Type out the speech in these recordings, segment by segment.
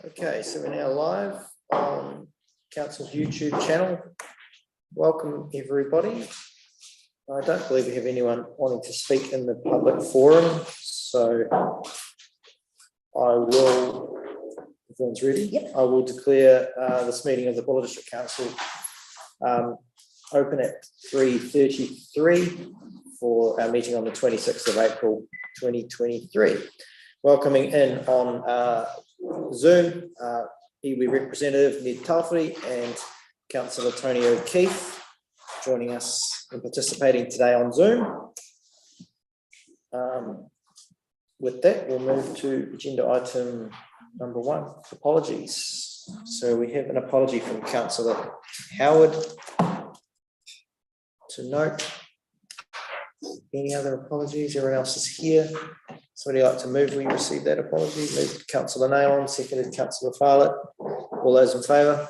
Okay, so we're now live on Council's YouTube channel. Welcome everybody. I don't believe we have anyone wanting to speak in the public forum, so I will, if everyone's ready, yep. I will declare this meeting of the Buller District Council open at 3:33 for our meeting on the 26th of April 2023. Welcoming in on Zoom, iwi representative Ned Talfrey and Councillor Tony O'Keefe joining us and participating today on Zoom. With that, we'll move to agenda item number 1, apologies. So we have an apology from Councillor Howard to note. Any other apologies? Everyone else is here. Somebody like to move? We received that apology. Moved Councillor Nailon, seconded Councillor Farlett. All those in favour?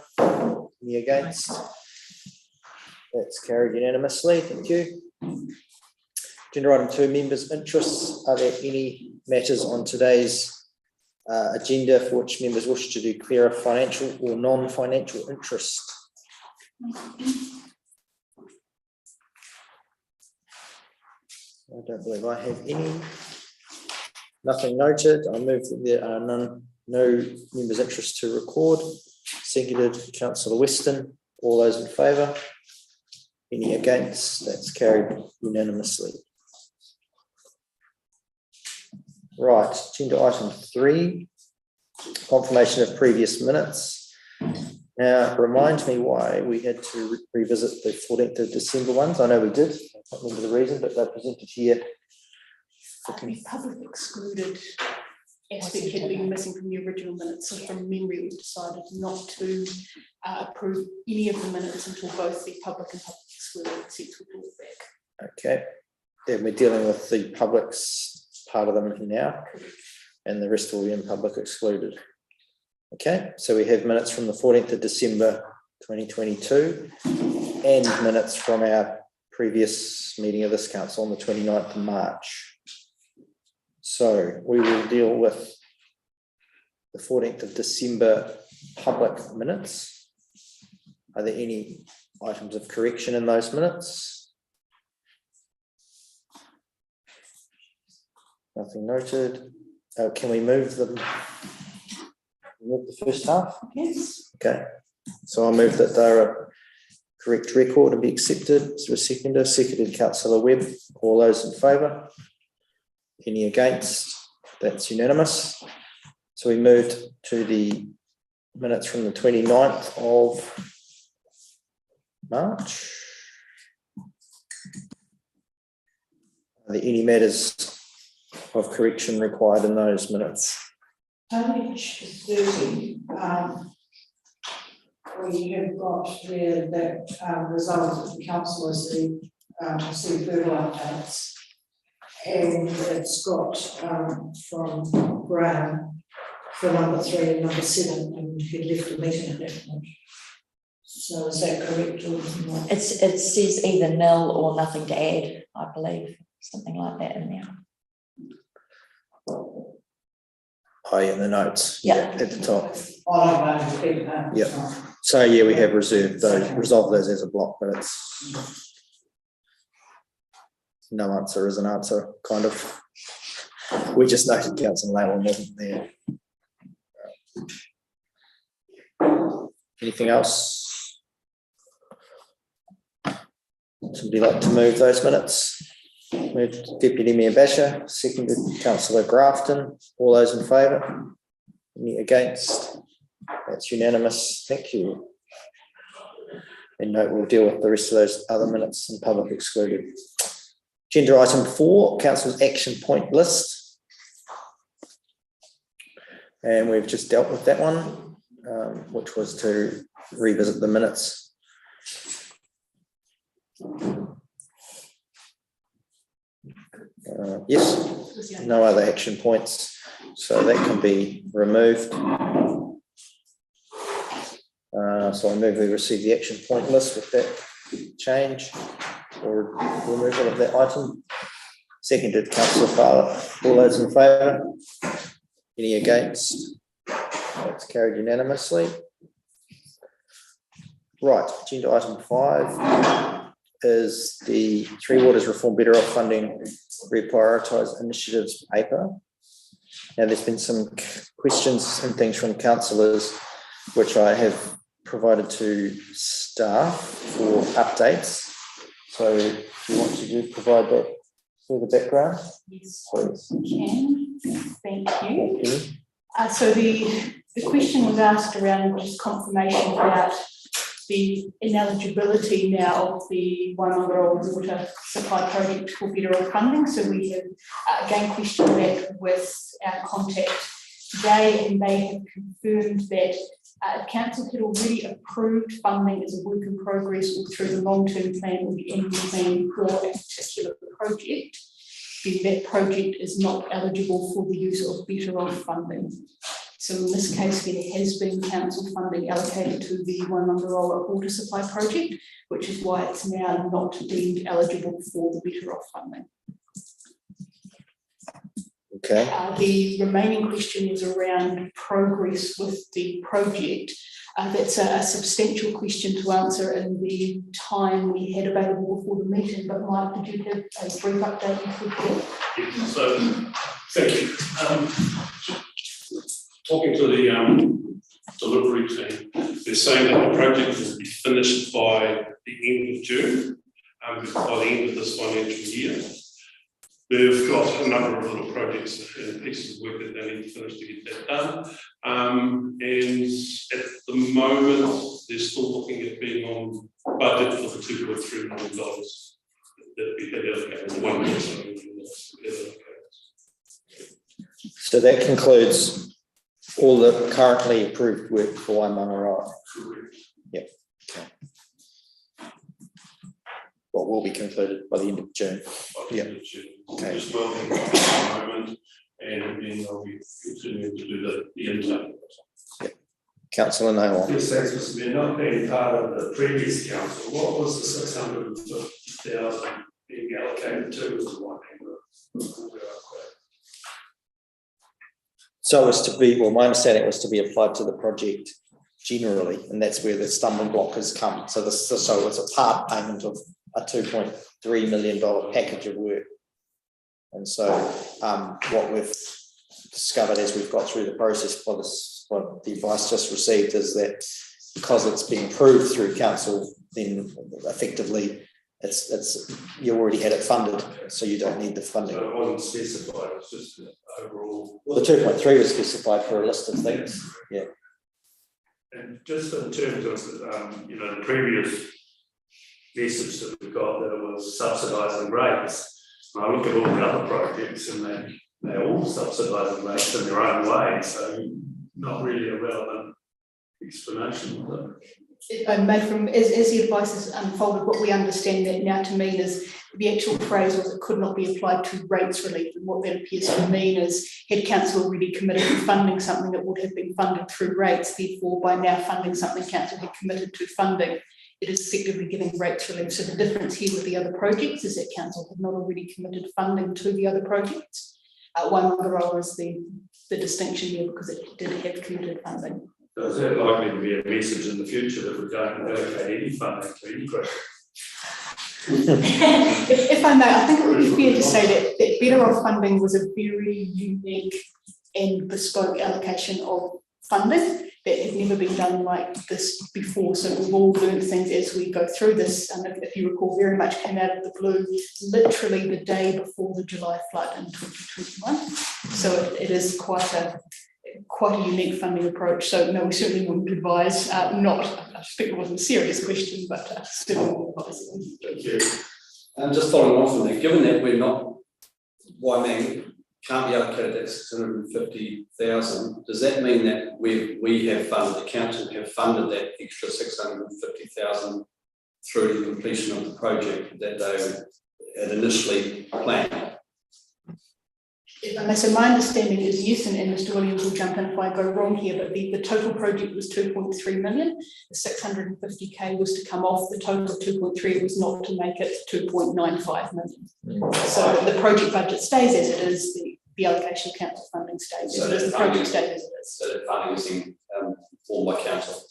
Any against? That's carried unanimously. Thank you. Agenda item 2, members' interests. Are there any matters on today's agenda for which members wish to declare a financial or non-financial interest? I don't believe I have any. Nothing noted. I move that there are no members' interest to record. Seconded Councillor Weston. All those in favour? Any against? That's carried unanimously. Right, agenda item 3, confirmation of previous minutes. Now, remind me why we had to revisit the 14th of December ones. I know we did. I can't remember the reason, but they're presented here. The public excluded aspect had been missing from the original minutes, so from memory we decided not to approve any of the minutes until both the public and public excluded seats were brought back. Okay, then we're dealing with the public's part of them now, and the rest will be in public excluded. Okay, so we have minutes from the 14th of December 2022 and minutes from our previous meeting of this council on the 29th of March. So we will deal with the 14th of December public minutes. Are there any items of correction in those minutes? Nothing noted. Can we move them? Move the first half? Yes. Okay. So I'll move that they're a correct record and be accepted. So a seconder, seconded Councillor Webb. All those in favour? Any against? That's unanimous. So we moved to the minutes from the 29th of March. Are there any matters of correction required in those minutes? Page 30, we have got there that result of the councillors who received verbal updates, and it's got from Graham for number 3 and number 7, and he left the meeting at that point. So is that correct or not? It says either nil or nothing to add, I believe, something like that in there. Oh, yeah, the notes. Yeah. At the top. Oh, Yeah. So yeah, we have reserved those, resolved those as a block, but it's no answer is an answer, kind of. We just noted Councillor Leyland wasn't there. Anything else? Somebody like to move those minutes? Moved Deputy Mayor Basher, seconded Councillor Grafton. All those in favour? Any against? That's unanimous. Thank you. And note we'll deal with the rest of those other minutes in public excluded. Agenda item 4, Council's action point list. And we've just dealt with that one, which was to revisit the minutes. Yes, no other action points, so that can be removed. So I move we receive the action point list with that change or removal of that item. seconded councillor Fowler. All those in favour? Any against? That's carried unanimously. Right, agenda item 5 is the Three Waters Reform Better Off Funding Reprioritised Initiatives paper. Now, there's been some questions and things from councillors which I have provided to staff for updates. So do you want to provide that further background? Yes, Please. can. Thank you. Thank you. So the question was asked around just confirmation about the ineligibility now of the Waimangaroa water supply project for federal funding. So we have again questioned that with our contact today, and they have confirmed that council had already approved funding as a work in progress or through the long-term plan or the annual plan for a particular project, then that project is not eligible for the use of better off funding. So in this case, there has been council funding allocated to the Waimangaroa water supply project, which is why it's now not deemed eligible for the better off funding. Okay. The remaining question was around progress with the project. That's a substantial question to answer in the time we had available before the meeting, but Mike, did you have a brief update you could give? So, thank you. Talking to the delivery team, they're saying that the project will be finished by the end of June, by the end of this financial year. They've got a number of little projects and pieces of work that they need to finish to get that done. And at the moment, they're still looking at being on budget for the $2.3 million that we had allocated, the $1.7 million. So that concludes all the currently approved work for Waimangaroa. Correct. Yep. Okay. What will be concluded by the end of June. Yeah. Okay. Just working at the moment, and then I'll be continuing to do the intake. Yep. Councillor Naylor. Yes, thanks, Mr. Mayor. Not being part of the previous council, what was the 650,000 being allocated to as the one? So as to be, well, my understanding was to be applied to the project generally, and that's where the stumbling block has come. So so it's a part payment of a $2.3 million package of work. And so what we've discovered as we've got through the process for this, what the advice just received is that because it's been approved through council, then effectively it's you already had it funded, so you don't need the funding. So it wasn't specified, it was just overall. Well, the 2.3 was specified for a list of things. Yeah. And just in terms of the previous message that we got, that it was subsidising rates. And I look at all the other projects and they're all subsidising rates in their own way, so not really a relevant explanation of them. If I may, from as the advice is unfolded, what we understand that now to mean is the actual phrase was it could not be applied to rates relief, and what that appears to mean is had council already committed to funding something that would have been funded through rates, therefore by now funding something council had committed to funding, it is effectively giving rates relief. So the difference here with the other projects is that council had not already committed funding to the other projects. Waimangaroa is the distinction there because it did have committed funding. So is that likely to be a message in the future that we don't allocate any funding to any project? If I may, I think it would be fair to say that better off funding was a very unique and bespoke allocation of funding that had never been done like this before. So we've all learned things as we go through this, and if you recall, very much came out of the blue literally the day before the July flood in 2021. So it is quite a unique funding approach. So no, we certainly wouldn't advise not. I think it wasn't a serious question, but still advise. Thank you. And just following on from that, given that we're not, Waimang can't be allocated that 650,000, does that mean that we have funded, the council have funded that extra 650,000 through the completion of the project that they had initially planned? If I may, so my understanding is yes, and Mr. Williams will jump in if I go wrong here, but the total project was 2.3 million. The 650K was to come off the total of 2.3. It was not to make it 2.95 million. So the project budget stays as it is. The allocation of council funding stays as it is. The project stays as it is. So the funding is being formed by council.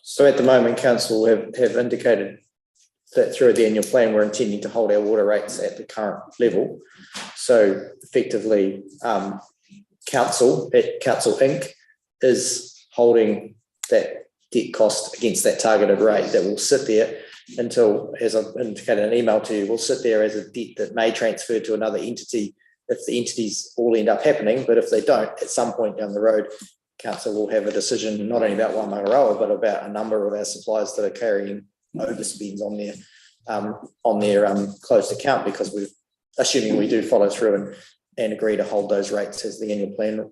So at the moment, council have indicated that through the annual plan, we're intending to hold our water rates at the current level. So effectively, council Inc. is holding that debt cost against that targeted rate that will sit there until, as I've indicated in an email to you, will sit there as a debt that may transfer to another entity if the entities all end up happening. But if they don't, at some point down the road, council will have a decision not only about Waimangaroa, but about a number of our suppliers that are carrying overspends on their closed account, because we've, assuming we do follow through and agree to hold those rates as the annual plan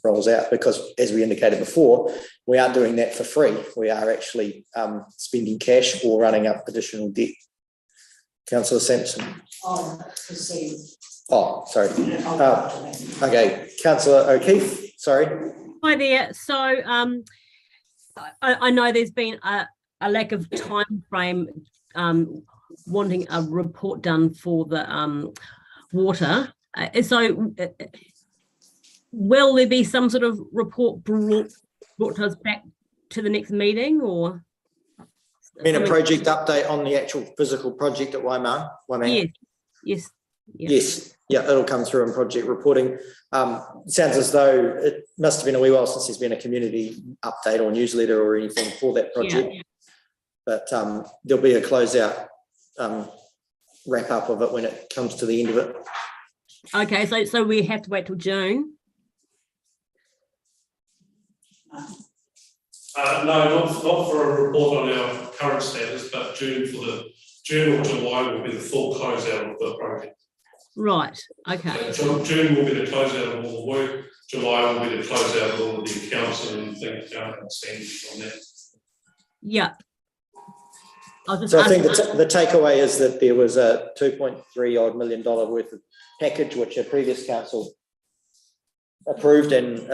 rolls out. Because as we indicated before, we aren't doing that for free. We are actually spending cash or running up additional debt. Councillor Sampson. I'll proceed. Oh, sorry. Okay, Councillor O'Keefe, sorry. Hi there. So I know there's been a lack of time frame wanting a report done for the water. So will there be some sort of report brought to us back to the next meeting, or? I mean, a project update on the actual physical project at Waimangaroa? Yes. Yes, yeah, it'll come through in project reporting. Sounds as though it must have been a wee while since there's been a community update or newsletter or anything for that project. Yeah. But there'll be a closeout wrap up of it when it comes to the end of it. Okay, so we have to wait till June? No, not for a report on our current status, but June or July will be the full closeout of the project. Right, okay. So June will be the closeout of all the work. July will be the closeout of all of the accounts and things outstanding on that. Yeah. So I think the takeaway is that there was a $2.3 odd million worth of package which a previous council approved, and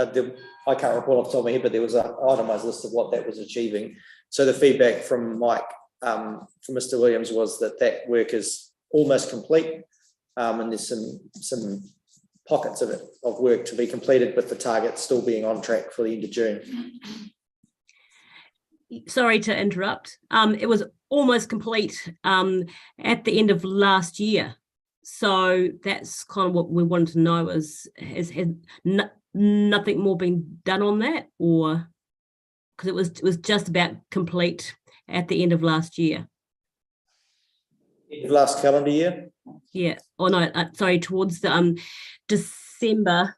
I can't recall off the top of my head, but there was an itemised list of what that was achieving. So the feedback from Mike, from Mr. Williams, was that work is almost complete, and there's some pockets of work to be completed, with the target still being on track for the end of June. Sorry to interrupt. It was almost complete at the end of last year. So that's kind of what we wanted to know, has nothing more been done on that, or because it was just about complete at the end of last year. Last calendar year? Yeah. Oh no, sorry, towards the December,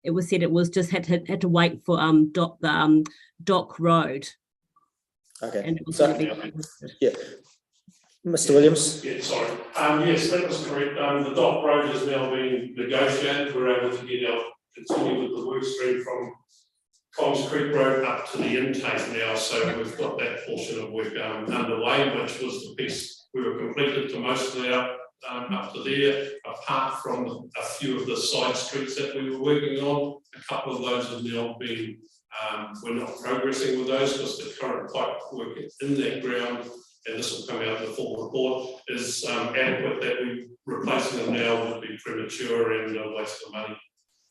it was said it was just had to wait for Dock Road. Okay. And it was yeah. Mr. Williams? Yeah, sorry. Yes, that was correct. The Dock Road has now been negotiated. We're able to continue with the work stream from Coles Creek Road up to the intake now. So we've got that portion of work underway, which was the piece we were completed to most of our up to there, apart from a few of the side streets that we were working on. A couple of those have now been, we're not progressing with those because the current pipe work in that ground, and this will come out in the full report, is adequate. That we replacing them now would be premature and a waste of money.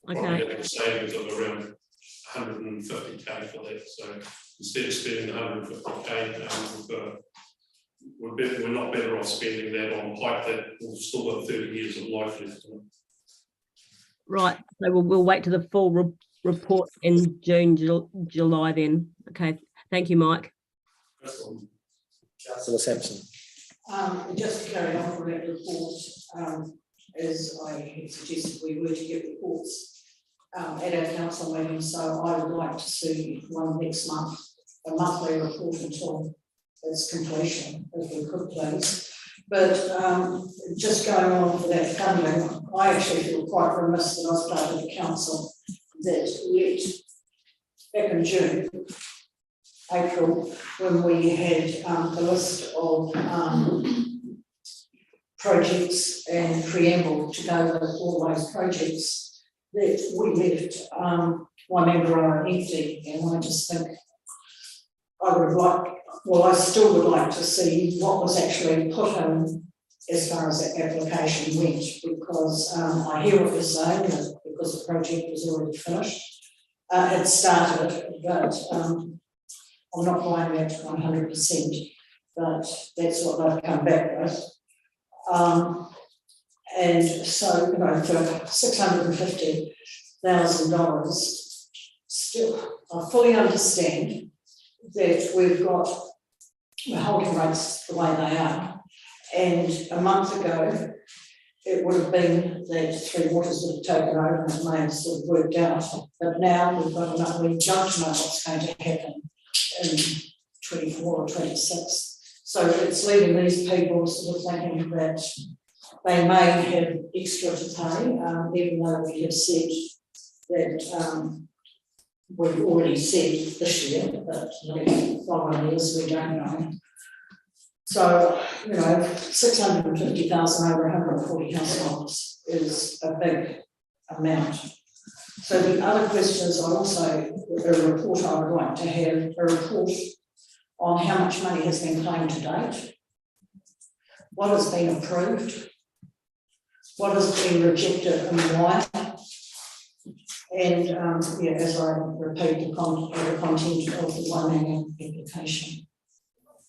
Okay. Probably having savings of around 150k for that. So instead of spending 150k, we're not better off spending that on pipe that will still have 30 years of life left in it. Right. So we'll wait to the full report in June, July then. Okay. Thank you, Mike. Councillor Sampson. Just to carry on from that report, as I had suggested, we were to get reports at our council meeting, so I would like to see one next month, a monthly report until its completion, if we could please. But just going on for that funding, I actually feel quite remiss that I was part of the council that back in June, April, when we had the list of projects and preamble to go with all those projects, that we left Waimangaroa empty, and I just think I would like, well, I still would like to see what was actually put in as far as the application went, because I hear what you're saying, that because the project was already finished, it started, but I'm not buying that 100%, but that's what they've come back with. And so, you know, for $650,000, still, I fully understand that we've got the holding rates the way they are. And a month ago, it would have been that Three Waters would have taken over and it may have sort of worked out. But now we've got enough, we don't know what's going to happen in 24 or 26. So it's leaving these people sort of thinking that they may have extra to pay, even though we have said that we've already said this year, but the following years we don't know. So, you know, 650,000 over 140 households is a big amount. So the other question is, I also, a report I would like to have, a report on how much money has been claimed to date, what has been approved, what has been rejected and why. And yeah, as I repeat, the content of the Waimangaroa application.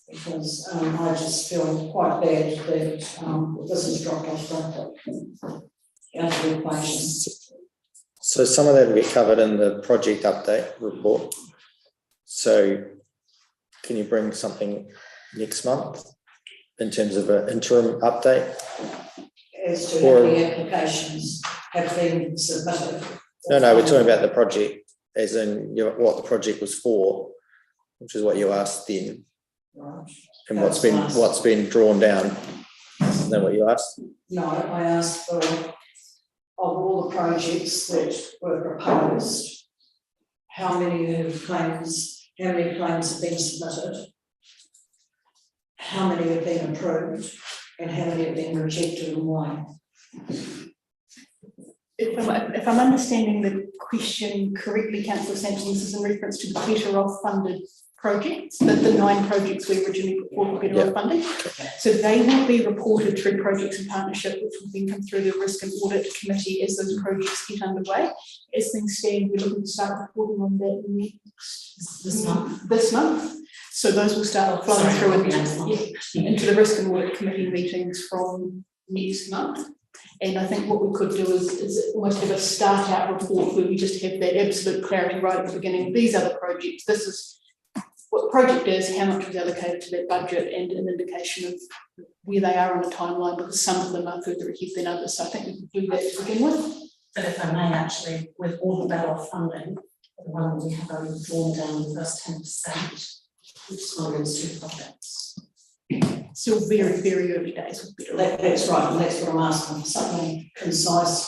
Because I just feel quite bad that this has dropped off out of the equation. So some of that will get covered in the project update report. So can you bring something next month in terms of an interim update? As to how many applications have been submitted? No, we're talking about the project, as in what the project was for, which is what you asked then. Right. And what's been drawn down. Isn't that what you asked? No, I asked for, of all the projects that were proposed, how many claims have been submitted, how many have been approved, and how many have been rejected and why. If I'm understanding the question correctly, Councillor Sampson, this is in reference to the better off funded projects, the 9 projects we originally put forward for better off funding. So they will be reported through projects in partnership, which will then come through the risk and audit committee as those projects get underway. As things stand, we're looking to start reporting on that this month. So those will start flowing through into the risk and audit committee meetings from next month. And I think what we could do is almost have a start out report where we just have that absolute clarity right at the beginning. These are the projects, this is what the project is, how much was allocated to that budget, and an indication of where they are on the timeline, because some of them are further ahead than others. So I think we could do that to begin with. But if I may, actually, with all the better off funding, the one that we have only drawn down the first 10%, which is on those 2 projects. Still very, very early days with better off. That's right, and that's what I'm asking, something concise.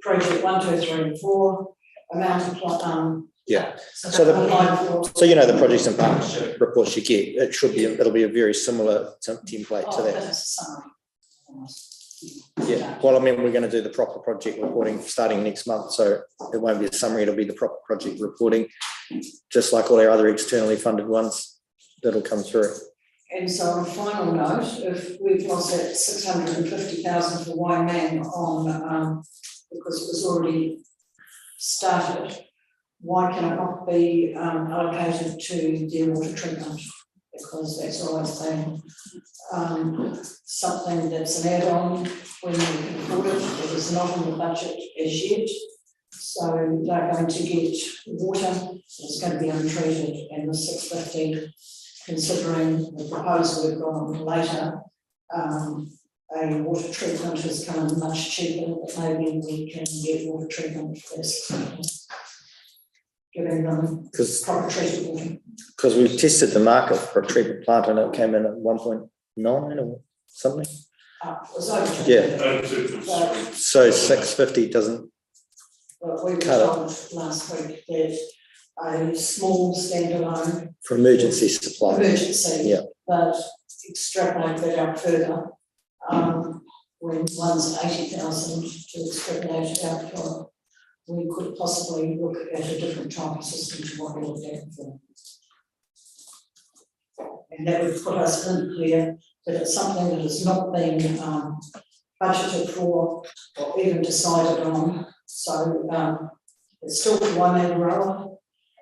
Project 1, 2, 3, and 4, amount of yeah. So you know the projects and partnership reports you get, it'll be a very similar template to that. That's a summary. Yeah. Well, I mean, we're going to do the proper project reporting starting next month, so it won't be a summary, it'll be the proper project reporting, just like all our other externally funded ones that'll come through. And so on a final note, if we've lost that 650,000 for Waimang on because it was already started, why can it not be allocated to the water treatment? Because that's always been something that's an add-on when you can afford it. It is not in the budget as yet. So they're going to get water, it's going to be untreated, and the 650, considering the proposal we've got on later, a water treatment is coming much cheaper, but maybe we can get water treatment for this. Giving them proper treated water. Because we've tested the market for a treatment plant and it came in at 1.9 or something. Yeah. So 650 doesn't. But we were told last week that a small standalone for emergency supply. Emergency, yeah. But extrapolate that out further. when one's 80,000 to extrapolate it out from, we could possibly look at a different type of system to what we looked at before. And that would put us in clear that it's something that has not been budgeted for or even decided on. So it's still Waimangaroa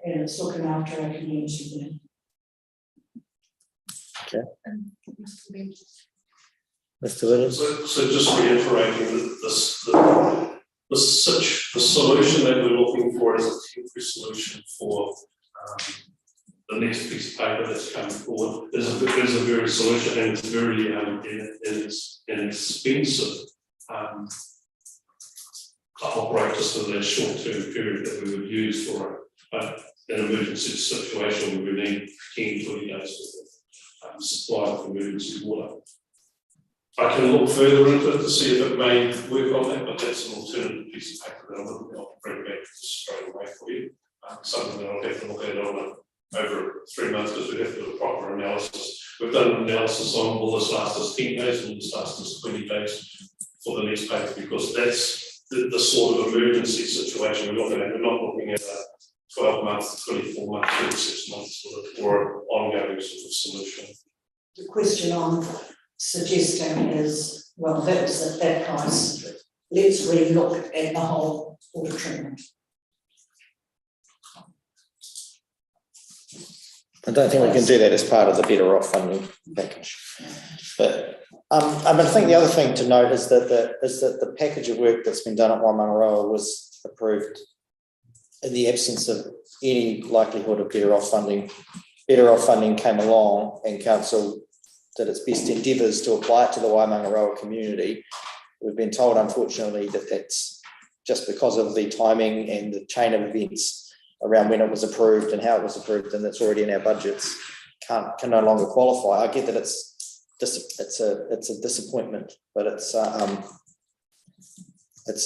and it's looking after our community there. Mr. Williams? So just reiterating that the solution that we're looking for is a temporary solution for the next piece of paper that's coming forward. Is a very solution, and it's very inexpensive to operate just for that short-term period that we would use for an emergency situation where we need 10, 20 days worth of supply of emergency water. I can look further into it to see if it may work on that, but that's an alternative piece of paper that I wouldn't be able to bring back straight away for you. Something that I'll have to look at over 3 months because we have to do a proper analysis. We've done an analysis on will this last us 10 days, will this last us 20 days for the next paper, because that's the sort of emergency situation we're looking at. We're not looking at a 12 months, 24 months, 36 months or an ongoing sort of solution. The question I'm suggesting is, well, that was at that price. Let's really look at the whole water treatment. I don't think we can do that as part of the better off funding package. But I think the other thing to note is that the package of work that's been done at Waimangaroa was approved in the absence of any likelihood of better off funding. Better off funding came along and council did its best endeavours to apply it to the Waimangaroa community. We've been told, unfortunately, that that's just because of the timing and the chain of events around when it was approved and how it was approved, and that's already in our budgets, can no longer qualify. I get that it's a disappointment, but it's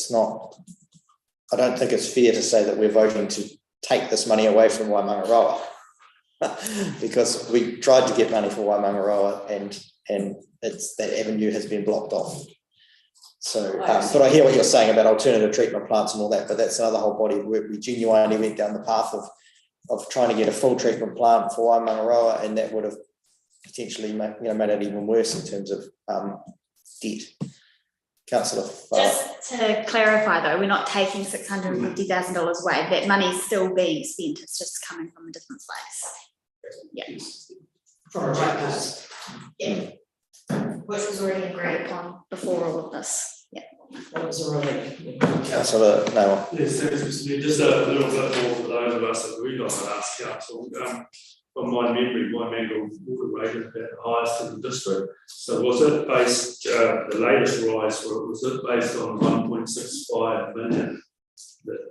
not. I don't think it's fair to say that we're voting to take this money away from Waimangaroa because we tried to get money for Waimangaroa and it's that avenue has been blocked off. So, but I hear what you're saying about alternative treatment plants and all that, but that's another whole body of work. We genuinely went down the path of trying to get a full treatment plant for Waimangaroa, and that would have potentially made it even worse in terms of debt. Councillor. Just to clarify though, we're not taking $650,000 away. That money is still being spent. It's just coming from a different place. Yeah. From right. Yeah. Which was already agreed upon before all of this. Yeah. That was a relief. Councillor Noah. Yes, thanks, Mr. Mayor. Just a little bit more for those of us that we've got to ask council. From my memory, Waimangaroa water rate is about the highest in the district. So was it based, the latest rise, was it based on 1.65 million that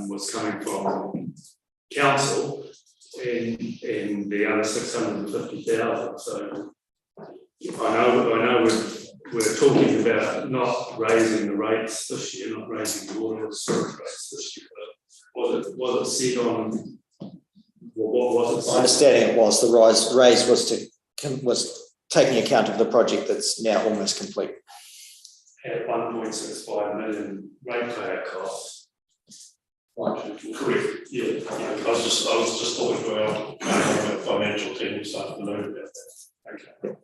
was coming from council and the other 650,000? So I know we're talking about not raising the rates this year, not raising the water storage rates this year, but was it set on? What was it? My understanding it was the raise was taking account of the project that's now almost complete. At 1.65 million ratepayer costs. Correct. Yeah. I was just talking to our financial team this afternoon about that. Okay.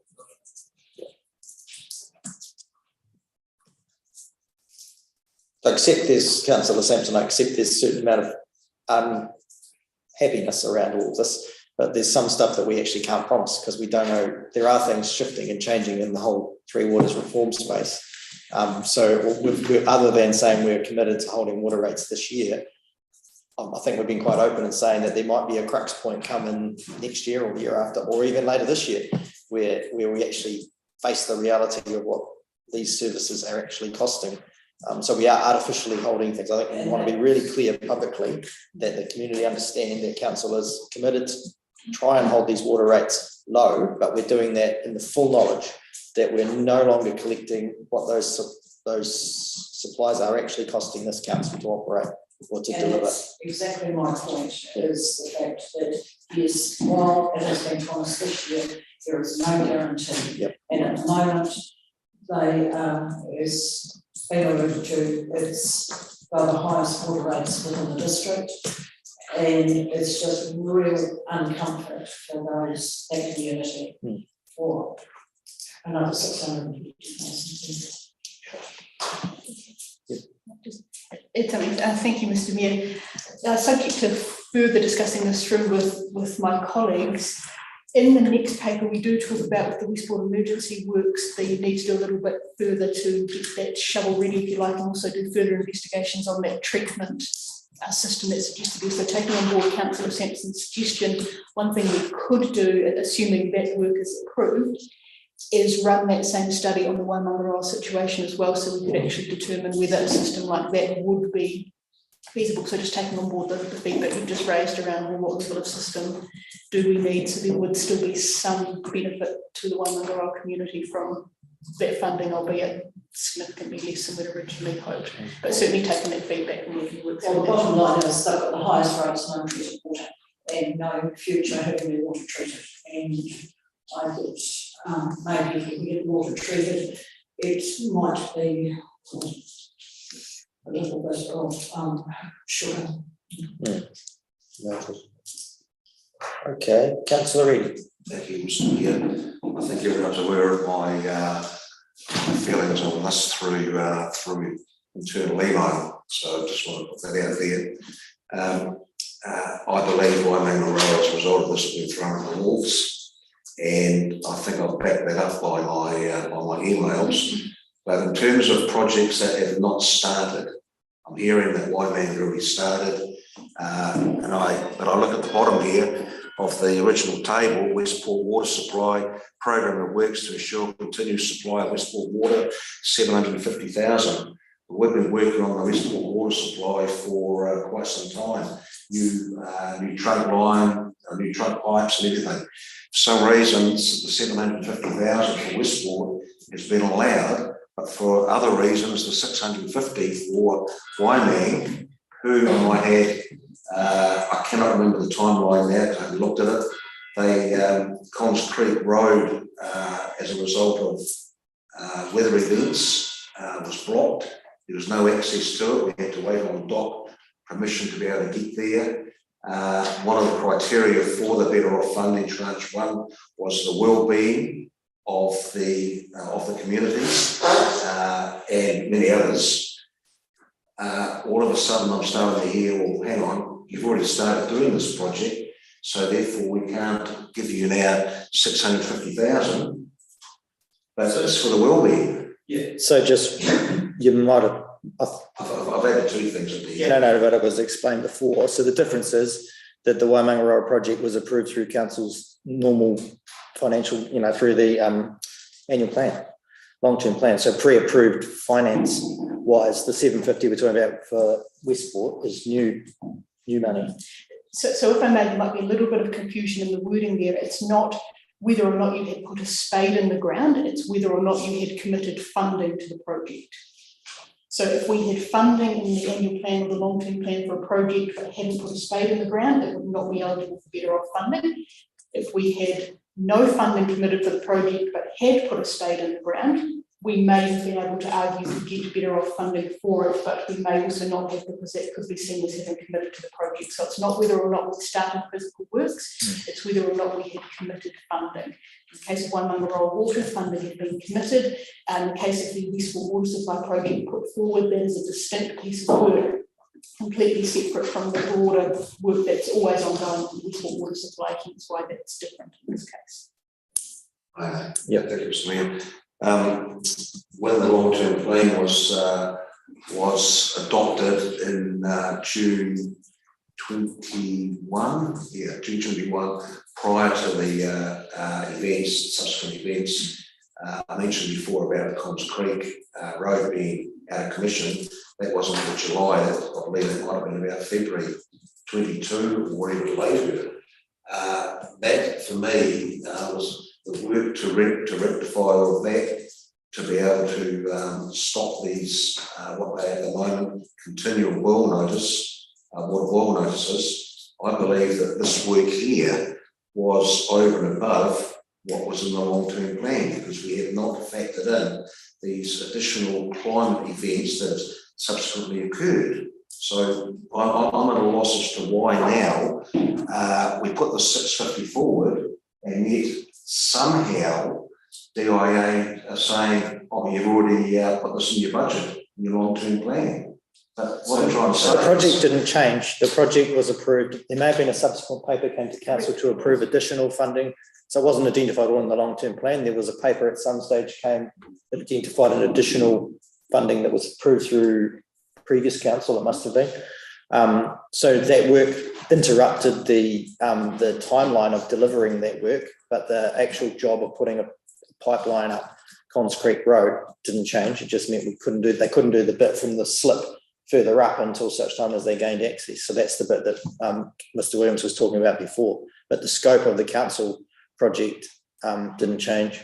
Accept this, Councillor Sampson, I accept there's a certain amount of happiness around all of this, but there's some stuff that we actually can't promise because we don't know. There are things shifting and changing in the whole Three Waters reform space. So we're, other than saying we're committed to holding water rates this year, I think we've been quite open in saying that there might be a crux point coming next year or the year after, or even later this year, where we actually face the reality of what these services are actually costing. So we are artificially holding things. I think we want to be really clear publicly that the community understand that council is committed to try and hold these water rates low, but we're doing that in the full knowledge that we're no longer collecting what those supplies are actually costing this council to operate or to deliver. That's exactly my point, is the fact that yes, while it has been promised this year, there is no guarantee. Yep. And at the moment, they, is being alluded to, it's got the highest water rates within the district. And it's just real uncomfort for those, that community for another 650,000. It's thank you, Mr. Mayor. Subject to further discussing this through with my colleagues, in the next paper we do talk about with the Westport emergency works, they need to do a little bit further to get that shovel ready, if you like, and also do further investigations on that treatment system that's suggested there. So taking on board Councillor Sampson's suggestion, one thing we could do, assuming that work is approved, is run that same study on the Waimangaroa situation as well, so we could actually determine whether a system like that would be feasible. So just taking on board the feedback you've just raised around, well, what sort of system do we need, so there would still be some benefit to the Waimangaroa community from that funding, albeit significantly less than we'd originally hoped, but certainly taking that feedback and working with. Well, the bottom line is they've got the highest rates of untreated water and no future having their water treated. And I thought maybe if we can get water treated, it might be a little bit of sugar. Okay, Councillor Reid. Thank you, Mr. Mayor. I think everyone's aware of my feelings on this through internal email, so I just want to put that out there. I believe Waimangaroa as a result of this has been thrown at the wolves, and I think I've backed that up by my emails. But in terms of projects that have not started, I'm hearing that Waimangaroa already started, but I look at the bottom here of the original table, Westport Water Supply Program of Works to ensure continuous supply of Westport water, 750,000. We've been working on the Westport water supply for quite some time. New trunk line, new trunk pipes and everything. For some reason, the 750,000 for Westport has been allowed, but for other reasons, the 650 for Waimang, who I had, I cannot remember the timeline now, I haven't looked at it. They, Cons Creek Road, as a result of weather events, was blocked. There was no access to it. We had to wait on dock permission to be able to get there. One of the criteria for the Better Off funding tranche 1 was the well-being of the communities and many others. All of a sudden I'm starting to hear, well, hang on, you've already started doing this project, so therefore we can't give you now 650,000, but it's for the well-being. Yeah. So just, you might have, I've added two things in there. no, but it was explained before. So the difference is that the Waimangaroa project was approved through council's normal financial, through the annual plan, long-term plan. So pre-approved finance-wise, the 750 we're talking about for Westport is new money. So if I may, there might be a little bit of confusion in the wording there. It's not whether or not you had put a spade in the ground, it's whether or not you had committed funding to the project. So if we had funding in the annual plan or the long-term plan for a project but hadn't put a spade in the ground, it would not be eligible for Better Off funding. If we had no funding committed for the project but had put a spade in the ground, we may have been able to argue to get Better Off funding for it, but we may also not have because that could be seen as having committed to the project. So it's not whether or not we started physical works, it's whether or not we had committed funding. In the case of Waimangaroa water, funding had been committed. In the case of the Westport water supply project put forward, that is a distinct piece of work, completely separate from the broader work that's always ongoing with Westport water supply, hence why that's different in this case. Yeah, thank you, Mr. Mayor. When the long-term plan was adopted in June 21, June 21, prior to the events, subsequent events, I mentioned before about the Cons Creek road being out of commission. That wasn't until July, I believe it might have been about February 22 or even later. That for me was the work to rectify all of that, to be able to stop these, what they have at the moment, continual well notice, water well notices. I believe that this work here was over and above what was in the long-term plan, because we have not factored in these additional climate events that subsequently occurred. So I'm at a loss as to why now we put the 650 forward, and yet somehow DIA are saying, oh, you've already put this in your budget, in your long-term plan. But what I'm trying to say, the project didn't change. The project was approved. There may have been a subsequent paper came to council to approve additional funding. So it wasn't identified all in the long-term plan. There was a paper at some stage came that identified an additional funding that was approved through previous council, it must have been. So that work interrupted the timeline of delivering that work, but the actual job of putting a pipeline up Cons Creek Road didn't change. It just meant they couldn't do the bit from the slip further up until such time as they gained access. So that's the bit that Mr. Williams was talking about before. But the scope of the council project didn't change.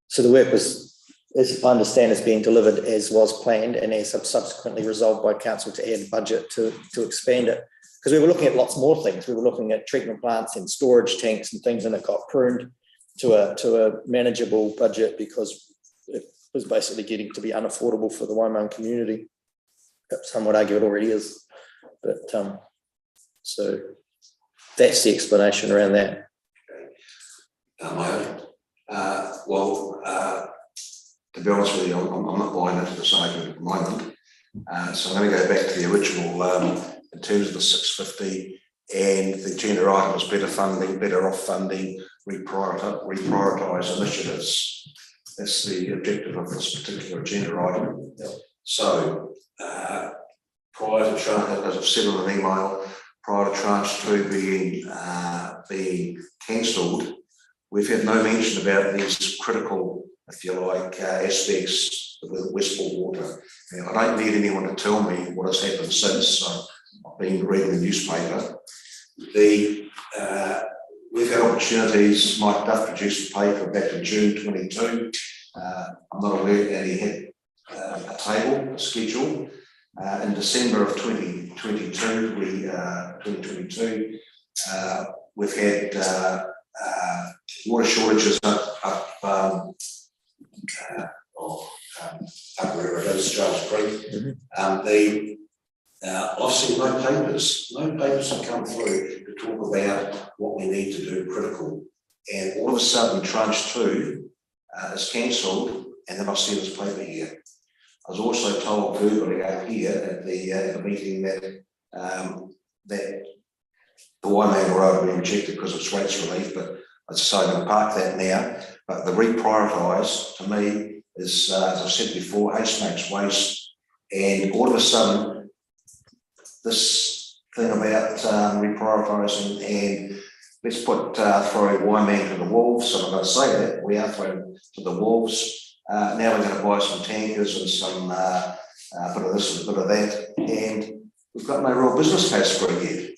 So the work was, as I understand, is being delivered as was planned and as subsequently resolved by council to add budget to expand it. Because we were looking at lots more things. We were looking at treatment plants and storage tanks and things, and it got pruned to a manageable budget because it was basically getting to be unaffordable for the Waimang community. Some would argue it already is. But so that's the explanation around that. To be honest with you, I'm not buying into this argument at the moment. So I'm going to go back to the original in terms of the 650 and the agenda item was better funding, better off funding, reprioritise initiatives. That's the objective of this particular agenda item. Yep. So prior to tranche, as I've said in an email, prior to tranche 2 being cancelled, we've had no mention about these critical, if you like, aspects of the Westport water. Now, I don't need anyone to tell me what has happened since. So I've been reading the newspaper. We've had opportunities. Mike Duff produced a paper back in June 22. I'm not aware that he had a table, a schedule. In December of 2022, we've had water shortages up wherever it is, Charles Creek. I've seen no papers have come through to talk about what we need to do critical. And all of a sudden, tranche 2 is cancelled, and then I see this paper here. I was also told verbally out here at the meeting that the Waimangaroa will be rejected because it's rates relief, but so I'm going to park that now. But the reprioritised to me is, as I said before, HMAX waste, and all of a sudden, this thing about reprioritising and let's put throw Waimang to the wolves. So I'm going to say that we are throwing to the wolves. Now we're going to buy some tankers and some bit of this and a bit of that, and we've got no real business case for it yet.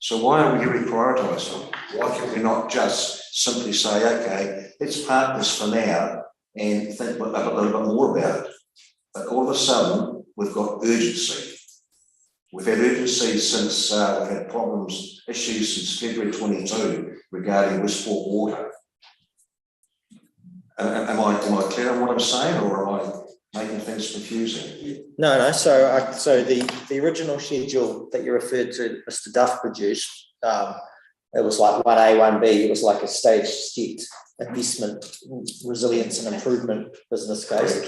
So why are we reprioritising? Why can we not just simply say, okay, let's park this for now and think a little bit more about it? But all of a sudden, we've got urgency. We've had urgency since we've had issues since February 22 regarding Westport water. Am I clear on what I'm saying, or am I making things confusing? No. So the original schedule that you referred to, Mr. Duff produced, it was like 1A, 1B. It was like a stage stepped investment, resilience and improvement business case.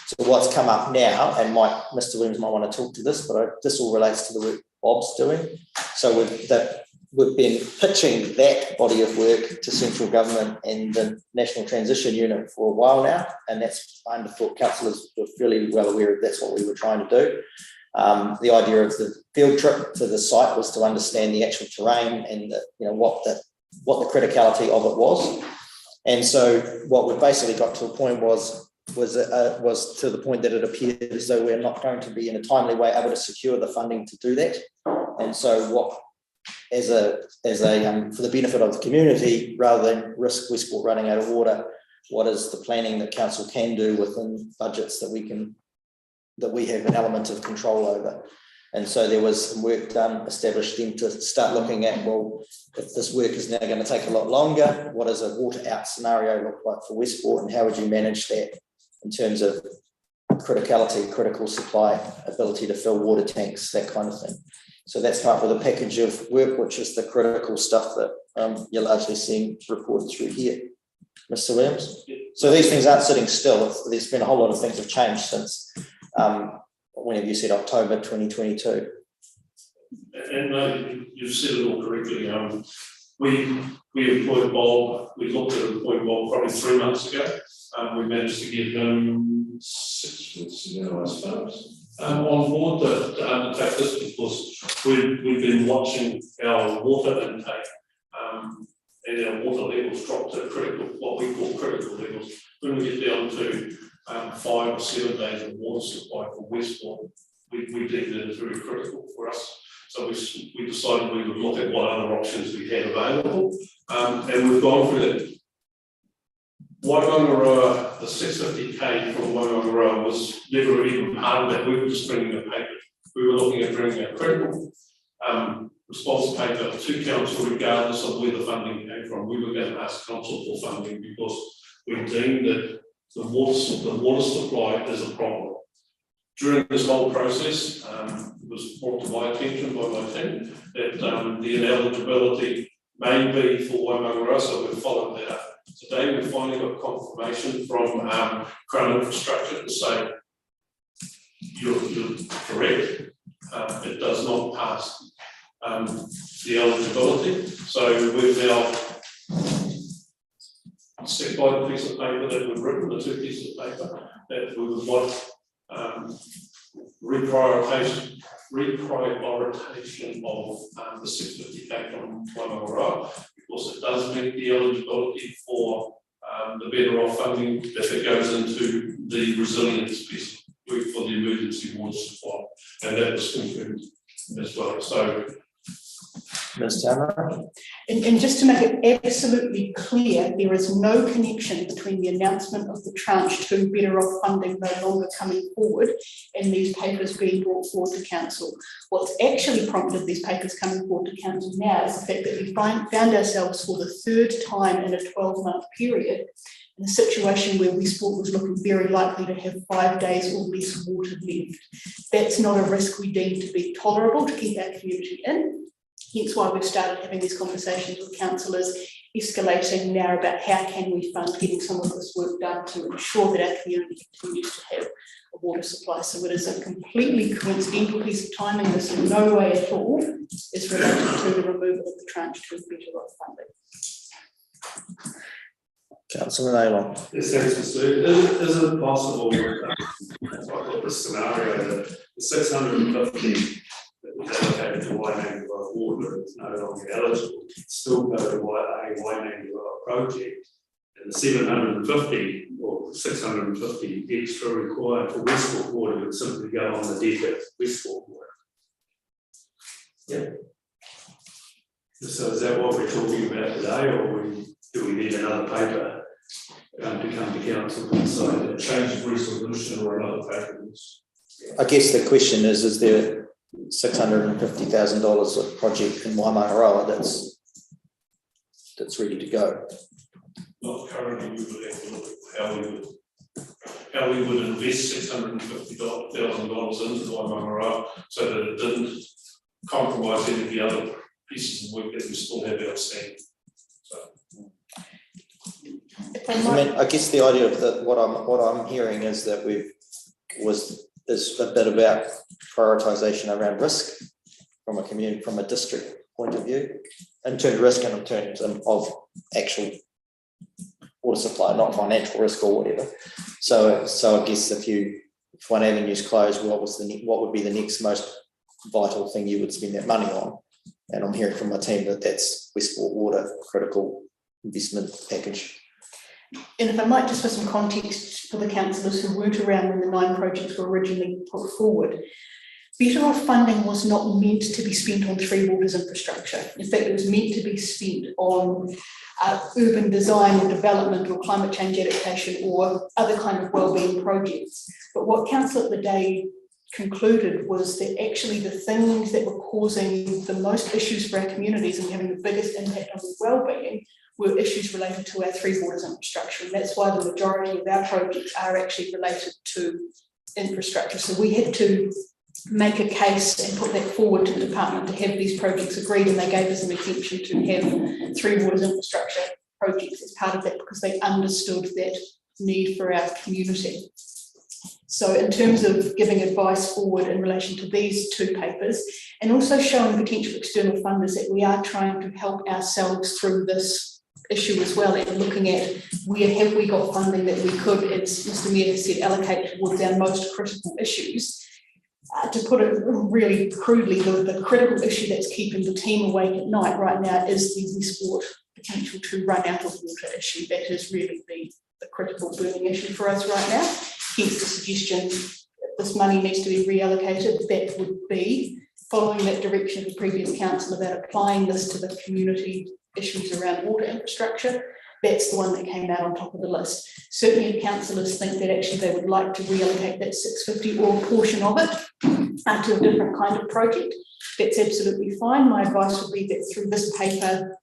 So what's come up now, and Mr. Williams might want to talk to this, but this all relates to the work Bob's doing. So we've been pitching that body of work to central government and the National Transition Unit for a while now, and that's I thought councillors were fairly well aware of that's what we were trying to do. The idea of the field trip to the site was to understand the actual terrain and what the criticality of it was. And so what we've basically got to a point was to the point that it appeared as though we're not going to be in a timely way able to secure the funding to do that. And so what, as a for the benefit of the community, rather than risk Westport running out of water, what is the planning that council can do within budgets that we have an element of control over? And so there was some work done, established them to start looking at, well, if this work is now going to take a lot longer, what does a water out scenario look like for Westport, and how would you manage that in terms of criticality, critical supply, ability to fill water tanks, that kind of thing. So that's part of the package of work, which is the critical stuff that you're largely seeing reported through here. Mr. Williams? So these things aren't sitting still. There's been a whole lot of things have changed since whenever you said October 2022. And no, you've said it all correctly. We employed Bob, we looked at employing Bob probably 3 months ago. We managed to get him 6 weeks ago, I suppose, on board to undertake this, because we've been watching our water intake and our water levels drop to critical, what we call critical levels. When we get down to 5 or 7 days of water supply for Westport, we deemed it as very critical for us. So we decided we would look at what other options we had available, and we've gone for that. Waimangaroa, the 650k from Waimangaroa was never even part of that. We were just bringing the paper. We were looking at bringing a critical response paper to council, regardless of where the funding came from. We were going to ask council for funding because we deemed that the water supply is a problem. During this whole process, it was brought to my attention by my team that the ineligibility may be for Waimangaroa, so we've followed that up. Today we finally got confirmation from Crown Infrastructure to say you're correct. It does not pass the eligibility. So we've now stuck by the piece of paper that we've written, the 2 pieces of paper, that we would like reprioritization of the 650k from Waimangaroa, because it does meet the eligibility for the better off funding that goes into the resilience piece for the emergency water supply, and that was confirmed as well. So, Ms. Tamara? And just to make it absolutely clear, there is no connection between the announcement of the tranche 2 better off funding no longer coming forward and these papers being brought forward to council. What's actually prompted these papers coming forward to council now is the fact that we found ourselves for the 3rd time in a 12-month period in a situation where Westport was looking very likely to have 5 days or less water left. That's not a risk we deem to be tolerable to keep our community in. Hence why we've started having these conversations with councillors, escalating now about how can we fund getting some of this work done to ensure that our community continues to have a water supply. So it is a completely coincidental piece of timing. This in no way at all is related to the removal of the tranche 2 better off funding. Councillor Naylor. Yes, thanks, Mr. Steve. Is it possible, if I got this scenario, that the 650 that was allocated to Waimangaroa water is no longer eligible, still go to a Waimangaroa project, and the 750 or 650 extra required for Westport water would simply go on the deck of Westport water? Yeah. So is that what we're talking about today, or do we need another paper to come to council and decide a change of resolution or another paper? I guess the question is there $650,000 of project in Waimangaroa that's ready to go? Not currently. We would have to look at how we would invest $650,000 into Waimangaroa so that it didn't compromise any of the other pieces of work that we still have outstanding. So. I guess the idea of what I'm hearing is that is a bit about prioritisation around risk from a district point of view, in terms of risk and in terms of actual water supply, not financial risk or whatever. So I guess if one avenue's closed, what would be the next most vital thing you would spend that money on? And I'm hearing from my team that that's Westport Water critical investment package. And if I might just for some context for the councillors who weren't around when the 9 projects were originally put forward, better off funding was not meant to be spent on Three Waters infrastructure. In fact, it was meant to be spent on urban design or development or climate change adaptation or other kind of wellbeing projects. But what council at the day concluded was that actually the things that were causing the most issues for our communities and having the biggest impact on their well-being were issues related to our three waters infrastructure. And that's why the majority of our projects are actually related to infrastructure. So we had to make a case and put that forward to the department to have these projects agreed, and they gave us an exemption to have three waters infrastructure projects as part of that because they understood that need for our community. So in terms of giving advice forward in relation to these two papers, and also showing potential external funders that we are trying to help ourselves through this issue as well, and looking at where have we got funding that we could, as Mr. Mayor has said, allocate towards our most critical issues. To put it really crudely, the critical issue that's keeping the team awake at night right now is the Westport potential to run out of water issue. That is really the critical burning issue for us right now. Hence the suggestion that this money needs to be reallocated. That would be following that direction of the previous council about applying this to the community issues around water infrastructure. That's the one that came out on top of the list. Certainly if councillors think that actually they would like to reallocate that 650 or a portion of it to a different kind of project, that's absolutely fine. My advice would be that through this paper,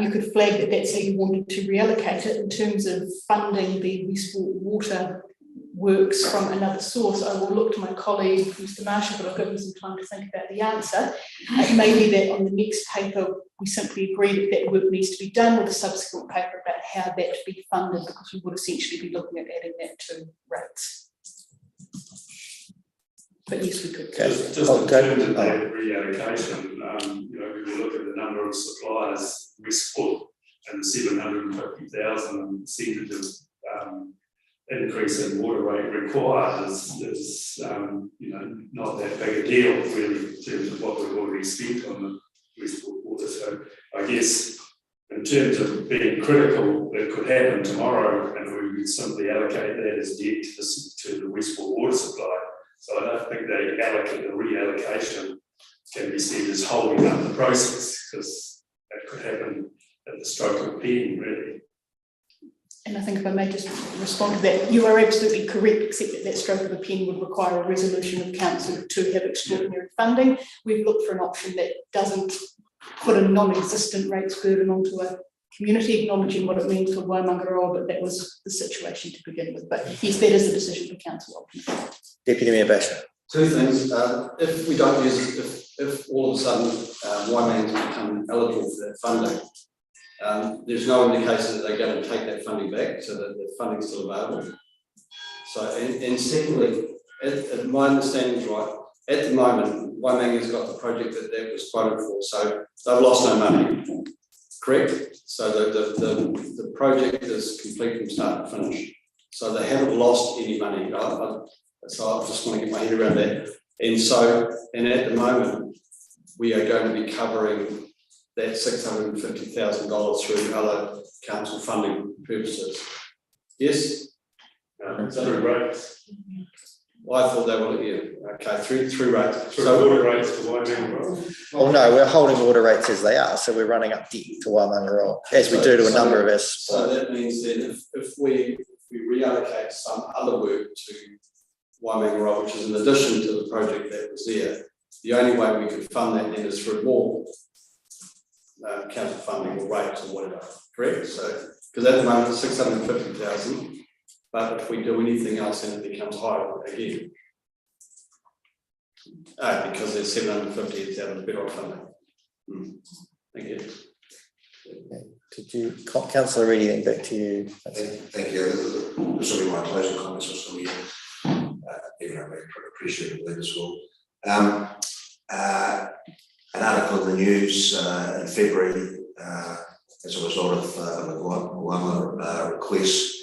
you could flag that that's how you wanted to reallocate it. In terms of funding the Westport water works from another source, I will look to my colleague, Mr. Marshall, but I'll give him some time to think about the answer. It may be that on the next paper, we simply agree that that work needs to be done with a subsequent paper about how that to be funded, because we would essentially be looking at adding that to rates. But yes, we could. Just in terms of that reallocation, you know, we look at the number of suppliers Westport and the 750,000 percentage of increase in water rate required is you know, not that big a deal really in terms of what we've already spent on the Westport water. So I guess in terms of being critical, it could happen tomorrow and we would simply allocate that as debt to the Westport water supply. So I don't think the reallocation can be seen as holding up the process, because that could happen at the stroke of a pen, really. And I think if I may just respond to that, you are absolutely correct, except that that stroke of a pen would require a resolution of council to have extraordinary funding. We've looked for an option that doesn't put a non-existent rates burden onto a community, acknowledging what it means for Waimangaroa, but that was the situation to begin with. But yes, that is a decision for council. Deputy Mayor Basher. Two things. If we don't use it, if all of a sudden Waimang's become eligible for that funding, there's no indication that they're going to take that funding back, so that the funding's still available. So, and secondly, if my understanding is right, at the moment, Waimang has got the project that was quoted for, so they've lost no money, correct? So the project is complete from start to finish. So they haven't lost any money. So I just want to get my head around that. And so, and at the moment, we are going to be covering that $650,000 through other council funding purposes. Yes? Through rates. Well, I thought they were, yeah, okay, through rates. Through water rates to Waimangaroa. Oh no, we're holding water rates as they are, so we're running up debt to Waimangaroa, as we do to a number of our. So that means that if we reallocate some other work to Waimangaroa, which is in addition to the project that was there, the only way we could fund that then is through more council funding or rates or whatever, correct? So, because at the moment it's 650,000, but if we do anything else then it becomes higher again. Because there's 750, it's out of the better funding. Thank you. Did you, Councillor Reedy, then back to you. Thank you. This will be my closing comments or some of you. Even I appreciate it as well. An article in the news in February as a result of the request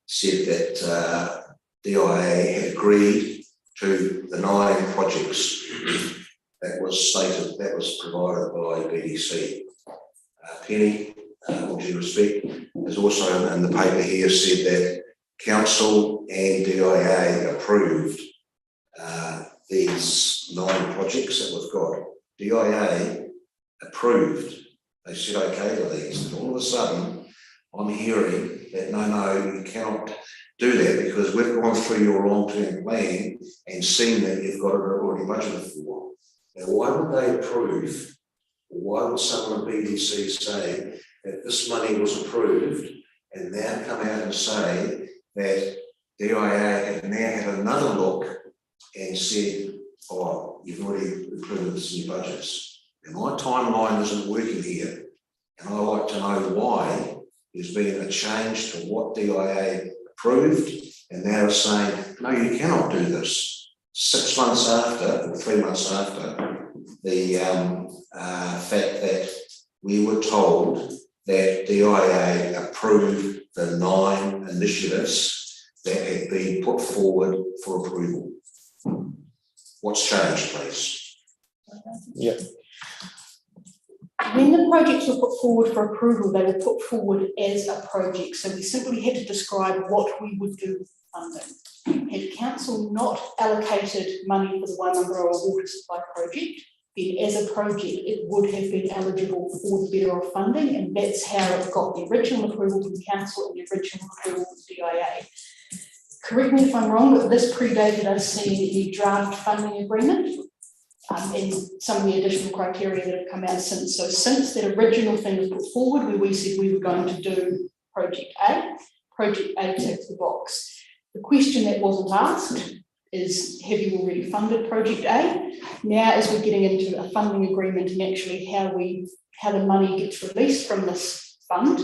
said that DIA had agreed to the 9 projects that was stated, that was provided by BDC. Penny, with due respect, has also in the paper here said that Council and DIA approved these 9 projects that we've got. DIA approved, they said okay to these, and all of a sudden I'm hearing that no, you cannot do that, because we've gone through your long-term plan and seen that you've got it already budgeted for. Now, why would they approve, or why would someone at BDC say that this money was approved and now come out and say that DIA have now had another look and said, oh, you've already included this in your budgets? And my timeline isn't working here, and I'd like to know why there's been a change to what DIA approved, and now it's saying, no, you cannot do this. 6 months after, or 3 months after, the fact that we were told that DIA approved the 9 initiatives that had been put forward for approval. What's changed, please? Yeah. When the projects were put forward for approval, they were put forward as a project. So we simply had to describe what we would do with funding. Had council not allocated money for the Waimangaroa water supply project, then as a project, it would have been eligible for the Better Off funding, and that's how it got the original approval from council and the original approval from DIA. Correct me if I'm wrong, but this predated us seeing the draft funding agreement and some of the additional criteria that have come out since. So since that original thing was put forward, where we said we were going to do Project A ticks the box. The question that wasn't asked is, have you already funded Project A? Now, as we're getting into a funding agreement and actually how the money gets released from this fund,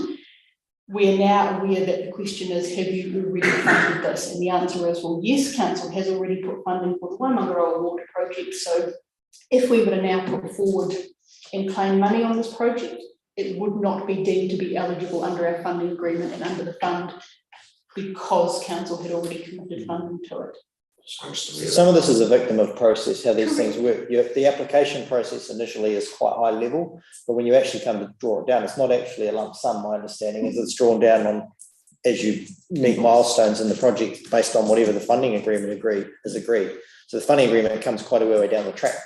we're now aware that the question is, have you already funded this? And the answer is, well, yes, council has already put funding for the Waimangaroa water project. So if we were to now put forward and claim money on this project, it would not be deemed to be eligible under our funding agreement and under the fund, because council had already committed funding to it. Some of this is a victim of process, how these things work. The application process initially is quite high level, but when you actually come to draw it down, it's not actually a lump sum. My understanding is it's drawn down on as you meet milestones in the project based on whatever the funding agreement is agreed. So the funding agreement comes quite a way down the track.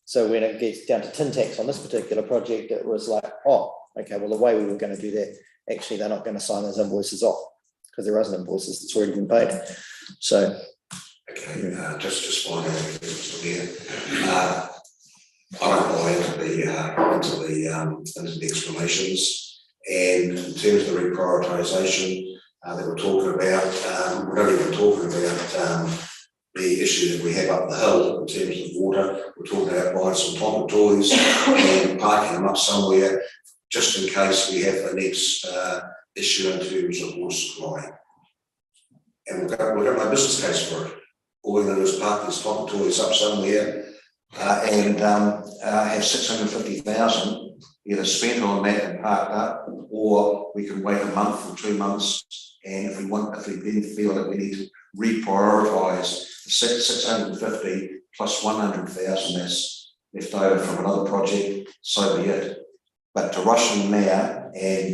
So when it gets down to tin tax on this particular project, it was like, oh, okay, well, the way we were going to do that, actually, they're not going to sign those invoices off because there isn't invoices that's already been paid. So. Okay, just finding here. I don't buy into the explanations, and in terms of the reprioritisation that we're talking about, we're not even talking about the issue that we have up the hill in terms of water. We're talking about buying some Tonka toys and parking them up somewhere, just in case we have the next issue in terms of water supply. And we've got no business case for it. All we're going to do is park these Tonka toys up somewhere and have 650,000 either spent on that and parked up, or we can wait a month or 2 months, and if we then feel that we need to reprioritise the 650 plus 100,000 that's left over from another project, so be it. But to rush in there and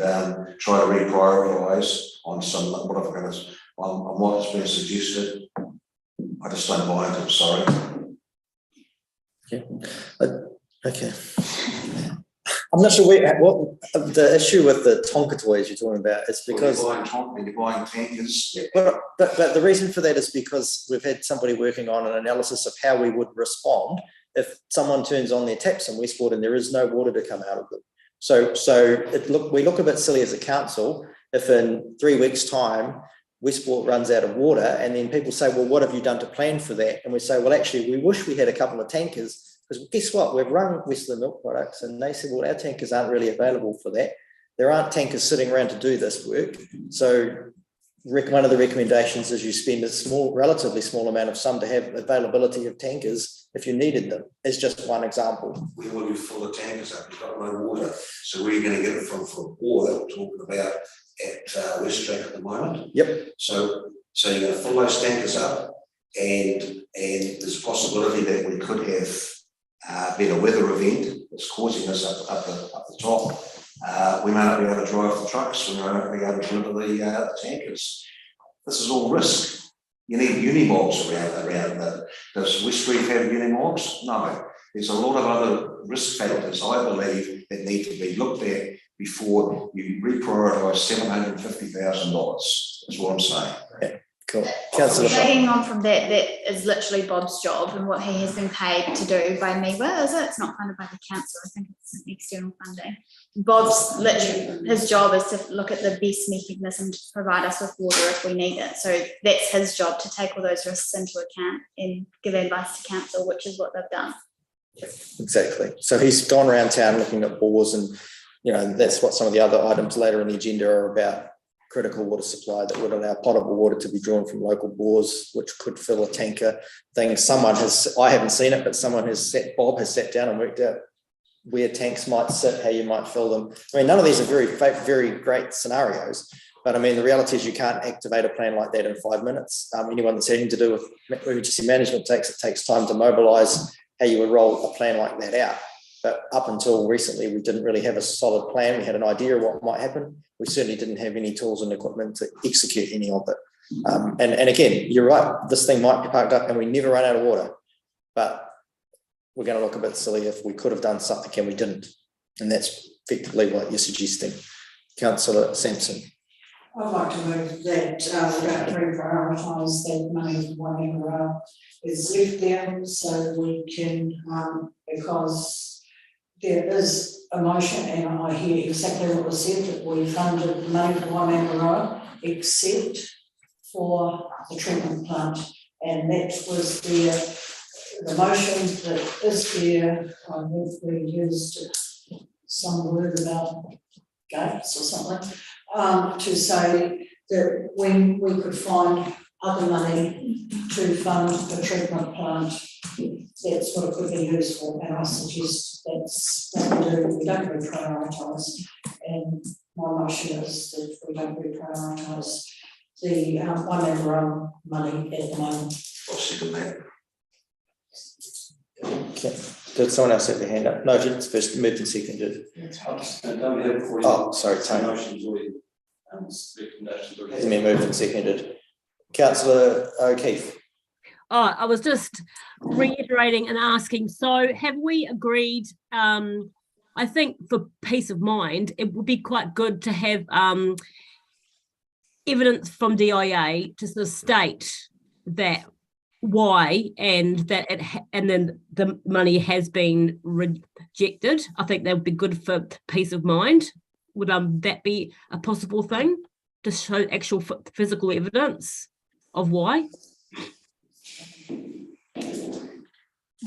try to reprioritise on some on what's been suggested, I just don't buy it, I'm sorry. Yeah. Okay. I'm not sure what the issue with the Tonka toys you're talking about is because you're buying tankers. But the reason for that is because we've had somebody working on an analysis of how we would respond if someone turns on their taps in Westport and there is no water to come out of them. So we look a bit silly as a council if in 3 weeks' time Westport runs out of water, and then people say, well, what have you done to plan for that? And we say, well, actually, we wish we had a couple of tankers, because guess what? We've run Westland Milk Products, and they said, well, our tankers aren't really available for that. There aren't tankers sitting around to do this work. So one of the recommendations is you spend a relatively small amount of sum to have availability of tankers if you needed them. It's just one example. We will be full of tankers up, we've got no water. So where are you going to get it from water that we're talking about at Westpac at the moment? Yep. So you're going to fill those tankers up, and there's a possibility that we could have been a weather event that's causing us up the top. We may not be able to drive the trucks, we may not be able to deliver the tankers. This is all risk. You need unimogs around that. Does Westreef have unimogs? No. There's a lot of other risk factors, I believe, that need to be looked at before you reprioritise $750,000. That's what I'm saying. Cool. Councillor. Taking on from that, that is literally Bob's job and what he has been paid to do by MEWA, is it? It's not funded by the council, I think it's external funding. Bob's literally, his job is to look at the best mechanism to provide us with water if we need it. So that's his job, to take all those risks into account and give advice to council, which is what they've done. Exactly. So he's gone around town looking at bores, and that's what some of the other items later in the agenda are about. Critical water supply that would allow potable water to be drawn from local bores, which could fill a tanker thing. I haven't seen it, but Bob has sat down and worked out where tanks might sit, how you might fill them. I mean, none of these are very great scenarios, but I mean, the reality is you can't activate a plan like that in 5 minutes. Anyone that's anything to do with emergency management takes time to mobilise how you would roll a plan like that out. But up until recently, we didn't really have a solid plan. We had an idea of what might happen. We certainly didn't have any tools and equipment to execute any of it. And again, you're right, this thing might be parked up and we never run out of water, but we're going to look a bit silly if we could have done something and we didn't. And that's effectively what you're suggesting. Councillor Sampson. I'd like to move that we're going to reprioritise that money Waimangaroa is left there, so we can, because there is a motion, and I hear exactly what was said, that we funded the money for Waimangaroa except for the treatment plant, and that was the motion that is there. I think we used some word about gates or something, to say that when we could find other money to fund the treatment plant, that's what it could be used for, and I suggest that's what we do. We don't reprioritise, and my motion is that we don't reprioritise the Waimangaroa money at the moment. I'll second that. Okay. Did someone else have their hand up? No, it's first moved and seconded. Oh, sorry, Tony. Hasn't been moved and seconded. Councillor O'Keefe. Oh, I was just reiterating and asking, so have we agreed, I think for peace of mind, it would be quite good to have evidence from DIA to sort of state that why and that and then the money has been rejected. I think that would be good for peace of mind. Would that be a possible thing to show actual physical evidence of why?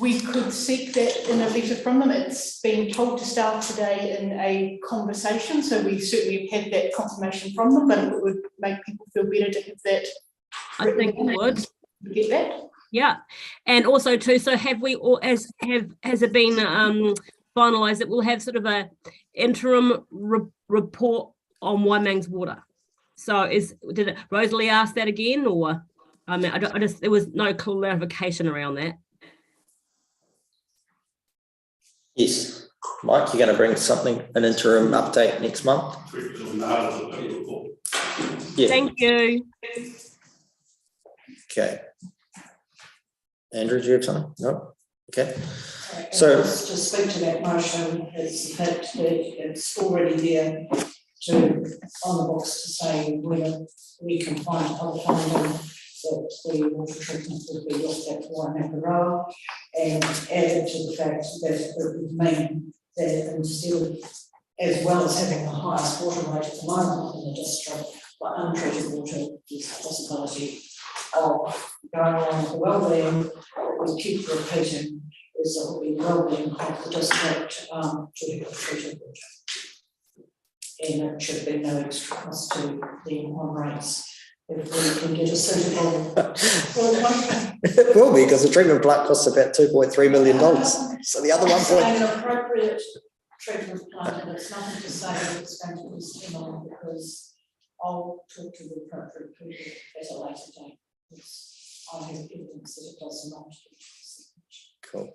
We could seek that in a letter from them. It's been told to staff today in a conversation, so we certainly have had that confirmation from them, but it would make people feel better to have that. I think it would. Get that? Yeah, and also too, so have we, or has it been finalised that we'll have sort of a interim report on Waimang's water? So did Rosalie ask that again, or I mean, I just there was no clarification around that. Yes, Mike, you're going to bring an interim update next month. Yeah. Thank you. Okay. Andrew, do you have something? No? Okay. So just to speak to that motion, it's the fact that it's already there on the box to say whether we can find other funding that the water treatment would be looked at for Waimangaroa, and added to the fact that it would mean that instead of, as well as having the highest water rate at the moment in the district, but untreated water, there's a possibility of going on with the wellbeing that we keep repeating is that will be wellbeing of the district to have treated water. And it should be no extra cost to the on rates if we can get a suitable. it will be, because the treatment plant costs about $2.3 million. So the other an appropriate treatment plant, and it's nothing to say that it's going to be spent on, because I'll talk to the appropriate people at a later date. I have evidence that it does not. Cool.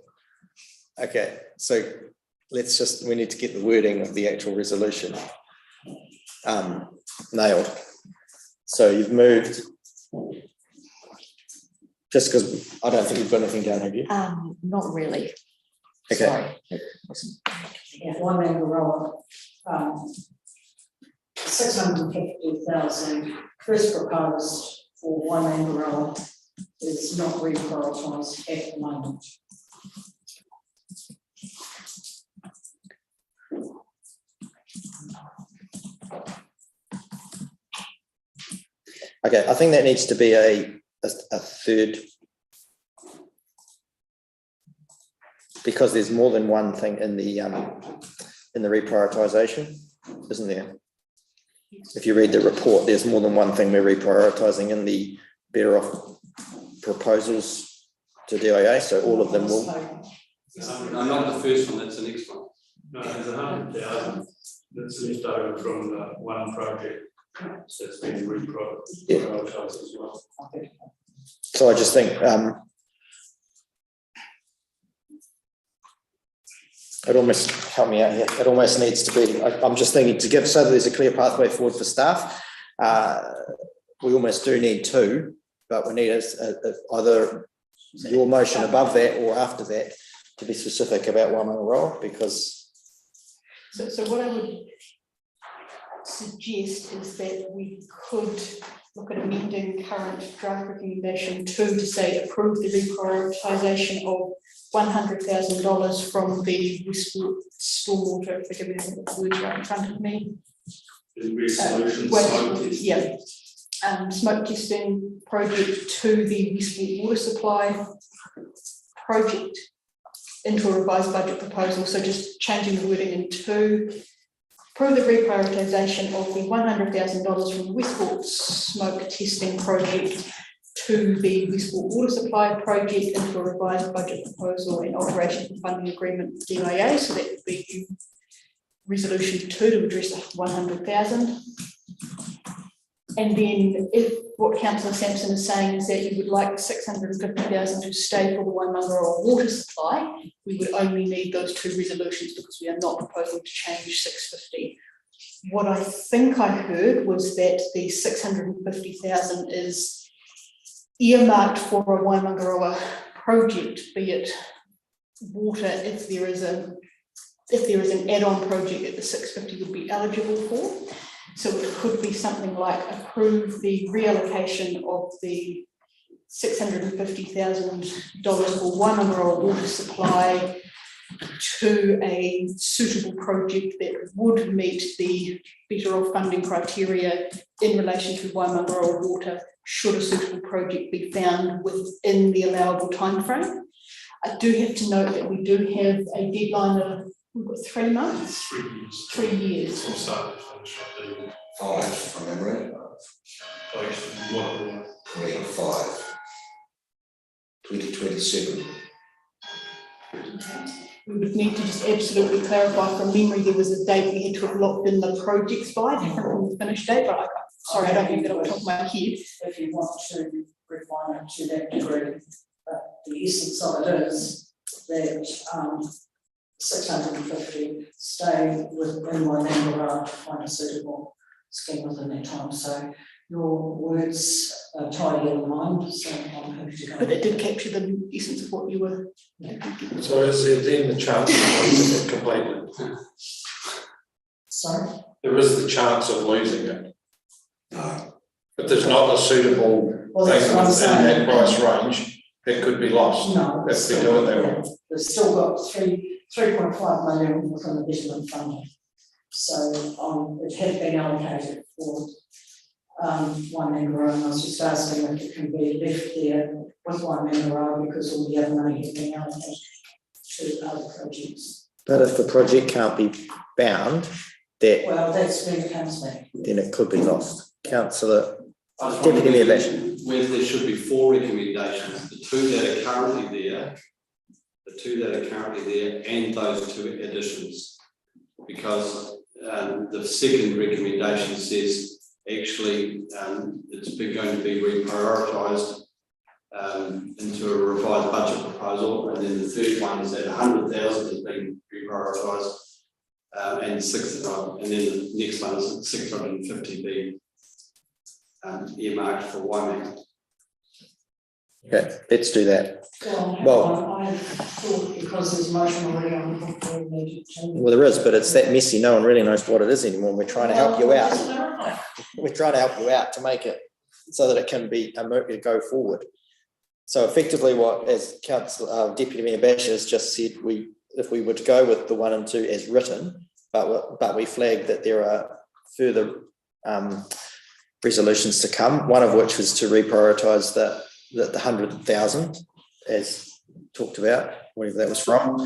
Okay, so we need to get the wording of the actual resolution nailed. So you've moved, just because I don't think you've got anything down, have you? Not really. Okay. Sorry. Yeah, Waimangaroa, 650,000 first proposed for Waimangaroa is not reprioritised at the moment. Okay, I think that needs to be a third, because there's more than one thing in the reprioritisation, isn't there? If you read the report, there's more than one thing we're reprioritising in the better off proposals to DIA, so all of them will. No, not the first one, that's the next one. No, there's 100,000 that's left over from the one project that's been reprioritised as well. So I just think it almost, help me out here, it almost needs to be, I'm just thinking to give, so that there's a clear pathway forward for staff. We almost do need two, but we need either your motion above that or after that to be specific about Waimangaroa, because. So what I would suggest is that we could look at amending current draft recommendation 2 to say approve the reprioritisation of $100,000 from the Westport stormwater, forgive me, the words right in front of me. Smoke testing project to the Westport water supply project into a revised budget proposal. So just changing the wording in 2. Approve the reprioritisation of the $100,000 from the Westport smoke testing project to the Westport water supply project into a revised budget proposal and operations and funding agreement with DIA. So that would be resolution 2 to address the 100,000. And then if what Councillor Sampson is saying is that you would like 650,000 to stay for the Waimangaroa water supply, we would only need those 2 resolutions because we are not proposing to change 650. What I think I heard was that the 650,000 is earmarked for a Waimangaroa project, be it water, if there is an add-on project that the 650 would be eligible for. So it could be something like approve the reallocation of the $650,000 for Waimangaroa water supply to a suitable project that would meet the better off funding criteria in relation to Waimangaroa water, should a suitable project be found within the allowable timeframe. I do have to note that we do have a deadline of, we've got 3 months? 3 years. 3 years. From start to finish, I believe. 5 from memory. 2027. We would need to just absolutely clarify from memory, there was a date we had to have locked in the projects by, different from the finish date, but sorry, I don't have it off the top of my head. If you want to refine it to that degree, but the essence of it is that 650 stay within Waimangaroa to find a suitable scheme within that time. So your words are tidy in mind, so I'm happy to go. But it did capture the essence of what you were. So is there then the chance of losing it completely? Sorry? There is the chance of losing it. No. But there's not a suitable thing within that price range, it could be lost. No. If we do it that way. We've still got 3.5 million within the betterment funding. So it had been allocated for Waimangaroa, and I was just asking if it can be left there with Waimangaroa because all the other money had been allocated to other projects. But if the project can't be bound, Well, that's when it comes back. then it could be lost. Councillor I was Deputy Mayor wondering Bash. whether there should be 4 recommendations, the 2 that are currently there, and those 2 additions. Because the second recommendation says actually it's going to be reprioritised into a revised budget proposal, and then the third one is that 100,000 has been reprioritised, and then the next one is 650 being earmarked for Waimangaroa. Okay, let's do that. Well, I thought because there's motion already on the book, we needed to. Well, there is, but it's that messy. No one really knows what it is anymore. We're trying to help you out. We're trying to help you out to make it so that it can be go forward. So effectively, what as Deputy Mayor Bash has just said, if we were to go with the 1 and 2 as written, but we flagged that there are further resolutions to come. One of which was to reprioritise the 100,000 as talked about, wherever that was from,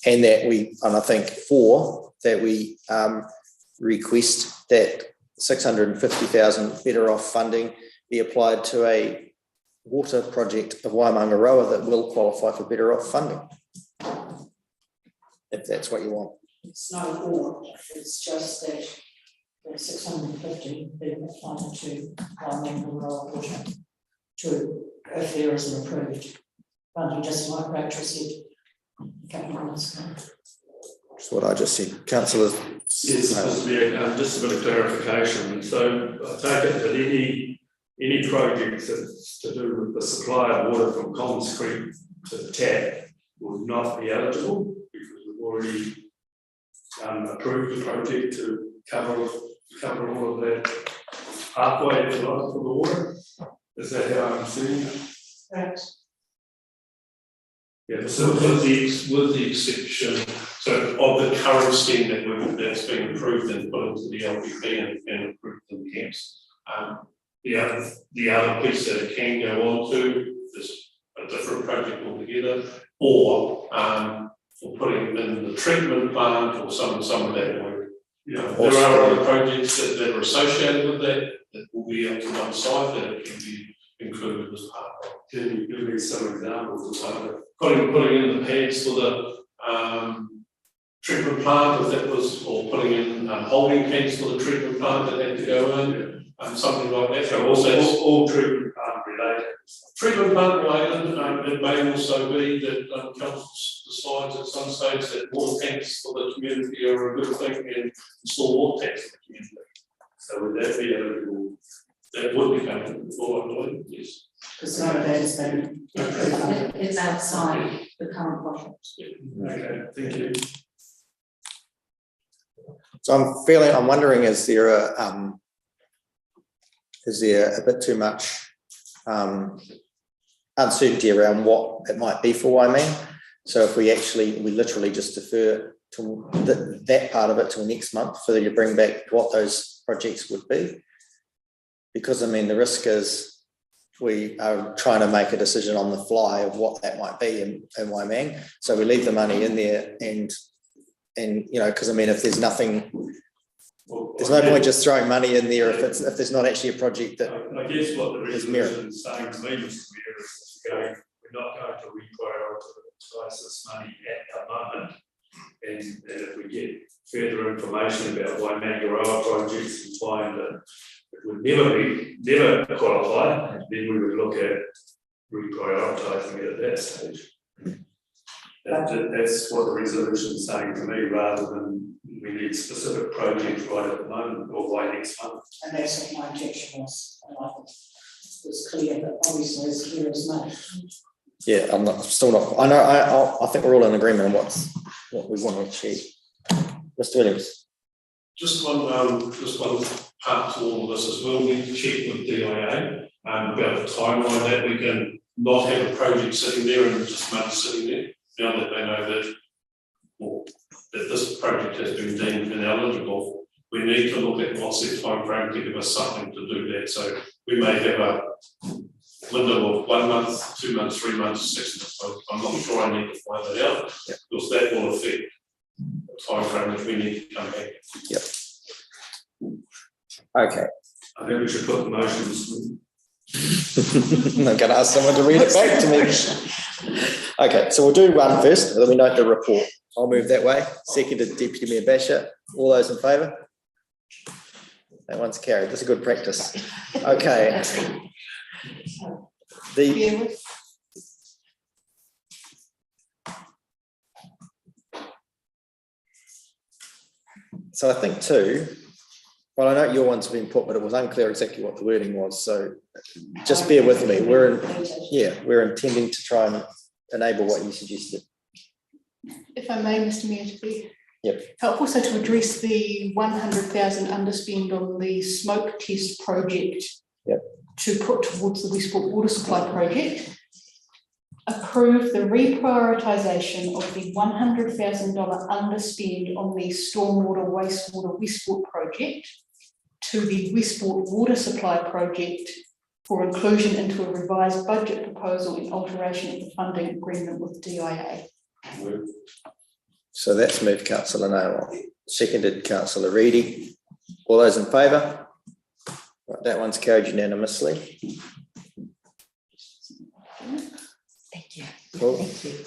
and I think 4 that we request that 650,000 better off funding be applied to a water project of Waimangaroa that will qualify for better off funding, if that's what you want. It's not or, it's just that the 650 being applied to Waimangaroa water to if there is an approved funding, just like Rachel said a couple of minutes ago. That's what I just said. Councillor. Yes, just a bit of clarification. So I take it that any projects that's to do with the supply of water from Commons Creek to the tap would not be eligible because we've already approved the project to cover all of that pathway if you like for the water. Is that how I'm seeing it? Right. Yeah, so with the exception, so of the current scheme that's been approved and put into the LPP and approved in the camps. The other piece that it can go on to is a different project altogether, or for putting in the treatment plant or some of that work. You know, there are other projects that are associated with that will be up to one side that it can be included as part of. Can you give me some examples of other? Putting in the pads for the treatment plant, if that was, or putting in holding tanks for the treatment plant that had to go in, something like that. So all treatment plant related. Treatment plant related, it may also be that council decides at some stage that water tanks for the community are a good thing and install water tanks for the community. So would that be eligible? That would be covered for, I believe, yes. Because none of that has been approved. It's outside the current project. Okay, thank you. So I'm wondering, is there a bit too much uncertainty around what it might be for Waimang? So if we literally just defer to that part of it till next month for you to bring back what those projects would be. Because I mean, the risk is we are trying to make a decision on the fly of what that might be in Waimang. So we leave the money in there and you know, because I mean, if there's nothing, there's no point just throwing money in there if there's not actually a project that I guess what the is merit. resolution is saying to me, Mr. Mayor, is we're not going to reprioritise this money at the moment. And if we get further information about Waimangaroa projects and find that it would never qualify, then we would look at reprioritising it at that stage. That's what the resolution is saying to me, rather than we need specific projects right at the moment or by next month. And that's what my objection was, and I think it was clear, but obviously as clear as mud. Yeah, I think we're all in agreement on what we want to achieve. Mr. Williams. Just one part to all of this as well. We need to check with DIA about the timeline that we can not have a project sitting there and just money sitting there. Now that they know that this project has been deemed ineligible, we need to look at what's their time frame to give us something to do that. So we may have a window of 1 month, 2 months, 3 months, 6 months. I'm not sure. I need to find that out because that will affect the time frame that we need to come back. Yep. Okay. I think we should put the motions. I'm going to ask someone to read it back to me. Okay, so we'll do one first, and then we note the report. I'll move that way. Seconded, Deputy Mayor Basher. All those in favour? That one's carried. That's a good practice. Okay. So I think too, well, I know your one's been put, but it was unclear exactly what the wording was. So just bear with me. We're intending to try and enable what you suggested. If I may, Mr. Mayor, to be helpful, so to address the 100,000 underspend on the smoke test project. to put towards the Westport water supply project. Approve the reprioritisation of the $100,000 underspend on the stormwater wastewater Westport project to the Westport water supply project for inclusion into a revised budget proposal and alteration of the funding agreement with DIA. So that's moved councillor Nawal, seconded councillor Reedy. All those in favour? Right, that one's carried unanimously. Thank you. Cool. Thank you.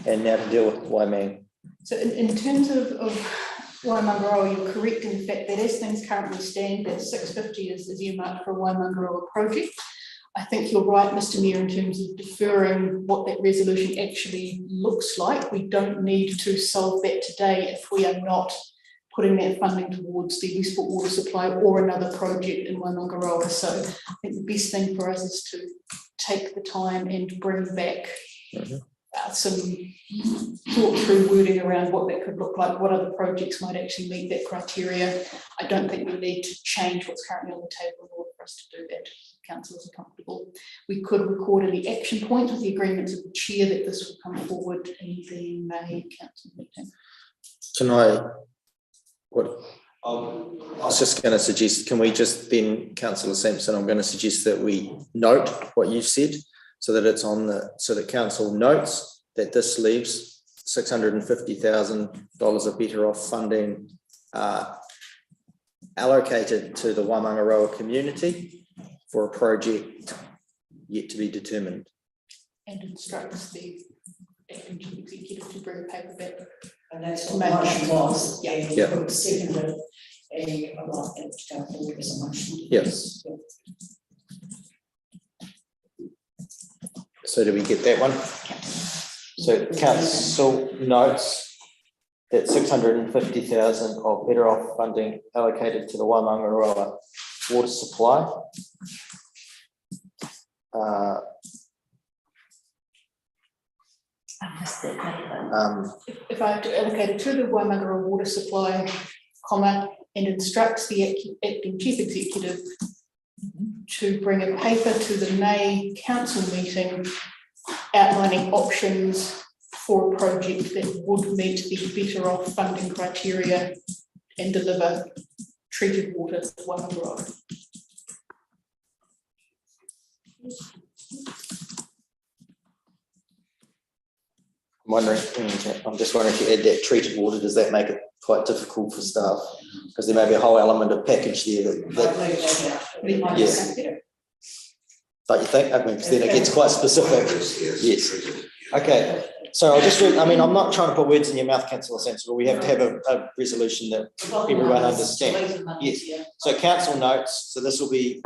And now to deal with Waimang. So in terms of Waimangaroa, you're correct in the fact that as things currently stand, that 650 is earmarked for a Waimangaroa project. I think you're right, Mr. Mayor, in terms of deferring what that resolution actually looks like. We don't need to solve that today if we are not putting that funding towards the Westport water supply or another project in Waimangaroa. So I think the best thing for us is to take the time and bring back some thought through wording around what that could look like, what other projects might actually meet that criteria. I don't think we need to change what's currently on the table in order for us to do that. Councillors are comfortable. We could record in the action point with the agreements of the chair that this will come forward in the May council meeting. Can I, what, I was just going to suggest, can we just then, councillor Sampson, I'm going to suggest that we note what you've said so that it's on the, so that council notes that this leaves $650,000 of better off funding allocated to the Waimangaroa community for a project yet to be determined. And instructs the acting chief executive to bring a paper back. And that's what the motion was. Yeah. And you could second it, and I'd like that to go forward as a motion. Yes. So do we get that one? So council notes that 650,000 of better off funding allocated to the Waimangaroa water supply. If I have to allocate it to the Waimangaroa water supply, comma, and instructs the acting chief executive to bring a paper to the May council meeting outlining options for a project that would meet the better off funding criteria and deliver treated water to Waimangaroa. I'm just wondering if you add that treated water, does that make it quite difficult for staff? Because there may be a whole element of package there that yeah. Don't you think? I mean, then it gets quite specific. Yes. Okay. So I'll just read, I mean, I'm not trying to put words in your mouth, councillor Sampson, but we have to have a resolution that everyone understands. Yes. So council notes, so this will be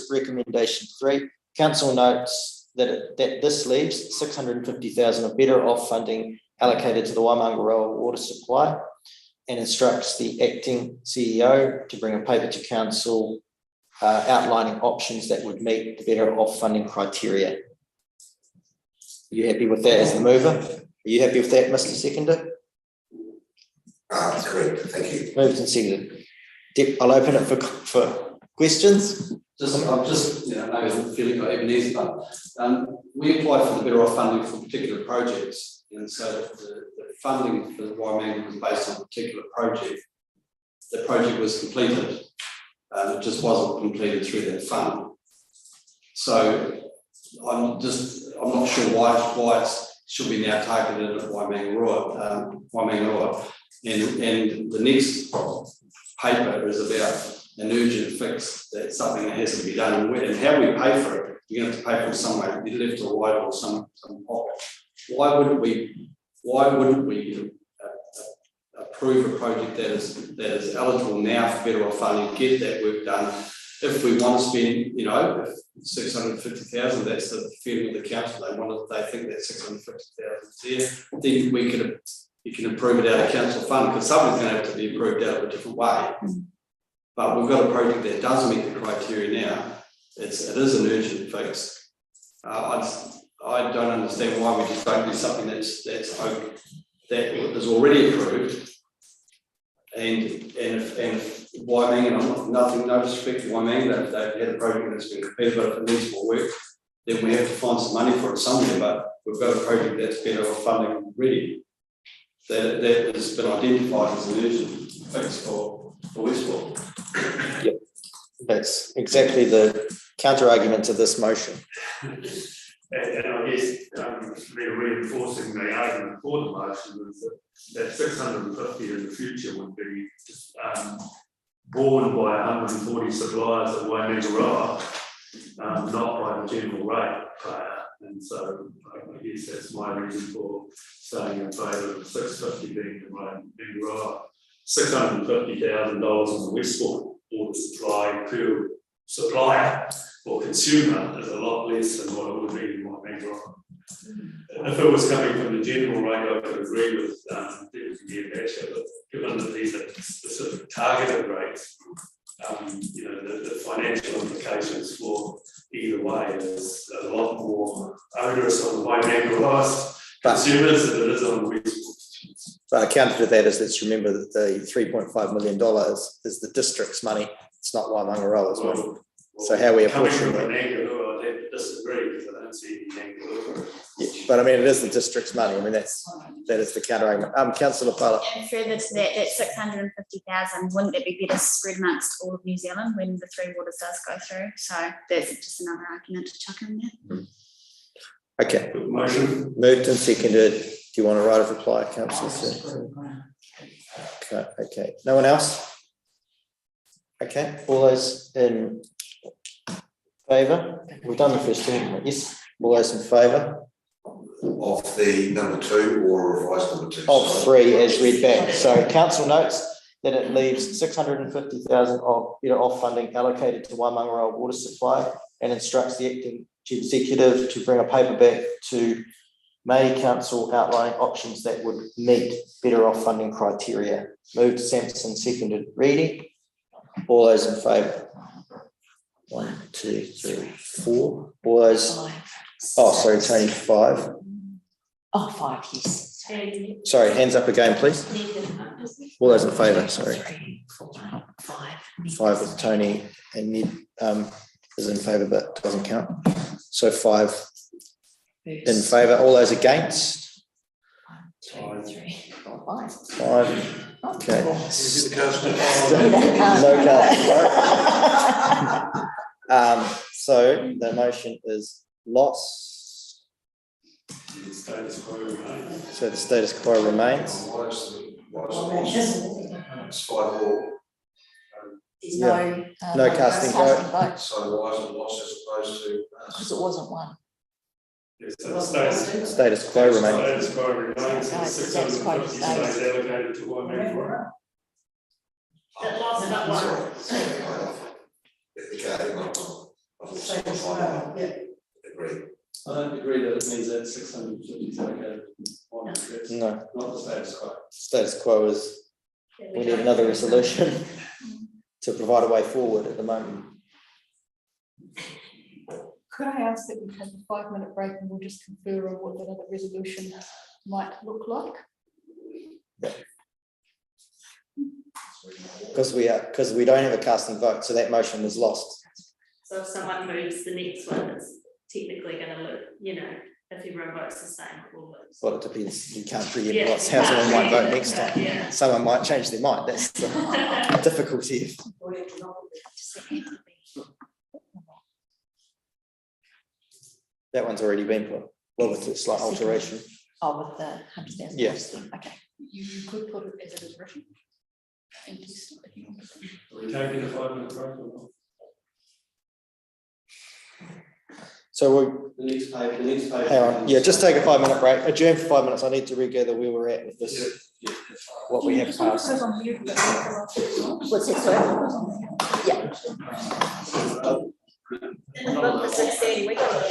recommendation 3. Council notes that this leaves 650,000 of better off funding allocated to the Waimangaroa water supply, and instructs the acting CEO to bring a paper to council outlining options that would meet the better off funding criteria. Are you happy with that as the mover? Are you happy with that, Mr. Seconder? Correct, thank you. Moved and seconded. I'll open it for questions. I'm just, you know, maybe I'm feeling like Ebenezer, but we applied for the better off funding for particular projects, and so the funding for the Waimangaroa was based on a particular project. The project was completed, it just wasn't completed through that fund. So I'm not sure why it should be now targeted at Waimangaroa, and the next paper is about an urgent fix, that's something that has to be done, and how we pay for it, you're going to have to pay for it some way, be left or right or some pocket. Why wouldn't we approve a project that is eligible now for better off funding, get that work done? If we want to spend, you know, 650,000, that's the feeling of the council. They think that 650,000 is there. Then you can approve it out of council fund, because something's going to have to be approved out of a different way. But we've got a project that does meet the criteria now. It is an urgent fix. I don't understand why we just don't do something that is already approved. And if Waimangaroa, and I'm nothing, no disrespect to Waimangaroa, they've had a project that's been completed, but if it needs more work, then we have to find some money for it somewhere, but we've got a project that's better off funding ready. That has been identified as an urgent fix for Westport. Yep, that's exactly the counter argument to this motion. And I guess, reinforcing the argument for the motion is that 650 in the future would be borne by 140 suppliers at Waimangaroa, not by the general rate player. And so I guess that's my reason for saying in favour of 650 being the Waimangaroa. $650,000 on the Westport water supply per supplier or consumer is a lot less than what it would be in Waimangaroa. If it was coming from the general rate, I could agree with but given that these are specific targeted rates, the financial implications for either way is a lot more onerous on the Waimangaroa consumers than it is on the Westport. But a counter to that is, let's remember that the $3.5 million is the district's money. It's not Waimangaroa's money. So how we apportion that? I disagree because I don't see any angle. Yeah, but I mean, it is the district's money. I mean, that is the counter argument. Councillor Fowler. And further to that 650,000, wouldn't it be better spread amongst all of New Zealand when the Three Waters does go through? So that's just another argument to chuck in there. Okay. Motion. Moved and seconded. Do you want a right of reply, Councillor? Okay. No one else? Okay. All those in favour? We've done the first two, haven't we? Yes. All those in favour? Of the number 2 or revised number 2? Of 3 as read back. So council notes that it leaves 650,000 of funding allocated to Waimangaroa water supply and instructs the acting chief executive to bring a paper back to May Council outlining options that would meet better off funding criteria. Moved Sampson, seconded Reading. All those in favour? 1, 2, 3, 4. All those. Oh, sorry, Tony, 5. Oh, 5, yes. Sorry, hands up again, please. All those in favour, sorry. 3, 4, 5. 5 with Tony and Ned is in favour but doesn't count. So 5 in favour. All those against? 1, 2, 3, 4, 5. 5. Okay. The So the motion is lost. So the status quo remains. It's 5 all. There's No casting vote. So why is it lost as opposed to? Because it wasn't one. Status quo remains. Status quo remains. Status quo stays allocated to Waimangaroa. Sorry. Agree. I don't agree that it means that 650 is allocated. No. Not the status quo. Status quo is we need another resolution to provide a way forward at the moment. Could I ask that we take a 5-minute break and we'll just confer on what that other resolution might look like? Because we don't have a casting vote, so that motion was lost. So if someone moves the next one, it's technically going to look, if everyone votes the same. Well, it depends. You can't preempt what's how someone might vote next time. Yeah. Someone might change their mind. That's the difficulty. That one's already been put. Well, with a slight alteration. Oh, with the 100,000. Yeah. Okay. You could put it as it is written. And just, if you want to. Are we taking a 5-minute break or not? So we The next page. hang on. Yeah, just take a 5-minute break. Adjourn for 5 minutes. I need to regather where we're at with this. What we have passed. What's it, sorry? Yeah. Book for 6:30, we got it.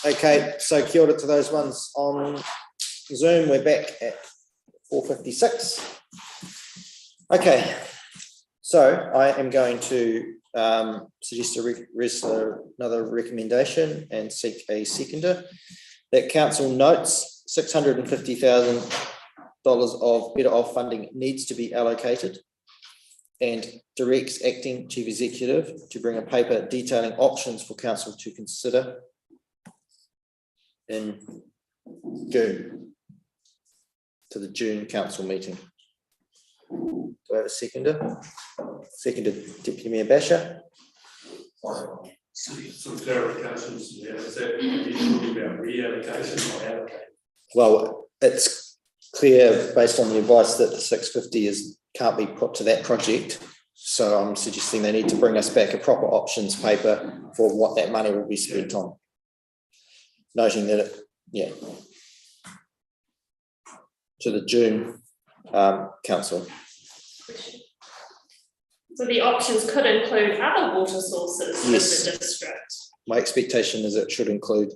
Okay, so kia ora to those ones on Zoom. We're back at 4:56. Okay, so I am going to suggest another recommendation and seek a seconder. That council notes $650,000 of better off funding needs to be allocated and directs acting chief executive to bring a paper detailing options for council to consider in June, to the June council meeting. Do I have a seconder? Seconded Deputy Mayor Basher. Some clarifications there, is that you're talking about reallocation or allocate? Well, it's clear based on the advice that the 650 can't be put to that project. So I'm suggesting they need to bring us back a proper options paper for what that money will be spent on. Noting that to the June council. So the options could include other water sources in Yes. the district. My expectation is it should include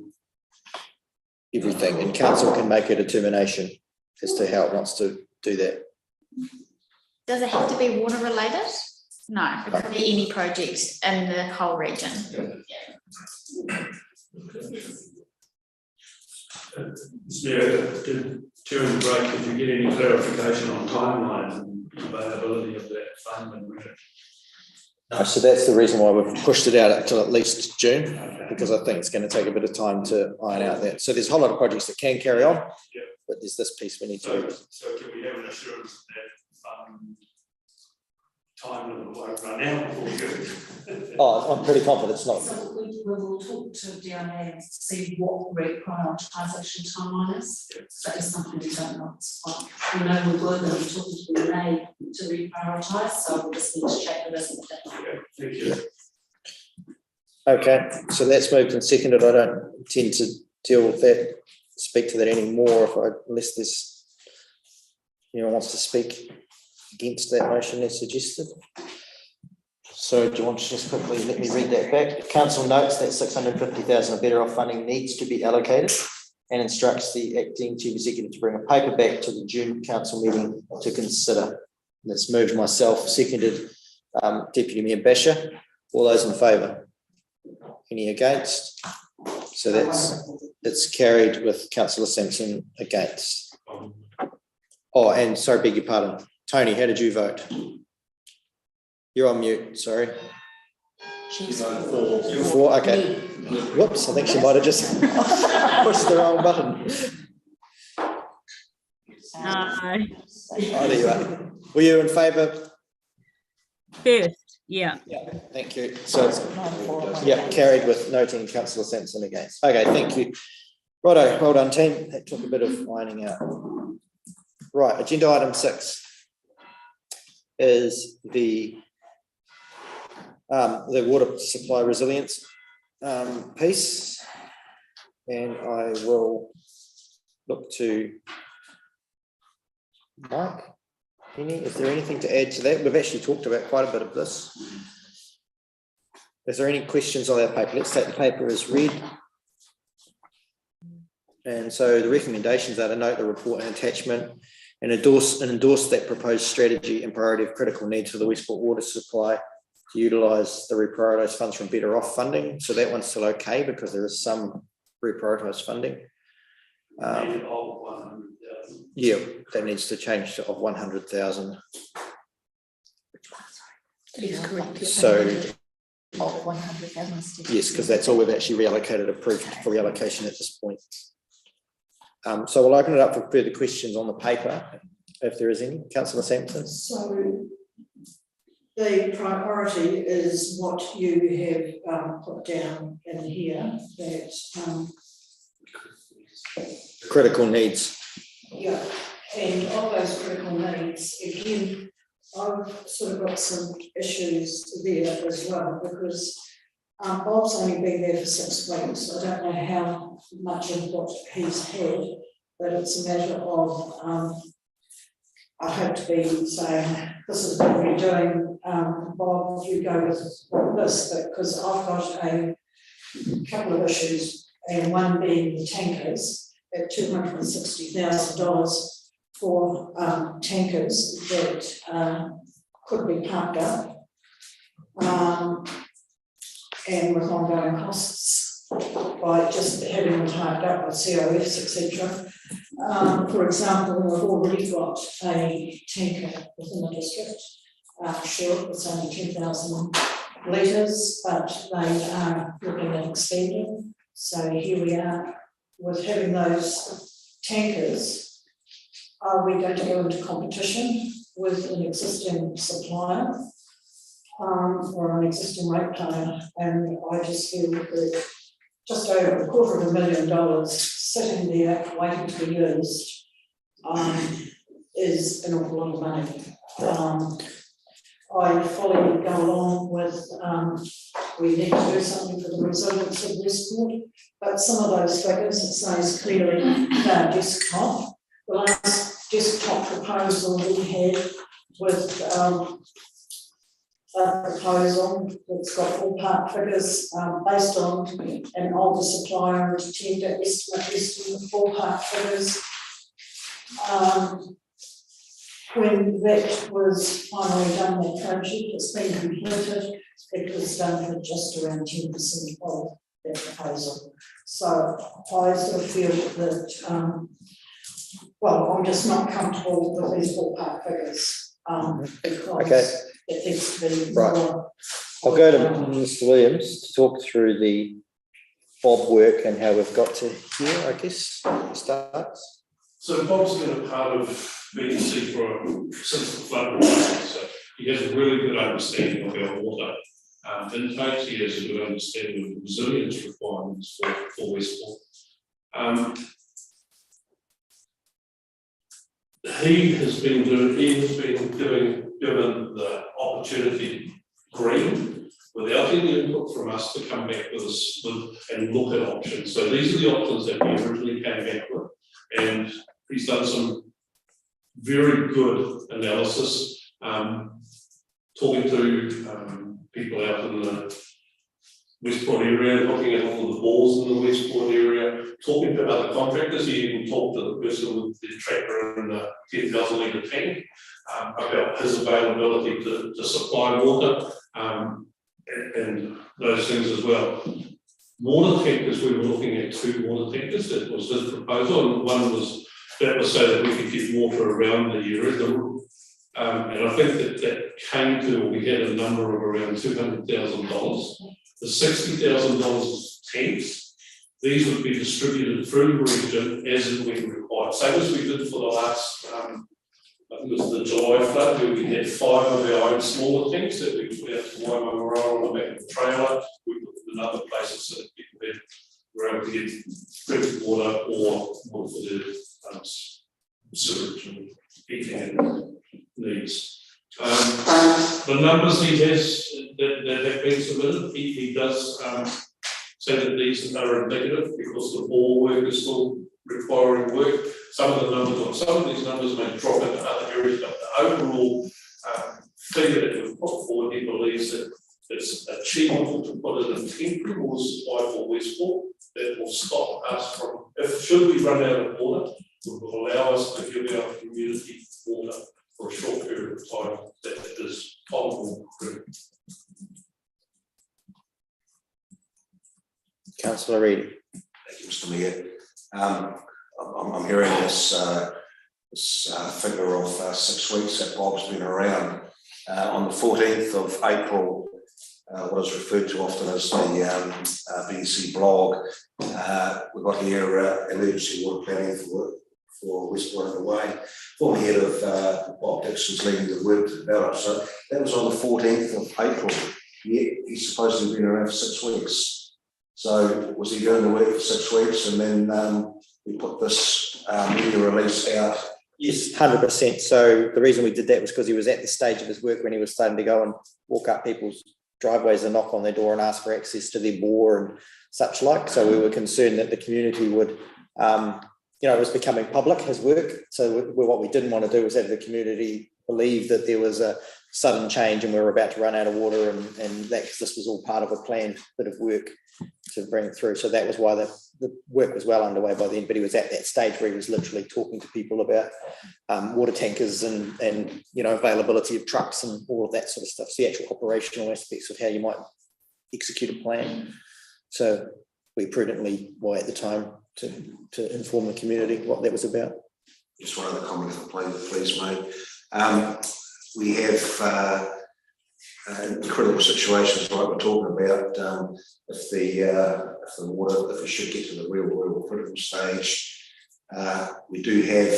everything, and council can make a determination as to how it wants to do that. Does it have to be water related? No, it could be any project in the whole region. During the break, did you get any clarification on timelines and availability of that fund? So that's the reason why we've pushed it out until at least June, because I think it's going to take a bit of time to iron out that. So there's a whole lot of projects that can carry on, but there's this piece we need to. So can we have an assurance that time limit won't run out before we go? Oh, I'm pretty confident it's not. So we will talk to DIA and see what reprioritisation timeline is. So that is something we don't know. We know we were going to be talking to the May to reprioritise, so we'll just need to check the rest of that. Thank you. Okay, so that's moved and seconded. I don't intend to deal with that, speak to that anymore unless there's anyone wants to speak against that motion as suggested. So do you want to just quickly let me read that back? Council notes that 650,000 of better off funding needs to be allocated and instructs the acting chief executive to bring a paper back to the June council meeting to consider. That's moved myself, seconded Deputy Mayor Basher. All those in favour? Any against? So it's carried with Councillor Sampson against. Oh, and sorry, beg your pardon. Tony, how did you vote? You're on mute, sorry. She's For, okay. Whoops, I think she might have just pushed the wrong button. No. Oh, there you are. Were you in favour? First, yeah. Yeah, thank you. So it's carried with noting Councillor Sampson against. Okay, thank you. Righto, well done team. That took a bit of ironing out. Right, agenda item 6 is the water supply resilience piece, and I will look to Mike. Is there anything to add to that? We've actually talked about quite a bit of this. Is there any questions on that paper? Let's take the paper as read. And so the recommendations are to note the report and attachment and endorse that proposed strategy and priority of critical needs for the Westport water supply to utilise the reprioritised funds from better off funding. So that one's still okay because there is some reprioritised funding. Yeah, that needs to change to of 100,000. So of 100,000. yes, because that's all we've actually reallocated, approved for reallocation at this point. So we'll open it up for further questions on the paper, if there is any. Councillor Sampson. So the priority is what you have put down in here, that Critical needs. yeah, and of those critical needs, again, I've sort of got some issues there as well, because Bob's only been there for 6 weeks. I don't know how much of what he's had, but it's a matter of I hope to be saying, this is what we're doing, Bob, you go with this, because I've got a a couple of issues, and one being the tankers at $260,000 for tankers that could be parked up, and with ongoing costs by just having them parked up with COFs, etc. For example, we've already got a tanker within the district. Sure, it's only 10,000 litres, but they are looking at expanding. So here we are with having those tankers. Are we going to go into competition with an existing supplier or an existing ratepayer? And I just feel that just over $250,000 sitting there waiting to be used is an awful lot of money. I fully go along with we need to do something for the resilience of Westport, but some of those figures, it says clearly they're desktop. The last desktop proposal we had with a proposal that's got ballpark figures based on an older supplier and tender estimate ballpark figures. When that was finally done, that project, it's been completed, it was done for just around 10% of that proposal. So I sort of feel that, well, I'm just not comfortable with these ballpark figures because it needs to be more. I'll go to Mr. Williams to talk through the Bob work and how we've got to here, I guess, starts. So Bob's been a part of BDC since the flood, so he has a really good understanding of our water intakes. He has a good understanding of the resilience requirements for Westport. He has been given the opportunity green without any input from us to come back with us and look at options. So these are the options that we originally came back with, and he's done some very good analysis, talking to people out in the Westport area, looking at all the balls in the Westport area, talking to other contractors. He even talked to the person with the tractor and the 10,000 litre tank about his availability to supply water and those things as well. Water tankers, we were looking at 2 water tankers. That was his proposal, and one was that was so that we could get water around the area. And I think that came to, we had a number of around $200,000. The $60,000 tanks, these would be distributed through the region as and when required. Same as we did for the last, I think it was the July flood, where we had 5 of our own smaller tanks that we put out to Waimangaroa on the back of the trailer. We put them in other places so that people were able to get drinking water or water for their sewage and heating needs. The numbers he has that have been submitted, he does say that these are indicative because the ball work is still requiring work. Some of the numbers, or some of these numbers may drop into other areas, but the overall figure that we've put forward, he believes that it's achievable to put it in temporary water supply for Westport that will stop us from, should we run out of water, it will allow us to give our community water for a short period of time that is tolerable. Councillor Reid. Thank you, Mr. Mayor. I'm hearing this figure of 6 weeks that Bob's been around. On the 14th of April, what is referred to often as the BC blog, we've got here emergency water planning for Westport underway. Former head of Bob Dixon's leading the work to develop. So that was on the 14th of April. He's supposed to have been around for 6 weeks. So was he doing the work for 6 weeks and then we put this media release out? Yes, 100%. So the reason we did that was because he was at the stage of his work when he was starting to go and walk up people's driveways and knock on their door and ask for access to their bore and such like. So we were concerned that the community would, it was becoming public, his work. So what we didn't want to do was have the community believe that there was a sudden change and we were about to run out of water, and this was all part of a planned bit of work to bring through. So that was why the work was well underway by then, but he was at that stage where he was literally talking to people about water tankers and availability of trucks and all of that sort of stuff. So the actual operational aspects of how you might execute a plan. So we prudently, at the time, to inform the community what that was about. Just one other comment, please, mate. We have incredible situations like we're talking about. If the water, if we should get to the real critical stage, we do have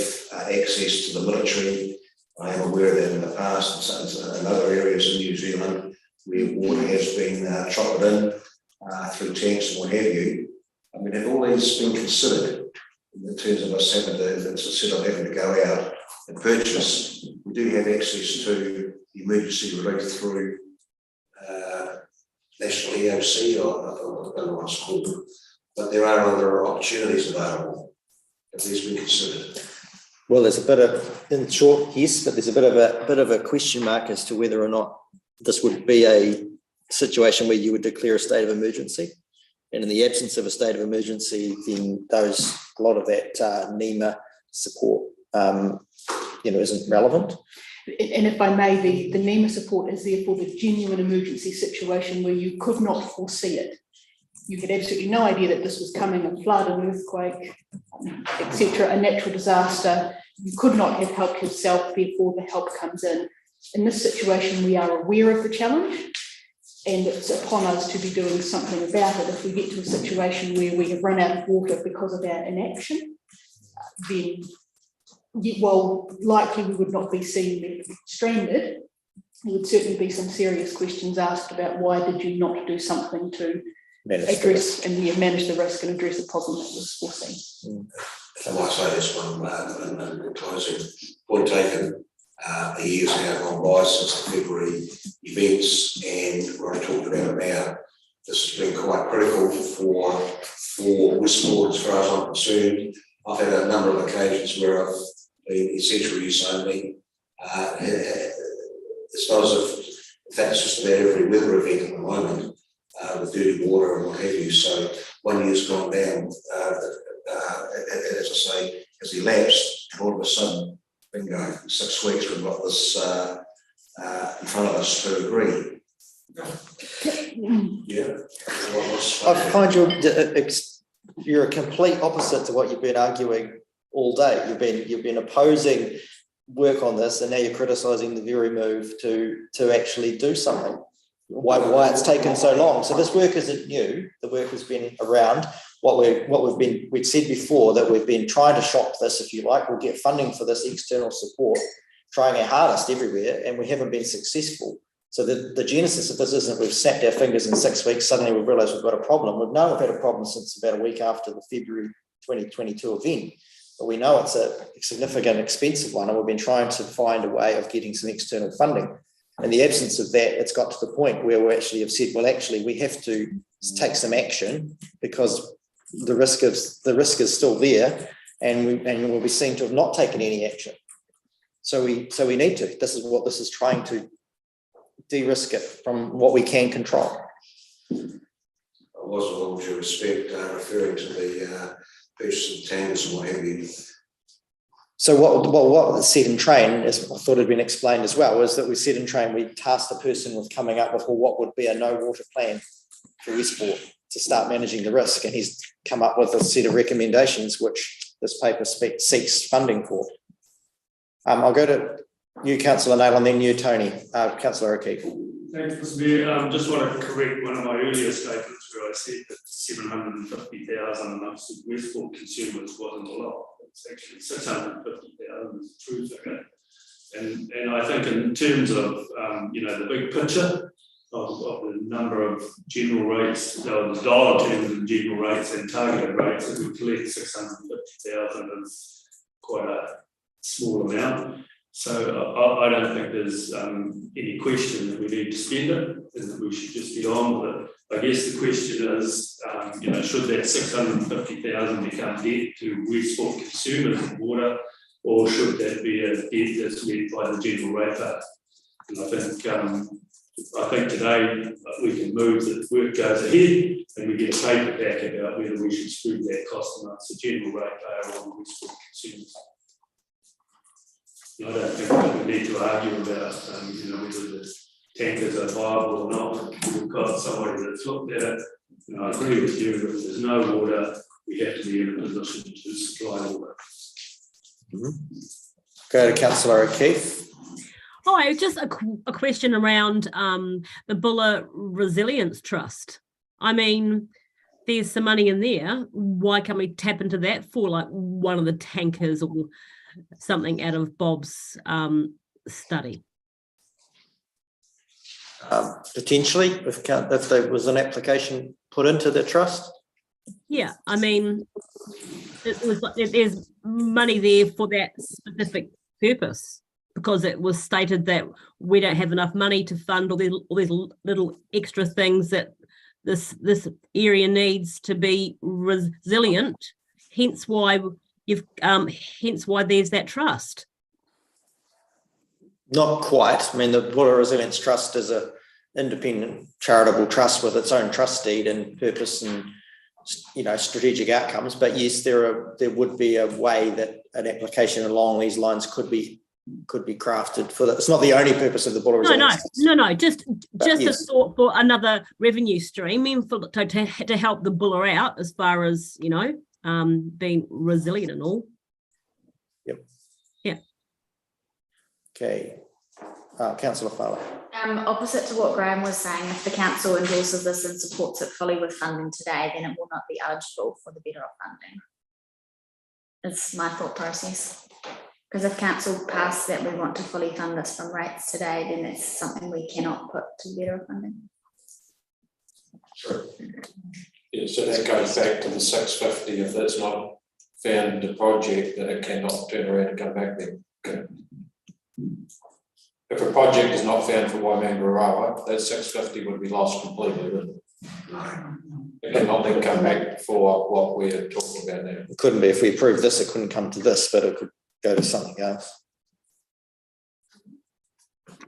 access to the military. I am aware of that in the past and in other areas in New Zealand where water has been trotted in through tanks and what have you. I mean, have all these been considered in terms of us having to go out and purchase? We do have access to emergency relief through National EOC, or I don't know what it's called, but there are other opportunities available. Have these been considered? Well, there's a bit of, in short, yes, but there's a bit of a question mark as to whether or not this would be a situation where you would declare a state of emergency. And in the absence of a state of emergency, then a lot of that NEMA support, isn't relevant. And if I may, the NEMA support is there for the genuine emergency situation where you could not foresee it. You had absolutely no idea that this was coming, a flood, an earthquake, etc., a natural disaster. You could not have helped yourself, therefore the help comes in. In this situation, we are aware of the challenge, and it's upon us to be doing something about it. If we get to a situation where we have run out of water because of our inaction, then likely we would not be seen stranded. There would certainly be some serious questions asked about why did you not do something to address and manage the risk and address a problem that was foreseen. I might say this one in closing. Point taken. A year's now gone by since the February events, and we're talking about it now. This has been quite critical for Westport, as far as I'm concerned. I've had a number of occasions where I've been essential use only. It's not as if, in fact, it's just about every weather event at the moment with dirty water and what have you. So 1 year's gone down, as I say, has elapsed, and all of a sudden, bingo, 6 weeks we've got this in front of us to agree. Yeah. I find you're a complete opposite to what you've been arguing all day. You've been opposing work on this, and now you're criticising the very move to actually do something. Why it's taken so long? So this work isn't new. The work has been around. We'd said before that we've been trying to shop this, if you like. We'll get funding for this external support, trying our hardest everywhere, and we haven't been successful. So the genesis of this isn't we've snapped our fingers in 6 weeks, suddenly we've realised we've got a problem. We've known we've had a problem since about a week after the February 2022 event, but we know it's a significant, expensive one, and we've been trying to find a way of getting some external funding. In the absence of that, it's got to the point where we actually have said, well, actually, we have to take some action because the risk is still there, and we'll be seen to have not taken any action. So we need to. This is what this is trying to de-risk it from what we can control. I was, with all due respect, referring to the purchase of tanks and what have you. So what Set and Train, as I thought had been explained as well, is that we Set and Train, we tasked a person with coming up with what would be a no water plan for Westport to start managing the risk, and he's come up with a set of recommendations which this paper seeks funding for. I'll go to you, Councillor Nail, and then you, Tony. Councillor O'Keefe. Thanks, Mr. Mayor. Just want to correct one of my earlier statements where I said that 750,000 amongst Westport consumers wasn't a lot. It's actually 650,000 is a true figure. And I think in terms of the big picture of the number of general rates, the dollar terms in general rates and targeted rates, if we collect 650,000 is quite a small amount. So I don't think there's any question that we need to spend it, and that we should just get on with it. I guess the question is, should that 650,000 become debt to Westport consumers of water, or should that be a debt that's met by the general ratepayer? And I think today we can move that work goes ahead and we get a paper back about whether we should spread that cost amongst the general ratepayer or the Westport consumers. I don't think we need to argue about, whether the tankers are viable or not. We've got somebody that's looked at it. And I agree with you, if there's no water, we have to be in a position to supply water. Go to Councillor O'Keefe. Hi, just a question around the Buller Resilience Trust. I mean, there's some money in there. Why can't we tap into that for like one of the tankers or something out of Bob's study? Potentially, if there was an application put into the trust. Yeah, I mean, there's money there for that specific purpose, because it was stated that we don't have enough money to fund all these little extra things that this area needs to be resilient. Hence why there's that trust. Not quite. I mean, the Buller Resilience Trust is a independent charitable trust with its own trust deed and purpose and strategic outcomes. But yes, there would be a way that an application along these lines could be crafted for that. It's not the only purpose of the Buller Resilience Trust. No. Just yes, a thought for another revenue stream and to help the Buller out as far as being resilient and all. Yep. Yeah. Okay. Councillor Fowler. Opposite to what Graham was saying, if the council endorses this and supports it fully with funding today, then it will not be eligible for the Better Off funding. It's my thought process. Because if council pass that we want to fully fund this from rates today, then it's something we cannot put to Better Off funding. Sure. Yeah, so that goes back to the 650. If it's not found the project, then it cannot turn around and come back then. Okay. If a project is not found for Waimangaroa, that 650 would be lost completely, wouldn't it? It cannot then come back for what we're talking about now. It couldn't be. If we approve this, it couldn't come to this, but it could go to something else.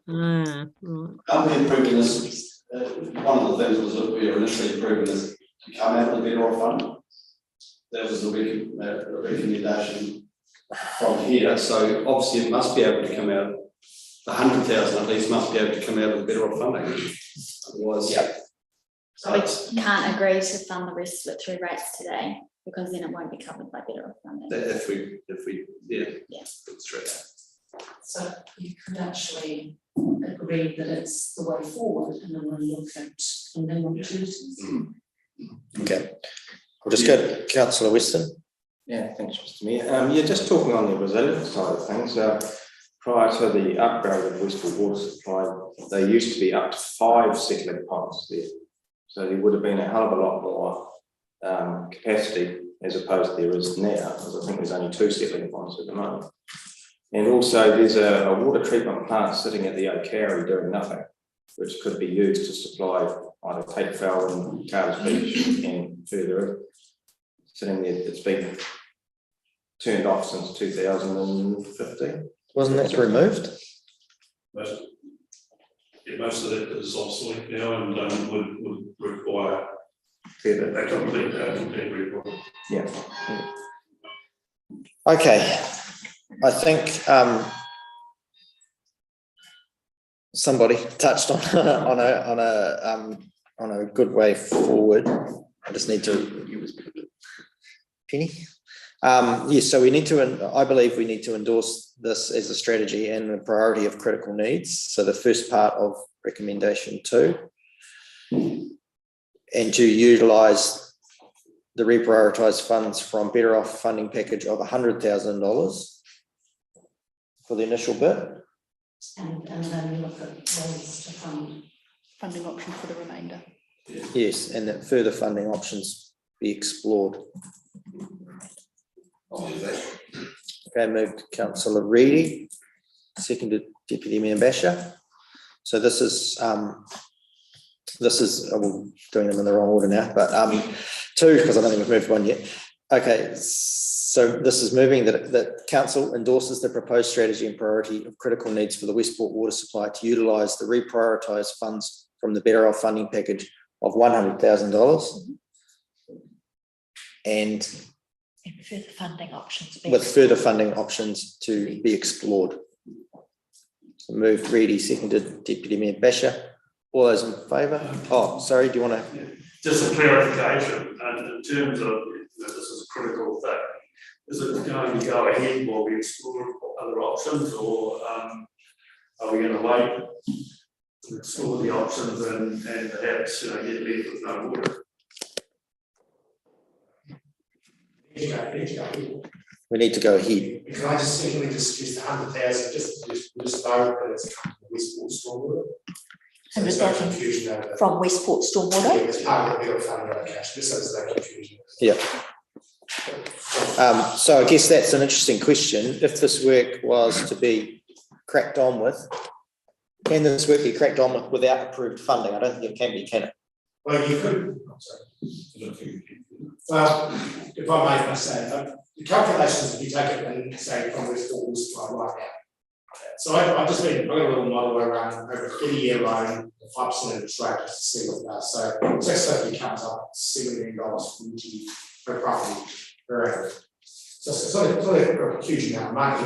Right. Are we approving this? One of the things was that we were initially approving this to come out of the Better Off fund. That was the recommendation from here. So obviously it must be able to come out. The 100,000 at least must be able to come out of the Better Off funding. Otherwise, yeah. So we can't agree to fund the rest of it through rates today, because then it won't be covered by Better Off funding. If we that's true. So you could actually agree that it's the way forward, and then we'll look at funding opportunities. Okay, we'll just go to Councillor Weston. Yeah, thanks, Mr. Mayor. Just talking on the resilience side of things. Prior to the upgrade of Westport water supply, they used to be up to 5 settling ponds there. So there would have been a hell of a lot more capacity as opposed to there is now, because I think there's only 2 settling ponds at the moment. And also there's a water treatment plant sitting at the O'Carry doing nothing, which could be used to supply either Cape Fowl and Carter's Beach and further in. Sitting there, it's been turned off since 2015. Wasn't that removed? Most of that is obsolete now and would require a complete report. Yeah. Okay. I think somebody touched on a good way forward. I just need to Penny. Yes, so we need to, I believe we need to endorse this as a strategy and a priority of critical needs. So the first part of recommendation 2, and to utilise the reprioritised funds from Better Off funding package of $100,000 for the initial bit. And then look at ways to fund. Funding option for the remainder. Yes, and that further funding options be explored. Okay, moved Councillor Reedy, seconded Deputy Mayor Basher. So this is we're doing them in the wrong order now, but 2, because I don't think we've moved 1 yet. Okay, so this is moving that council endorses the proposed strategy and priority of critical needs for the Westport water supply to utilise the reprioritised funds from the Better Off funding package of $100,000 and further funding options. with further funding options to be explored. So moved, Reedy, seconded, Deputy Mayor Basher. All those in favour? Oh, sorry, do you want to? Just a clarification, and in terms of, this is a critical thing, is it going to go ahead while we explore other options, or are we going to wait to explore the options and perhaps get left with no water? We need to go ahead. Can I just simply just 100,000, just know that it's coming from Westport Stormwater? So there's no confusion over that. From Westport Stormwater? Yeah, it's part of the bigger fund allocation, just so there's no confusion. Yeah. So I guess that's an interesting question. If this work was to be cracked on with, can this work be cracked on with without approved funding? I don't think it can be, can it? Well, you could. I'm sorry. Well, if I may say, the calculations, if you take it and say from Westport will supply right now. So I've just been, I've got a little model where I run over a 30-year loan, 5% interest rate just to see what it does. So 650 comes up $7 million per property per annum. So it's not a huge amount of money.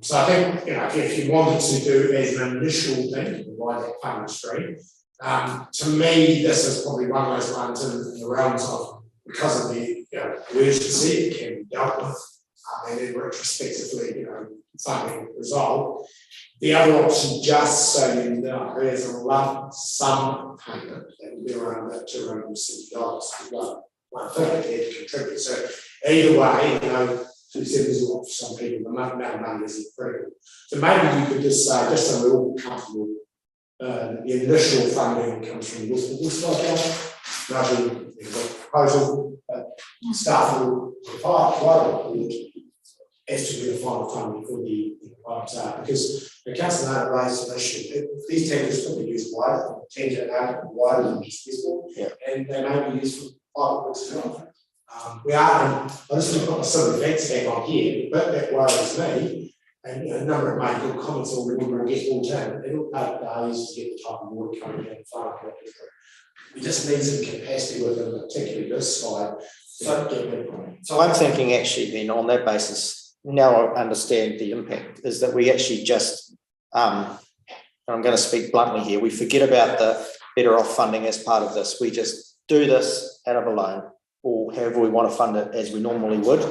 So I think, if you wanted to do as an initial thing to provide that funding stream, to me, this is probably one of those ones in the realms of, because of the urgency, it can be dealt with, and then retrospectively, funding resolved. The other option, just so you know, is a lump sum payment that will be around that $270. One thing that they contribute. So either way, $270 is a lot for some people, the amount of money isn't critical. So maybe you could just say, just so we're all comfortable, the initial funding comes from this rather than the proposal, staff will provide as to be the final funding for the because the council now raised an issue. These tenders could be used wider, wider than just this one, and they may be used for private works as well. I just want to put some events back on here, but that worries me. And a number of made good comments already will get all done. It'll take days to get the type of water coming down the farm. We just need some capacity within particularly this slide. So I'm thinking actually then on that basis, now I understand the impact, is that we actually just, and I'm going to speak bluntly here, we forget about the Better Off funding as part of this. We just do this out of a loan or however we want to fund it as we normally would.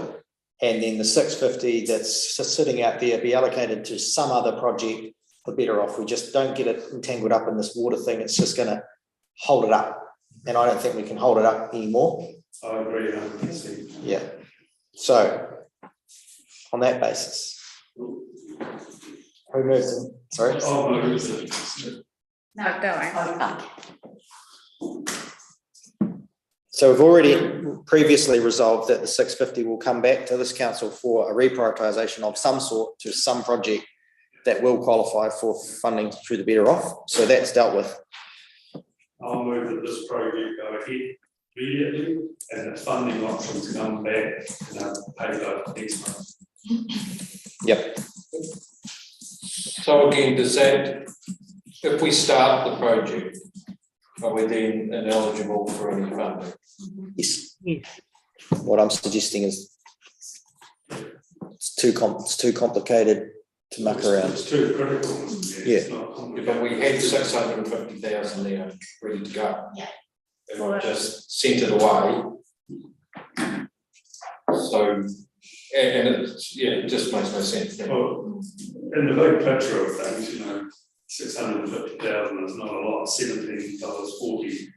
And then the 650 that's sitting out there be allocated to some other project for Better Off. We just don't get it entangled up in this water thing. It's just going to hold it up. And I don't think we can hold it up anymore. I agree 100%. Yeah. So on that basis, who moves in? Sorry? No, go on. So we've already previously resolved that the 650 will come back to this council for a reprioritisation of some sort to some project that will qualify for funding through the Better Off. So that's dealt with. I'll move that this project go ahead immediately and the funding options come back and paid over next month. Yep. So again, does that, if we start the project, are we then ineligible for any funding? Yes. What I'm suggesting is it's too complicated to muck around. It's too critical. Yeah. But we had 650,000 there ready to go. Yeah. And we just sent it away. So, and it just makes no sense. Well, in the big picture of things, 650,000 is not a lot. $17.40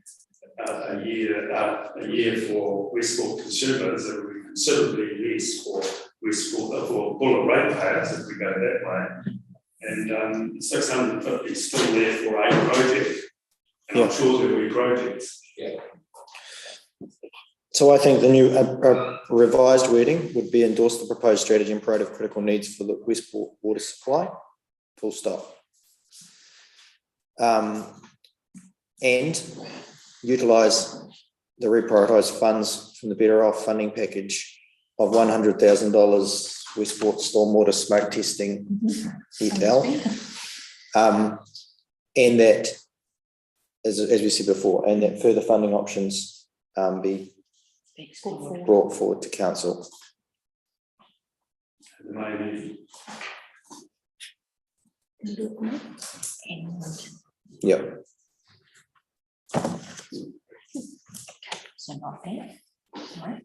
a year for Westport consumers. It would be considerably less for Westport for bullet ratepayers if we go that way. And 650 is still there for a project. And I'm sure there will be projects. Yeah. So I think the new revised wording would be endorse the proposed strategy and priority of critical needs for the Westport water supply, full stop. And utilise the reprioritised funds from the Better Off funding package of $100,000 Westport stormwater smoke testing detail. And that, as we said before, and that further funding options be brought forward to council. Maybe. Yep. So not there. Right.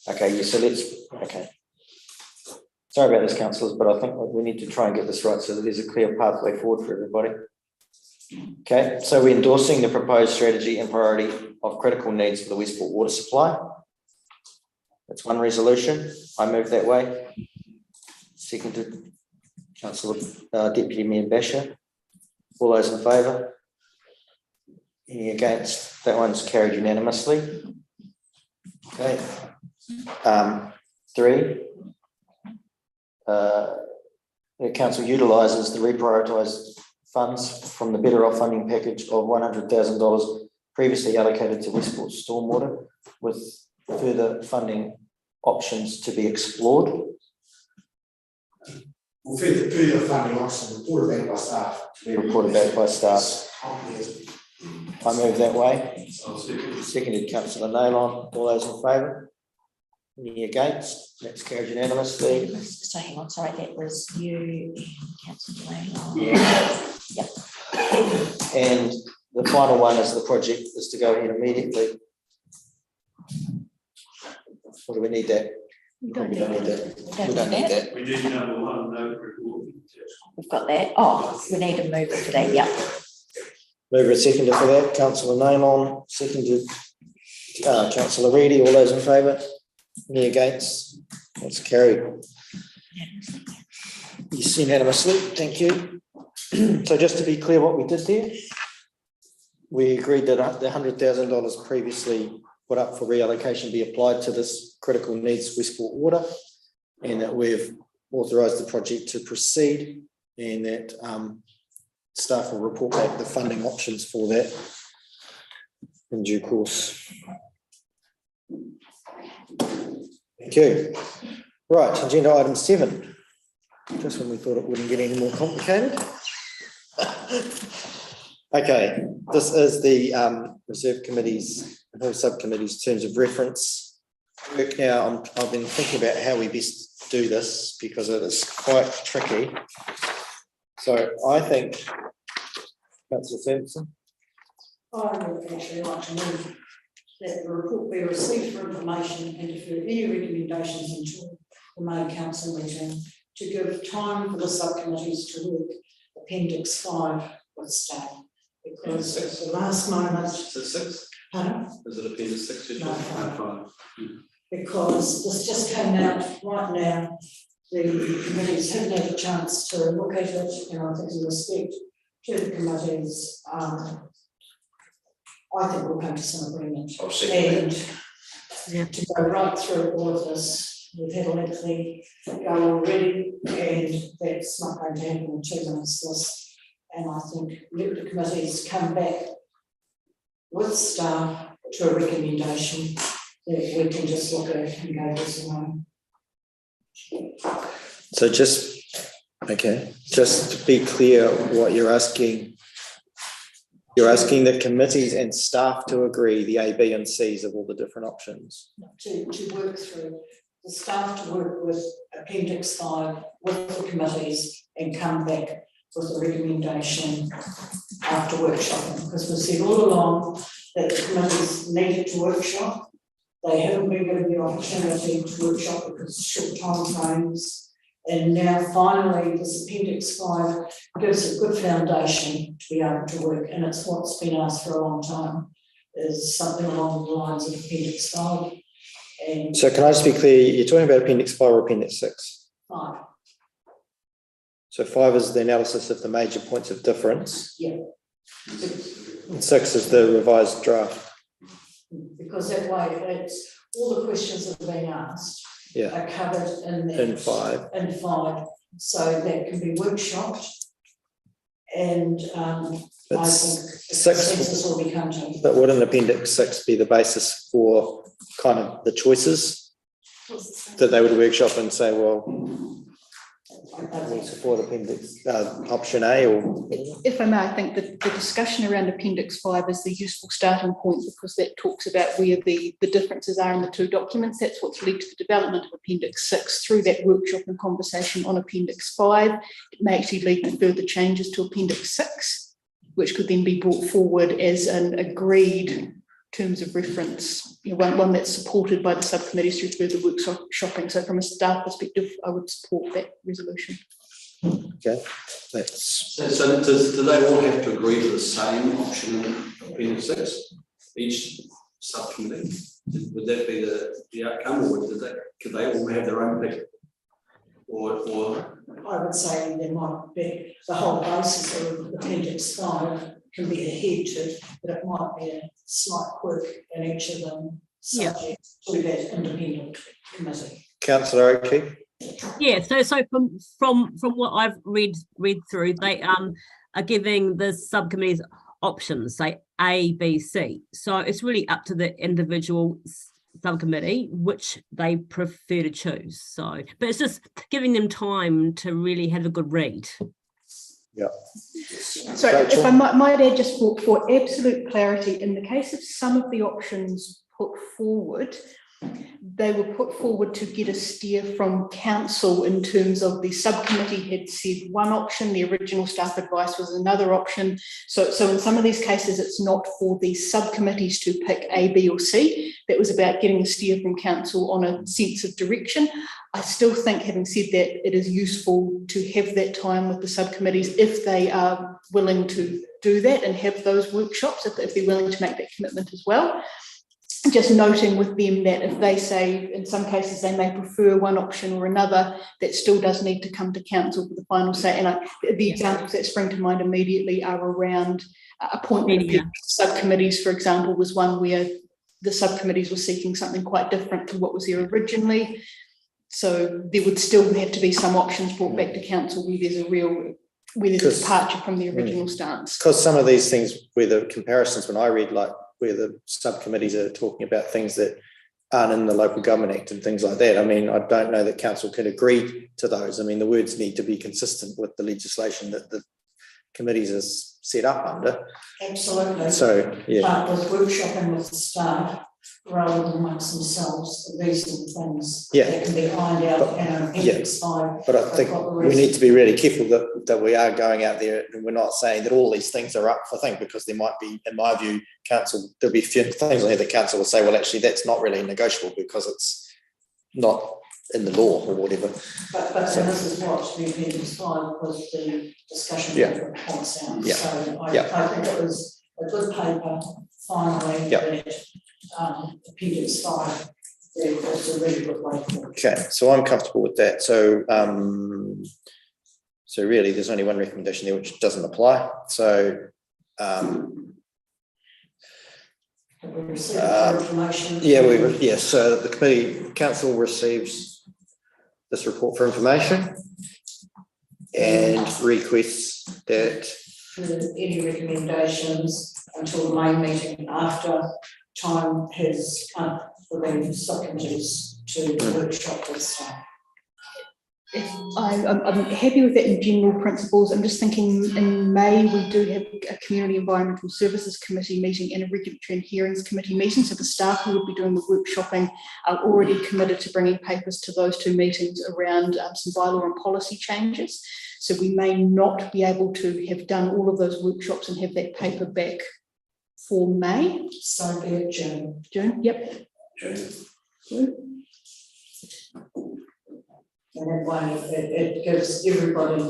Okay, so okay. Sorry about this, councillors, but I think we need to try and get this right so that there's a clear pathway forward for everybody. Okay, so we're endorsing the proposed strategy and priority of critical needs for the Westport water supply. That's one resolution. I move that way. Seconded, Councillor Deputy Mayor Basher. All those in favour? Any against? That one's carried unanimously. Okay. 3. The council utilises the reprioritised funds from the Better Off funding package of $100,000 previously allocated to Westport stormwater, with further funding options to be explored. Well, further funding options reported back by staff. Reported back by staff. I move that way. Seconded, Councillor Naylon. All those in favour? Any against? That's carried unanimously. So hang on, sorry, that was you and Councillor Naylon. Yeah. Yep. And the final one is the project is to go ahead immediately. Or do we need that? We don't need that. We don't need that. We need number 1, no report. We've got that. Oh, we need to move it for that, yeah. Mover and seconder for that, Councillor Naylon, seconded Councillor Reedy. All those in favour? Any against? That's carried. Yes, unanimously. Thank you. So just to be clear what we did there, we agreed that the $100,000 previously put up for reallocation be applied to this critical needs Westport water, and that we've authorised the project to proceed, and that staff will report back the funding options for that in due course. Thank you. Right, agenda item 7. Just when we thought it wouldn't get any more complicated. Okay, this is the reserve committees and all subcommittees terms of reference work. Now, I've been thinking about how we best do this because it is quite tricky. So I think, Councillor Sampson. I would actually like to move that the report be received for information and defer any recommendations until the May council meeting to give time for the subcommittees to work Appendix 5 with staff. Because at the last moment. Is it 6? Pardon? Is it Appendix 6? No, 5. Because this just came out right now. The committees haven't had a chance to look at it, and I think in respect to the committees, I think we'll come to some agreement. And to go right through all of this, we've had a lengthy go already, and that's not going to happen in 2 minutes. This, and I think let the committees come back with staff to a recommendation that we can just look at and go this way. So just to be clear, what you're asking the committees and staff to agree the A, B and C's of all the different options. To work through, the staff to work with Appendix 5 with the committees and come back with a recommendation after workshopping, because we said all along that the committees needed to workshop. They haven't been given the opportunity to workshop because of short time frames. And now finally this Appendix 5 gives a good foundation to be able to work, and it's what's been asked for a long time, is something along the lines of Appendix 5. And so can I just be clear, you're talking about Appendix 5 or Appendix 6? 5. So 5 is the analysis of the major points of difference. Yeah. And 6 is the revised draft. Because that way it's all the questions that are being asked are covered in that. In 5. In 5, so that can be workshopped. And I think 6 consensus will be come to. But wouldn't Appendix 6 be the basis for kind of the choices that they would workshop and say, well, we'll support Appendix option A or? If I may, I think the discussion around Appendix 5 is the useful starting point because that talks about where the differences are in the two documents. That's what's led to the development of Appendix 6 through that workshop and conversation on Appendix 5. It may actually lead to further changes to Appendix 6, which could then be brought forward as an agreed terms of reference, one that's supported by the subcommittees through further workshopping. So from a staff perspective, I would support that resolution. Okay, So do they all have to agree to the same option in Appendix 6? Each subcommittee? Would that be the outcome, or could they all have their own pick? Or I would say there might be the whole basis of Appendix 5 can be adhered to, but it might be a slight quirk in each of them subject to that independent committee. Councillor Oakley. Yeah, so from what I've read through, they are giving the subcommittees options, say A, B, C. So it's really up to the individual subcommittee which they prefer to choose. So, but it's just giving them time to really have a good read. Yeah. Sorry, if I might add, just for absolute clarity, in the case of some of the options put forward, they were put forward to get a steer from council in terms of the subcommittee had said one option, the original staff advice was another option. So in some of these cases, it's not for the subcommittees to pick A, B or C. That was about getting a steer from council on a sense of direction. I still think, having said that, it is useful to have that time with the subcommittees if they are willing to do that and have those workshops, if they're willing to make that commitment as well. Just noting with them that if they say in some cases they may prefer one option or another, that still does need to come to council for the final say. And the examples that spring to mind immediately are around appointment of subcommittees, for example, was one where the subcommittees were seeking something quite different to what was there originally. So there would still have to be some options brought back to council where there's a departure from the original stance. Because some of these things where the comparisons, when I read like where the subcommittees are talking about things that aren't in the Local Government Act and things like that. I mean, I don't know that council can agree to those. I mean, the words need to be consistent with the legislation that the committees are set up under. Absolutely. So, yeah. But with workshopping with the staff, rather than amongst themselves, these are the things that can be ironed out and Appendix 5. But I think we need to be really careful that we are going out there and we're not saying that all these things are up for things, because there might be, in my view, there'll be a few things on here that council will say, well, actually, that's not really negotiable because it's not in the law or whatever. But this is what the Appendix 5 was the discussion that points out. So I think it was a good paper, finally, that Appendix 5 was a really good way forward. Okay, so I'm comfortable with that. So so really there's only one recommendation there which doesn't apply. So so the council receives this report for information and requests that any recommendations until the main meeting after time has come for the subcommittees to workshop with staff. I'm happy with that in general principles. I'm just thinking in May we do have a Community Environmental Services Committee meeting and a Regulatory and Hearings Committee meeting. So the staff who would be doing the workshopping are already committed to bringing papers to those two meetings around some bylaw and policy changes. So we may not be able to have done all of those workshops and have that paper back for May. So be it, June. June, yep. June. And that way it gives everybody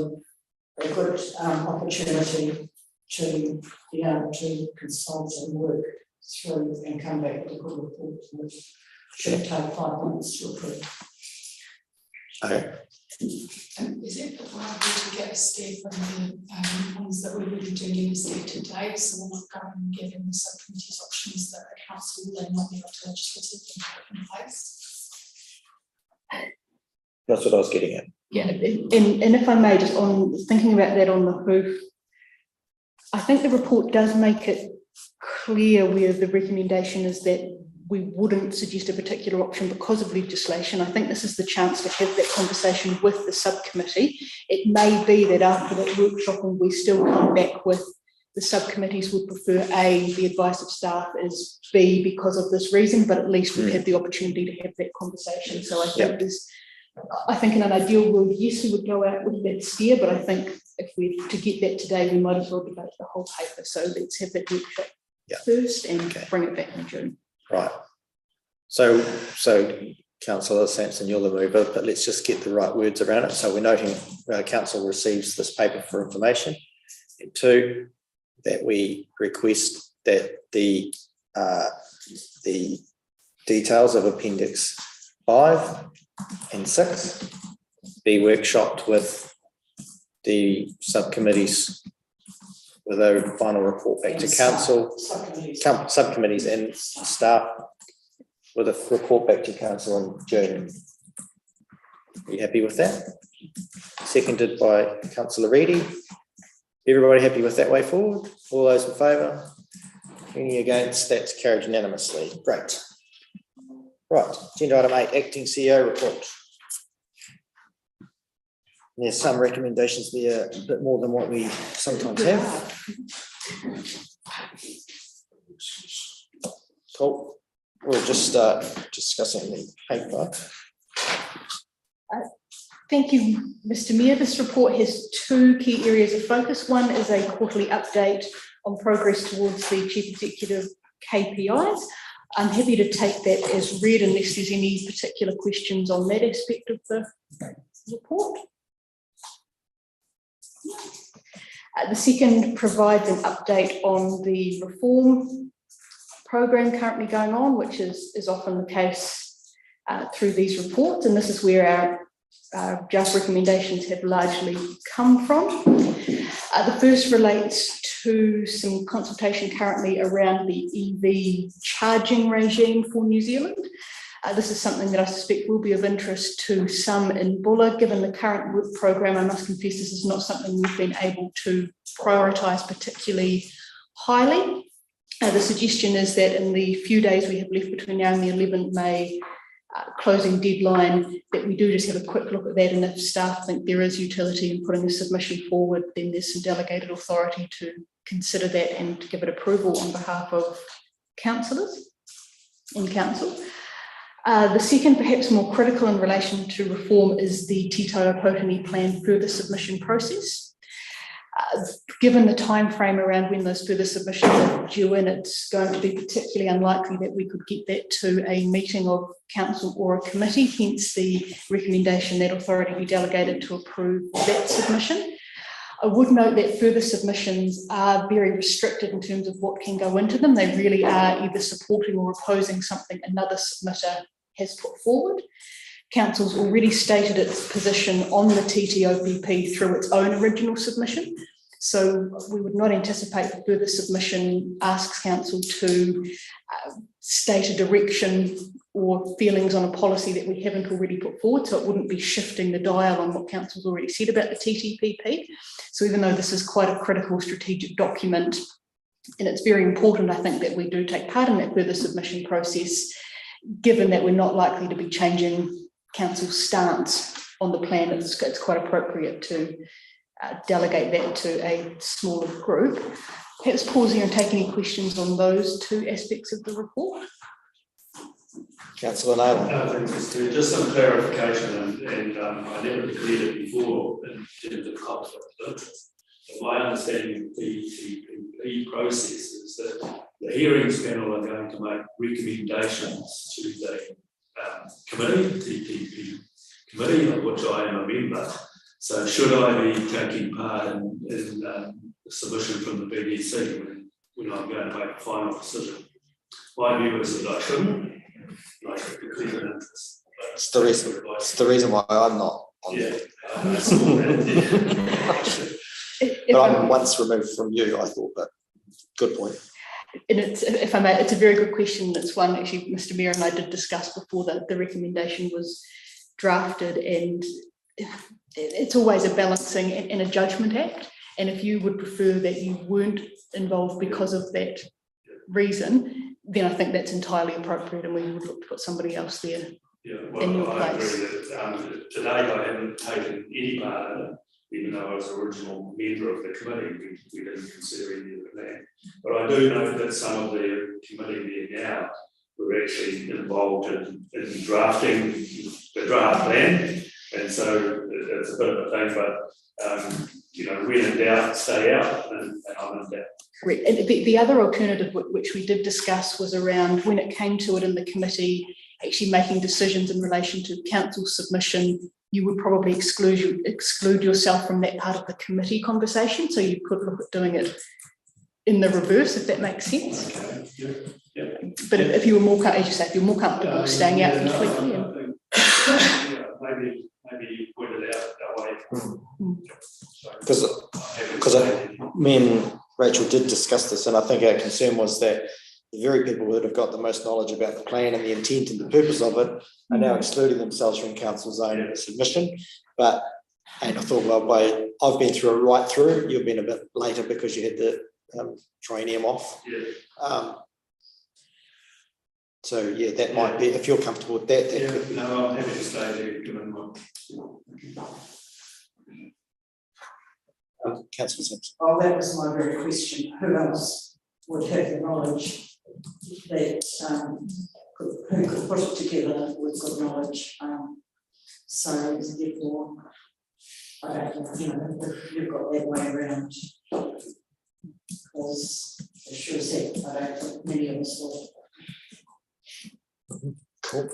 a good opportunity to be able to consult and work through and come back with a good report, which should take 5 minutes to approve. Okay. Is it possible to get a steer from the ones that we're really doing in the state today, so we're not going and giving the subcommittees options that the council will then not be able to legislatively put in place? That's what I was getting at. Yeah, and if I may, just on thinking about that on the hoof, I think the report does make it clear where the recommendation is that we wouldn't suggest a particular option because of legislation. I think this is the chance to have that conversation with the subcommittee. It may be that after that workshop and we still come back with the subcommittees would prefer A, the advice of staff is B because of this reason, but at least we've had the opportunity to have that conversation. So I think I think in an ideal world, yes, we would go out with that steer, but I think if we to get that today, we might as well debate the whole paper. So let's have that workshop first and bring it back in June. Right. So Councillor Sampson, you're the mover, but let's just get the right words around it. So we're noting council receives this paper for information. And 2, that we request that the details of Appendix 5 and 6 be workshopped with the subcommittees with a final report back to council, subcommittees and staff with a report back to council in June. Are you happy with that? Seconded by Councillor Reedy. Everybody happy with that way forward? All those in favour? Any against? That's carried unanimously. Great. Right, agenda item 8, acting CEO report. There's some recommendations there, a bit more than what we sometimes have. Cool. We'll just start discussing the paper. Thank you, Mr. Mayor. This report has 2 key areas of focus. One is a quarterly update on progress towards the Chief Executive KPIs. I'm happy to take that as read unless there's any particular questions on that aspect of the report. The second provides an update on the reform program currently going on, which is often the case through these reports, and this is where our just recommendations have largely come from. The first relates to some consultation currently around the EV charging regime for New Zealand. This is something that I suspect will be of interest to some in Bulla. Given the current work program, I must confess this is not something we've been able to prioritise particularly highly. The suggestion is that in the few days we have left between now and the 11th May closing deadline, that we do just have a quick look at that, and if staff think there is utility in putting a submission forward, then there's some delegated authority to consider that and give it approval on behalf of councillors in council. The second, perhaps more critical in relation to reform, is the Tito Potini plan further submission process. Given the time frame around when those further submissions are due in, it's going to be particularly unlikely that we could get that to a meeting of council or a committee, hence the recommendation that authority be delegated to approve that submission. I would note that further submissions are very restricted in terms of what can go into them. They really are either supporting or opposing something another submitter has put forward. Council's already stated its position on the TTOPP through its own original submission. So we would not anticipate that further submission asks council to state a direction or feelings on a policy that we haven't already put forward. So it wouldn't be shifting the dial on what council's already said about the TTPP. So even though this is quite a critical strategic document, and it's very important, I think, that we do take part in that further submission process, given that we're not likely to be changing council's stance on the plan, it's quite appropriate to delegate that to a smaller group. Perhaps pause here and take any questions on those 2 aspects of the report. Councillor Naylor. Just some clarification, and I never declared it before in terms of conflict of interest. My understanding of the TTP process is that the hearings panel are going to make recommendations to the committee, TTP committee, of which I am a member. So should I be taking part in the submission from the BDC when I'm going to make a final decision? My view is that I shouldn't. I should declare an interest. It's the reason why I'm not on there. But I'm once removed from you, I thought, but good point. And it's, if I may, it's a very good question. It's one actually Mr. Mayor and I did discuss before that the recommendation was drafted, and it's always a balancing and a judgment act. And if you would prefer that you weren't involved because of that reason, then I think that's entirely appropriate, and we would look to put somebody else there in your I place. agree that to date I haven't taken any part in it, even though I was an original member of the committee. We didn't consider any of that. But I do know that some of the committee there now were actually involved in drafting the draft plan, and so it's a bit of a thing, but when in doubt, stay out, and I'm in doubt. Correct. And the other alternative which we did discuss was around, when it came to it in the committee, actually making decisions in relation to council submission. You would probably exclude yourself from that part of the committee conversation, so you could look at doing it in the reverse, if that makes sense. But if you were more, as you say, if you're more comfortable staying out completely. Maybe you pointed out that way. Because me and Rachel did discuss this, and I think our concern was that the very people that have got the most knowledge about the plan and the intent and the purpose of it are now excluding themselves from council's own submission. And I thought, well, I've been through it right through. You've been a bit later because you had the traineum off. So yeah, that might be, if you're comfortable with that. Could be. No, I'm happy to stay there, given what. Councillor Simpson. Oh, that was my very question. Who else would have the knowledge that who could put it together with good knowledge? So therefore, I don't know, if you've got that way around, because as sure said, I don't think many of us will. Cool.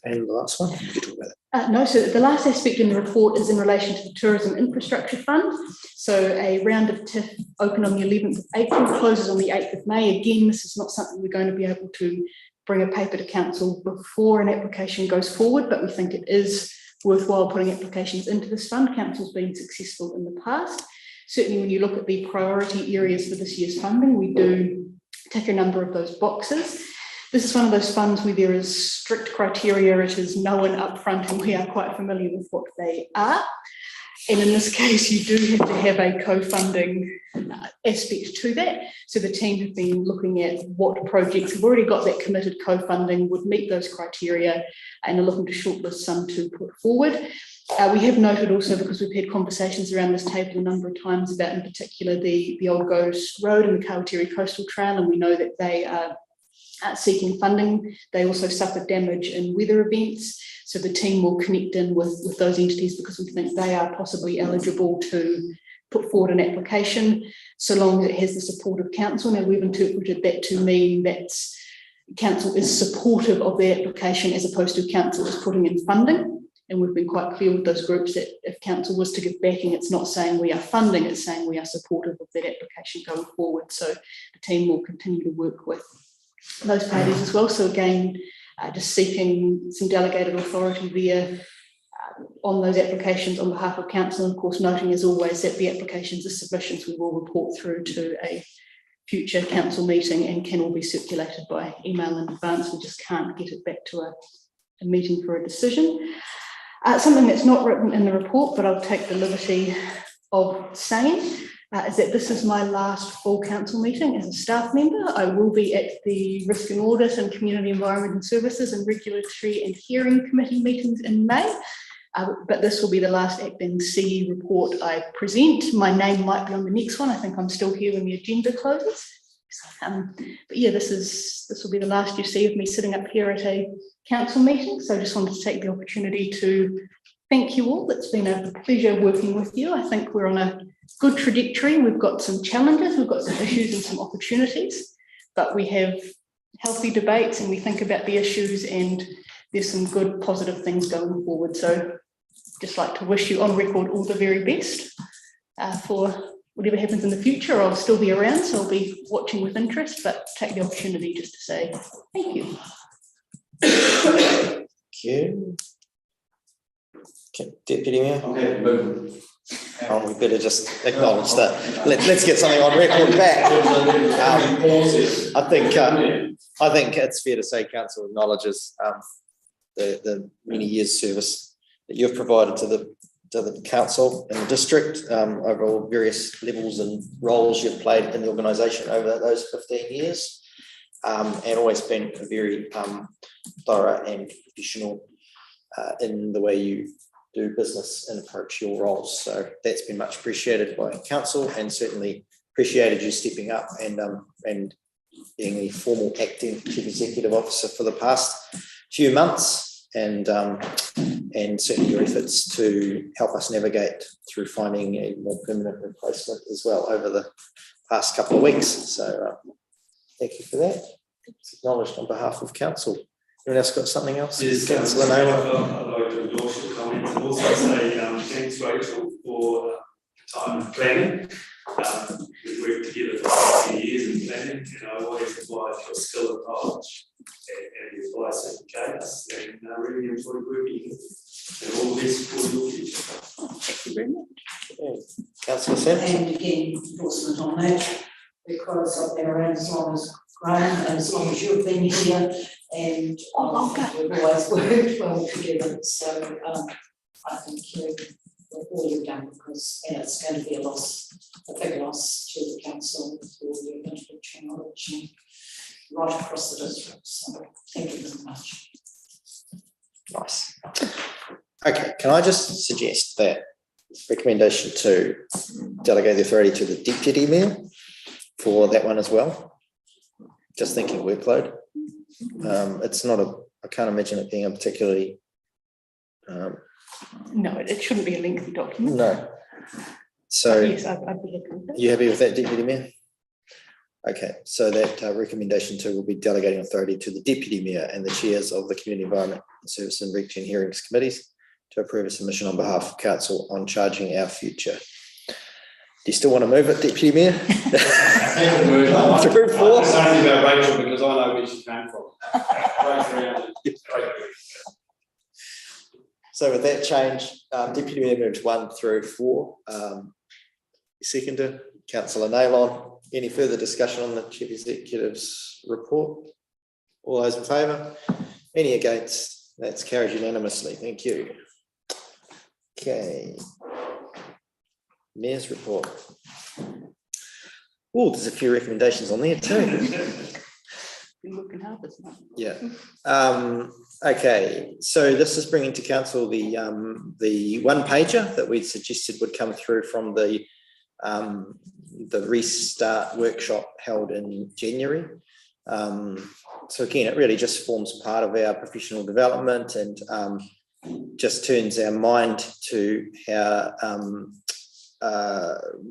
And the last one, we can talk about it. No, so the last aspect in the report is in relation to the Tourism Infrastructure Fund. So a round of TIF opened on the 11th of April, closes on the 8th of May. Again, this is not something we're going to be able to bring a paper to council before an application goes forward, but we think it is worthwhile putting applications into this fund. Council's been successful in the past. Certainly when you look at the priority areas for this year's funding, we do tick a number of those boxes. This is one of those funds where there is strict criteria. It is known upfront, and we are quite familiar with what they are. And in this case, you do have to have a co-funding aspect to that. So the team have been looking at what projects have already got that committed co-funding, would meet those criteria, and are looking to shortlist some to put forward. We have noted also, because we've had conversations around this table a number of times about, in particular, the Old Ghost Road and the Kawatiri Coastal Trail, and we know that they are seeking funding. They also suffered damage in weather events, so the team will connect in with those entities, because we think they are possibly eligible to put forward an application, so long as it has the support of council. Now, we've interpreted that to mean that council is supportive of the application, as opposed to council is putting in funding. And we've been quite clear with those groups that if council was to give backing, it's not saying we are funding, it's saying we are supportive of that application going forward. So the team will continue to work with those parties as well. So again, just seeking some delegated authority there on those applications on behalf of council, and of course noting as always that the applications are submissions we will report through to a future council meeting and can all be circulated by email in advance. We just can't get it back to a meeting for a decision. Something that's not written in the report, but I'll take the liberty of saying, is that this is my last full council meeting as a staff member. I will be at the Risk and Audit and Community Environment and Services and Regulatory and Hearing Committee meetings in May, but this will be the last acting CE report I present. My name might be on the next one. I think I'm still here when the agenda closes. But yeah, this will be the last you see of me sitting up here at a council meeting. So I just wanted to take the opportunity to thank you all. It's been a pleasure working with you. I think we're on a good trajectory. We've got some challenges, we've got some issues and some opportunities, but we have healthy debates and we think about the issues, and there's some good positive things going forward. So just like to wish you on record all the very best for whatever happens in the future. I'll still be around, so I'll be watching with interest, but take the opportunity just to say thank you. Thank you. Okay, Deputy Mayor. Okay, oh, we better just acknowledge that. Let's get something on record back. I think it's fair to say council acknowledges the many years service that you've provided to the council and the district over all various levels and roles you've played in the organisation over those 15 years, and always been a very thorough and professional in the way you do business and approach your roles. So that's been much appreciated by council, and certainly appreciated you stepping up and being the formal acting chief executive officer for the past few months. And certainly your efforts to help us navigate through finding a more permanent replacement as well over the past couple of weeks. So thank you for that. It's acknowledged on behalf of council. Anyone else got something else? Yes, Councillor Naylor. I'd like to endorse your comments and also say thanks, Rachel, for time and planning. We've worked together for 15 years in planning, and I always admire your skill and knowledge and the advice that you gave us, and really enjoyed working with you. And all the best for your future. Thank you very much. Councillor Sam. And again, endorsement on that, because I've been around as long as Graham and as long as you've been here, and we've always worked well together. So I think all you've done, because it's going to be a big loss to the council for your intellectual knowledge and right across the district. So thank you very much. Nice. Okay, can I just suggest that recommendation to delegate the authority to the deputy mayor for that one as well? Just thinking workload. It's not I can't imagine it being a particularly No, it shouldn't be a lengthy document. No. So yes, I'd be looking at that. You happy with that, Deputy Mayor? Okay, so that recommendation 2 will be delegating authority to the Deputy Mayor and the chairs of the Community Environment Service and Rec and Hearings Committees to approve a submission on behalf of Council on charging our future. Do you still want to move it, Deputy Mayor? Through 4? It's only about Rachel because I know where she came from. So with that change, Deputy Mayor moves 1 through 4. Seconder, Councillor Naylor. Any further discussion on the Chief Executive's report? All those in favour? Any against? That's carried unanimously. Thank you. Okay. Mayor's report. Oh, there's a few recommendations on there too. Yeah. Okay. So this is bringing to council the one pager that we'd suggested would come through from the restart workshop held in January. So again, it really just forms part of our professional development and just turns our mind to how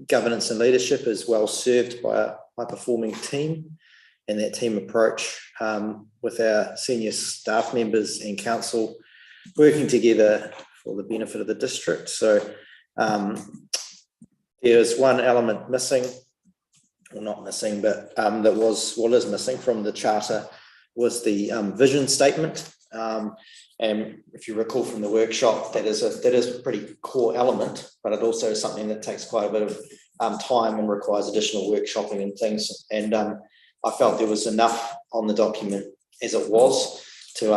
governance and leadership is well served by a high-performing team, and that team approach with our senior staff members and council working together for the benefit of the district. So there's one element missing, or not missing, but that was what is missing from the charter was the vision statement. And if you recall from the workshop, that is a pretty core element, but it also is something that takes quite a bit of time and requires additional workshopping and things. And I felt there was enough on the document as it was to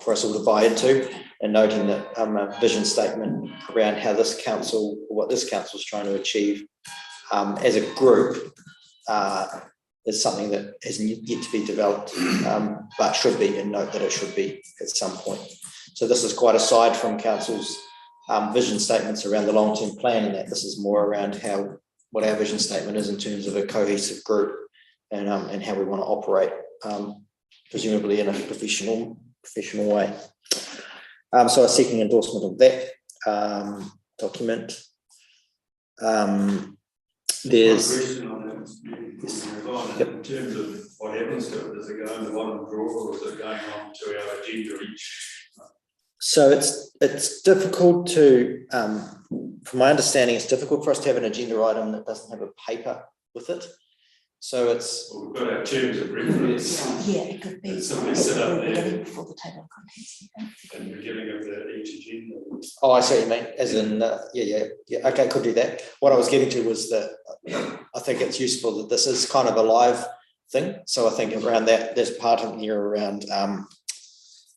for us all to buy into, and noting that a vision statement around how this council, or what this council is trying to achieve as a group, is something that hasn't yet to be developed, but should be, and note that it should be at some point. So this is quite aside from council's vision statements around the long-term plan, and that this is more around what our vision statement is in terms of a cohesive group and how we want to operate, presumably in a professional way. So I'm seeking endorsement of that document. There's in terms of what happens to it, does it go in the bottom drawer, or is it going on to our agenda each? So it's difficult to, from my understanding, it's difficult for us to have an agenda item that doesn't have a paper with it. So it's. Well, we've got our terms of reference. Yeah, it could be. Somebody set up there. Before the table of contents. And the beginning of each agenda. Oh, I see what you mean. As in, yeah. Okay, could do that. What I was getting to was that I think it's useful that this is kind of a live thing. So I think around that, there's part of here around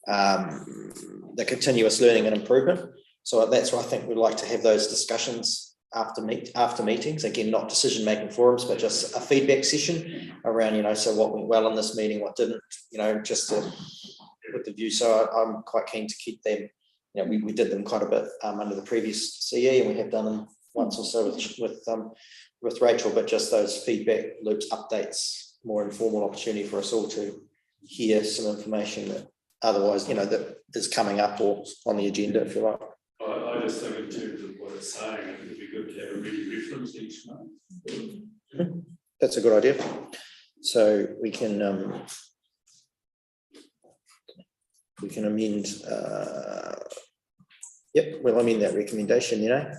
the continuous learning and improvement. So that's why I think we'd like to have those discussions after meetings, again, not decision-making forums, but just a feedback session around, you know, so what went well in this meeting, what didn't, you know, just to, with the view. So I'm quite keen to keep them, you know, we did them quite a bit under the previous CE, and we have done them once or so with Rachel, but just those feedback loops, updates, more informal opportunity for us all to hear some information that otherwise, you know, that is coming up or on the agenda, if you like. I just think in terms of what it's saying, it would be good to have a ready reference each month. That's a good idea. So we can amend. Yep, we'll amend that recommendation. You know,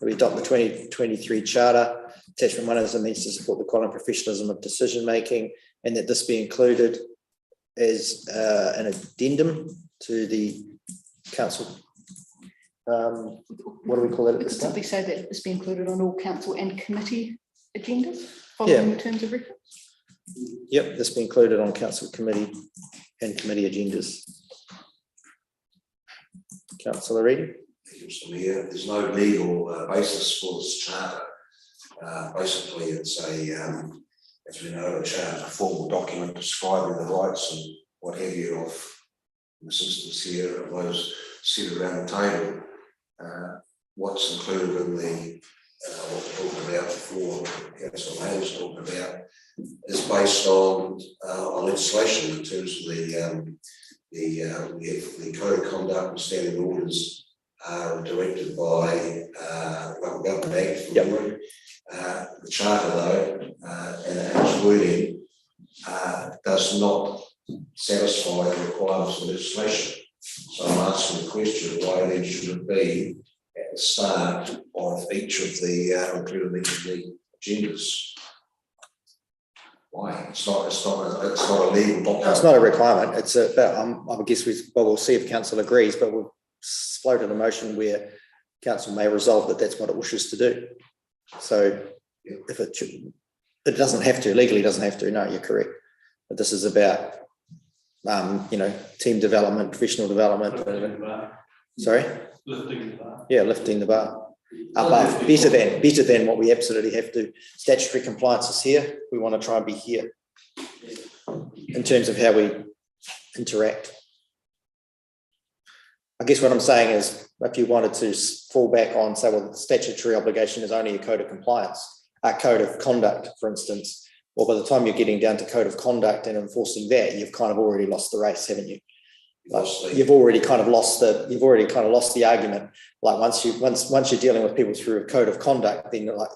we adopt the 2023 charter. Attachment 1 is a means to support the quality and professionalism of decision making, and that this be included as an addendum to the council. What do we call it at this time? Simply say that this be included on all council and committee agendas following the terms of reference. Yep, this be included on council, committee and committee agendas. Councillor Reid? There's no legal basis for this charter. Basically, it's as we know, a charter is a formal document describing the rights and what have you of, in this instance here, of those seated around the table. What's included in the what we're talking about before, Councillor May was talking about, is based on legislation in terms of the code of conduct and standing orders are directed by local government act from memory. The charter, though, and its wording does not satisfy the requirements of legislation. So I'm asking the question, why then should it be at the start of each of the including each of the agendas? Why? It's not a legal document. No, it's not a requirement. It's about, I guess we'll see if council agrees, but we've floated a motion where council may resolve that that's what it wishes to do. So if it doesn't have to, legally doesn't have to, no, you're correct. But this is about, you know, team development, professional development. Sorry? Lifting the bar. Yeah, lifting the bar. Above, better than what we absolutely have to. Statutory compliance is here. We want to try and be here in terms of how we interact. I guess what I'm saying is, if you wanted to fall back on, say, well, the statutory obligation is only a code of compliance, a code of conduct, for instance, well, by the time you're getting down to code of conduct and enforcing that, you've kind of already lost the race, haven't you? Like, you've already kind of lost the argument. Like once you're dealing with people through a code of conduct, then like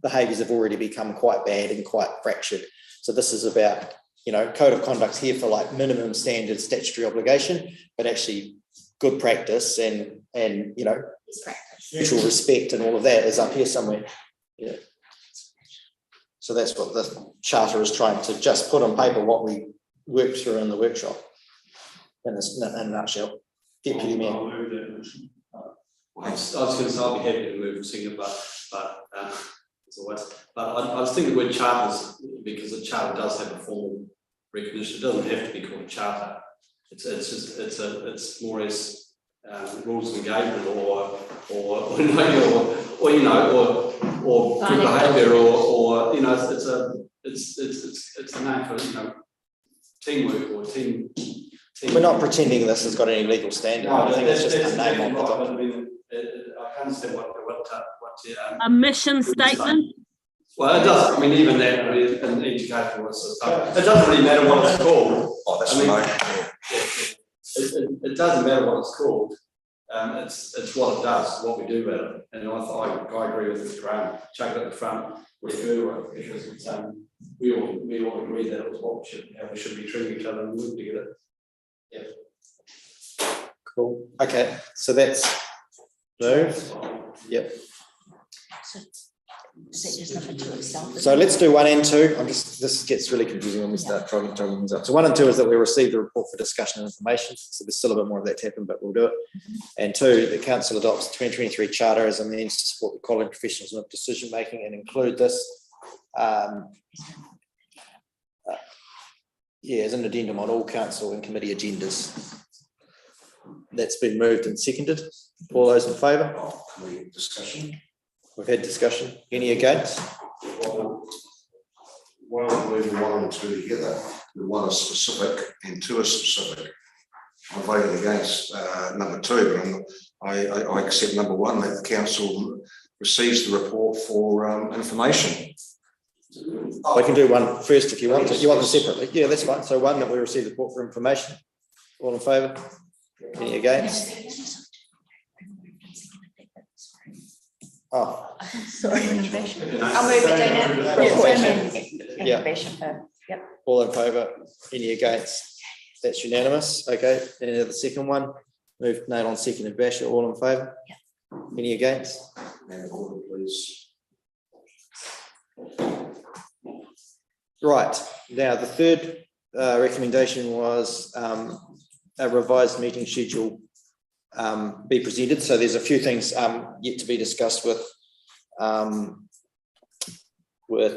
behaviours have already become quite bad and quite fractured. So this is about, you know, code of conduct's here for like minimum standard statutory obligation, but actually good practice and you know, mutual respect and all of that is up here somewhere. Yeah. So that's what the charter is trying to just put on paper, what we worked through in the workshop. In a nutshell. Deputy Mayor. I was going to say I'll be happy to move Singer, but it's always. But I was thinking the word charters, because the charter does have a formal recognition. It doesn't have to be called a charter. It's more as rules of engagement or good behaviour or you know it's a name for, you know, teamwork or team. We're not pretending this has got any legal standing. No, I think it's just a name on the right, document. I understand what A mission statement. well, it does. I mean, even that in education, it doesn't really matter what it's called. Oh, that's it doesn't matter what it's called. It's what it does, what we do with it. And I agree with Mr. Graham. Chuck it at the front, refer to it, because it's, we all agree that it was what we should be treating each other and working together. Yeah. Cool. Okay, so that's moved. Yep. So let's do 1 and 2. This gets really confusing when we start trying things up. So 1 and 2 is that we received the report for discussion and information. So there's still a bit more of that to happen, but we'll do it. And 2, the council adopts the 2023 charter as a means to support the quality and professionalism of decision making and include this as an addendum on all council and committee agendas. That's been moved and seconded. All those in favour? Can we discussion? We've had discussion. Any against? Why don't we move one and two together? The one is specific and two is specific. I voted against number two, but I accept number one, that the council receives the report for information. We can do one first if you want. You want them separately? Yeah, that's fine. So one, that we receive the report for information. All in favour? Any against? Oh, Sorry. I'll move it, Dana. yeah. All in favour? Any against? That's unanimous. Okay. And the second one, moved Nail on seconded Basher. All in favour? Any against? And order, please. Right. Now, the third recommendation was a revised meeting schedule be presented. So there's a few things yet to be discussed with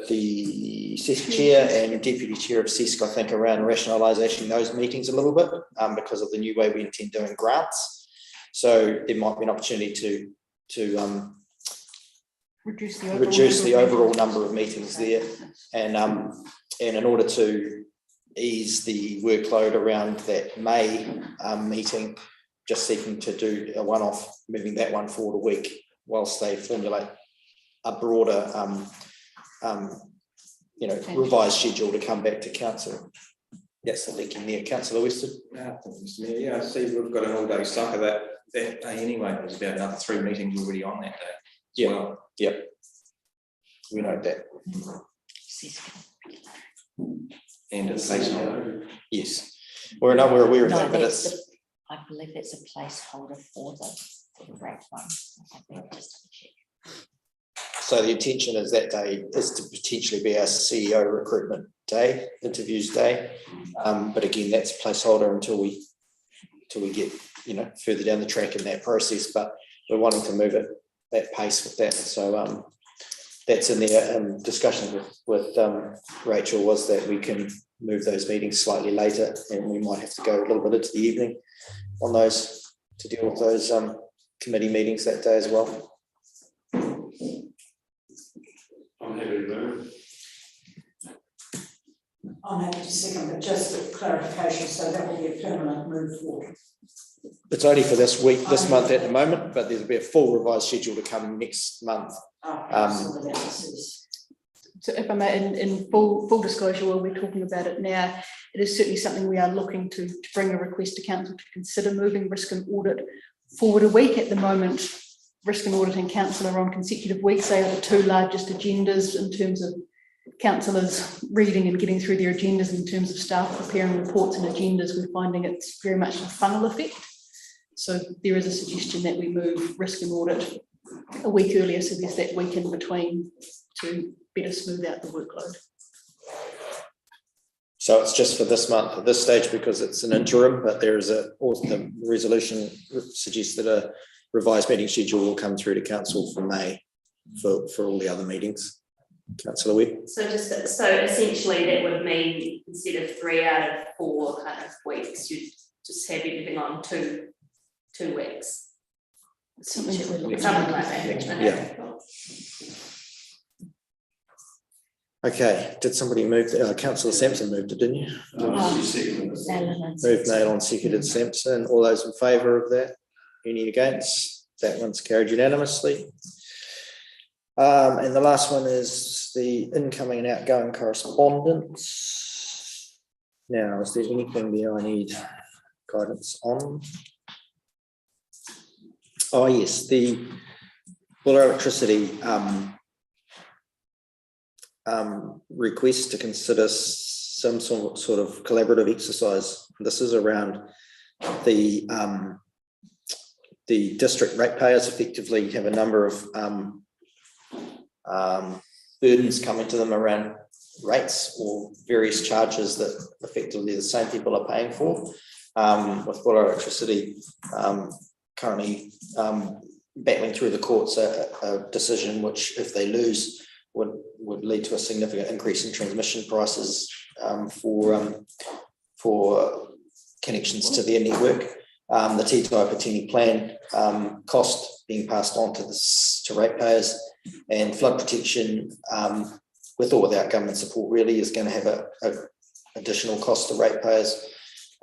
the SESC chair and deputy chair of SESC, I think, around rationalisation those meetings a little bit because of the new way we intend doing grants. So there might be an opportunity to reduce the overall number of meetings there, and in order to ease the workload around that May meeting, just seeking to do a one-off, moving that one forward a week whilst they formulate a broader revised schedule to come back to council. That's the link in there. Councillor Weston. Yeah, I see we've got an all-day suck of that day anyway. There's about another 3 meetings already on that day. Yeah, well. Yep. We know that. And it's placeholder. Yes. We're aware of No, that, but it's. I believe it's a placeholder for the great one. I think just to check. So the intention is that day is to potentially be our CEO recruitment day, interviews day. But again, that's a placeholder until we get, further down the track in that process. But we're wanting to move at that pace with that. So that's in the discussion with Rachel, was that we can move those meetings slightly later, and we might have to go a little bit into the evening on those to deal with those committee meetings that day as well. I'm happy to move. I'm happy to second, but just for clarification, so that will be a permanent move forward. It's only for this week, this month at the moment, but there'll be a full revised schedule to come next month. So if I may, in full disclosure, while we're talking about it now, it is certainly something we are looking to bring a request to council to consider moving risk and audit forward a week. At the moment, risk and audit and council are on consecutive weeks. They are the two largest agendas in terms of councillors reading and getting through their agendas. In terms of staff preparing reports and agendas, we're finding it's very much a funnel effect. So there is a suggestion that we move risk and audit a week earlier, so there's that week in between to better smooth out the workload. So it's just for this month at this stage because it's an interim, but there is the resolution suggests that a revised meeting schedule will come through to council for May for all the other meetings. Councillor Webb. So essentially that would mean instead of 3 out of 4 kind of weeks, you just have everything on two weeks. Something that we're looking something like that. Yeah. Okay, did somebody move? Councillor Sampson moved it, didn't you? Moved Nail on seconded Sampson. All those in favour of that? Any against? That one's carried unanimously. And the last one is the incoming and outgoing correspondence. Now, is there anything there I need guidance on? Oh yes, the Buller Electricity request to consider some sort of collaborative exercise. This is around the district ratepayers effectively have a number of burdens coming to them around rates or various charges that effectively the same people are paying for. With Buller Electricity currently battling through the courts a decision which, if they lose, would lead to a significant increase in transmission prices for connections to their network. The Te Taipatini plan cost being passed on to ratepayers, and flood protection, with or without government support, really is going to have a additional cost to ratepayers.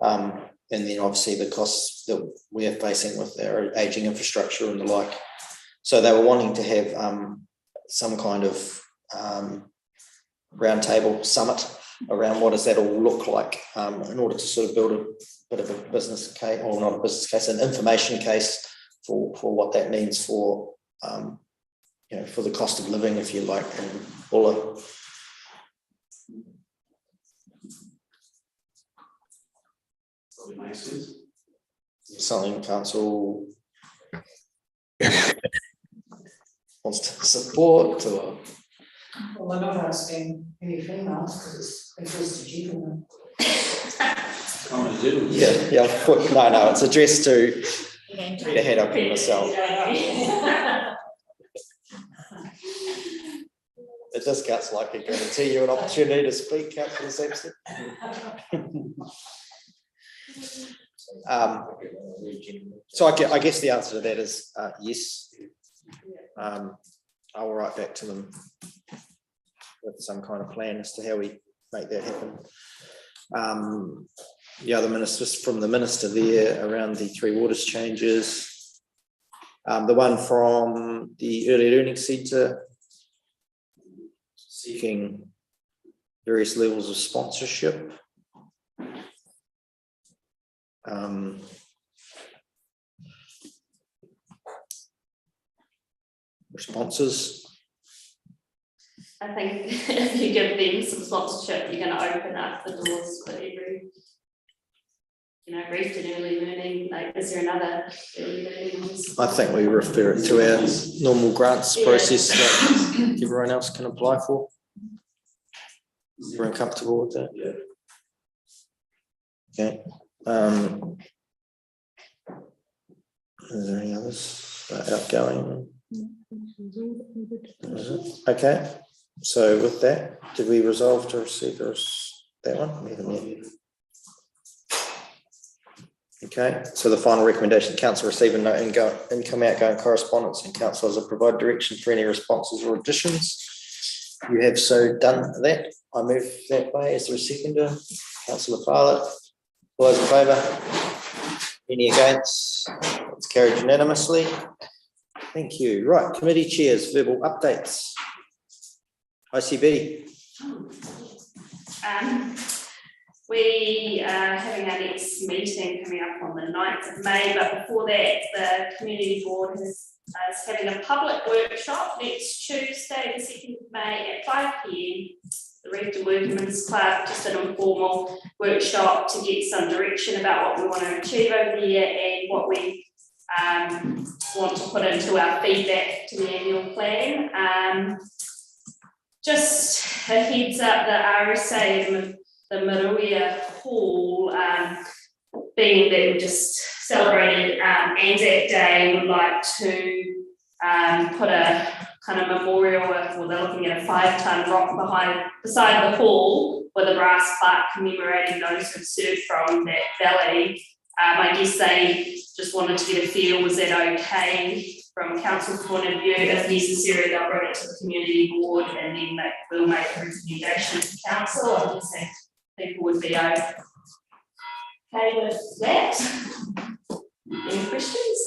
And then obviously the costs that we are facing with our ageing infrastructure and the like. So they were wanting to have some kind of roundtable summit around what does that all look like, in order to sort of build a bit of a business case, or not a business case, an information case for what that means for for the cost of living, if you like, in Bulla. Something council wants to support, or Well, they're not asking any females because it's addressed to gentlemen. yeah, no, it's addressed to the head up and myself. It discounts like a guarantee you an opportunity to speak, Councillor Sampson. So I guess the answer to that is yes. I'll write back to them with some kind of plan as to how we make that happen. The other ministers from the minister there around the Three Waters changes. The one from the Early Learning Centre seeking various levels of sponsorship. Responses. I think if you give them some sponsorship, you're going to open up the doors for every, rest and early learning. Like, is there another early learning? I think we refer it to our normal grants process that everyone else can apply for. Is everyone comfortable with that? Yeah. Okay. Is there any others outgoing? Okay. So with that, did we resolve to receive that one? We haven't yet. Okay, so the final recommendation, council receive and note income outgoing correspondence, and councillors are provide direction for any responses or additions. You have so done that. I move that way. Is there a seconder? Councillor Fowler. All those in favour? Any against? It's carried unanimously. Thank you. Right, committee chairs, verbal updates. ICB. We are having our next meeting coming up on the 9th of May, but before that, the community board is having a public workshop next Tuesday, the 2nd of May at 5 p.m. The Rector Workmen's Club, just an informal workshop to get some direction about what we want to achieve over the year and what we want to put into our feedback to the annual plan. Just a heads up, the RSA and the Maruia Hall, being that we just celebrated Anzac Day, would like to put a kind of memorial, well, they're looking at a 5-ton rock beside the hall with a brass plaque commemorating those who served from that valley. I guess they just wanted to get a feel, was that okay from council's point of view? If necessary, they'll bring it to the community board and then we'll make a recommendation to council. I just think people would be okay with that. Any questions?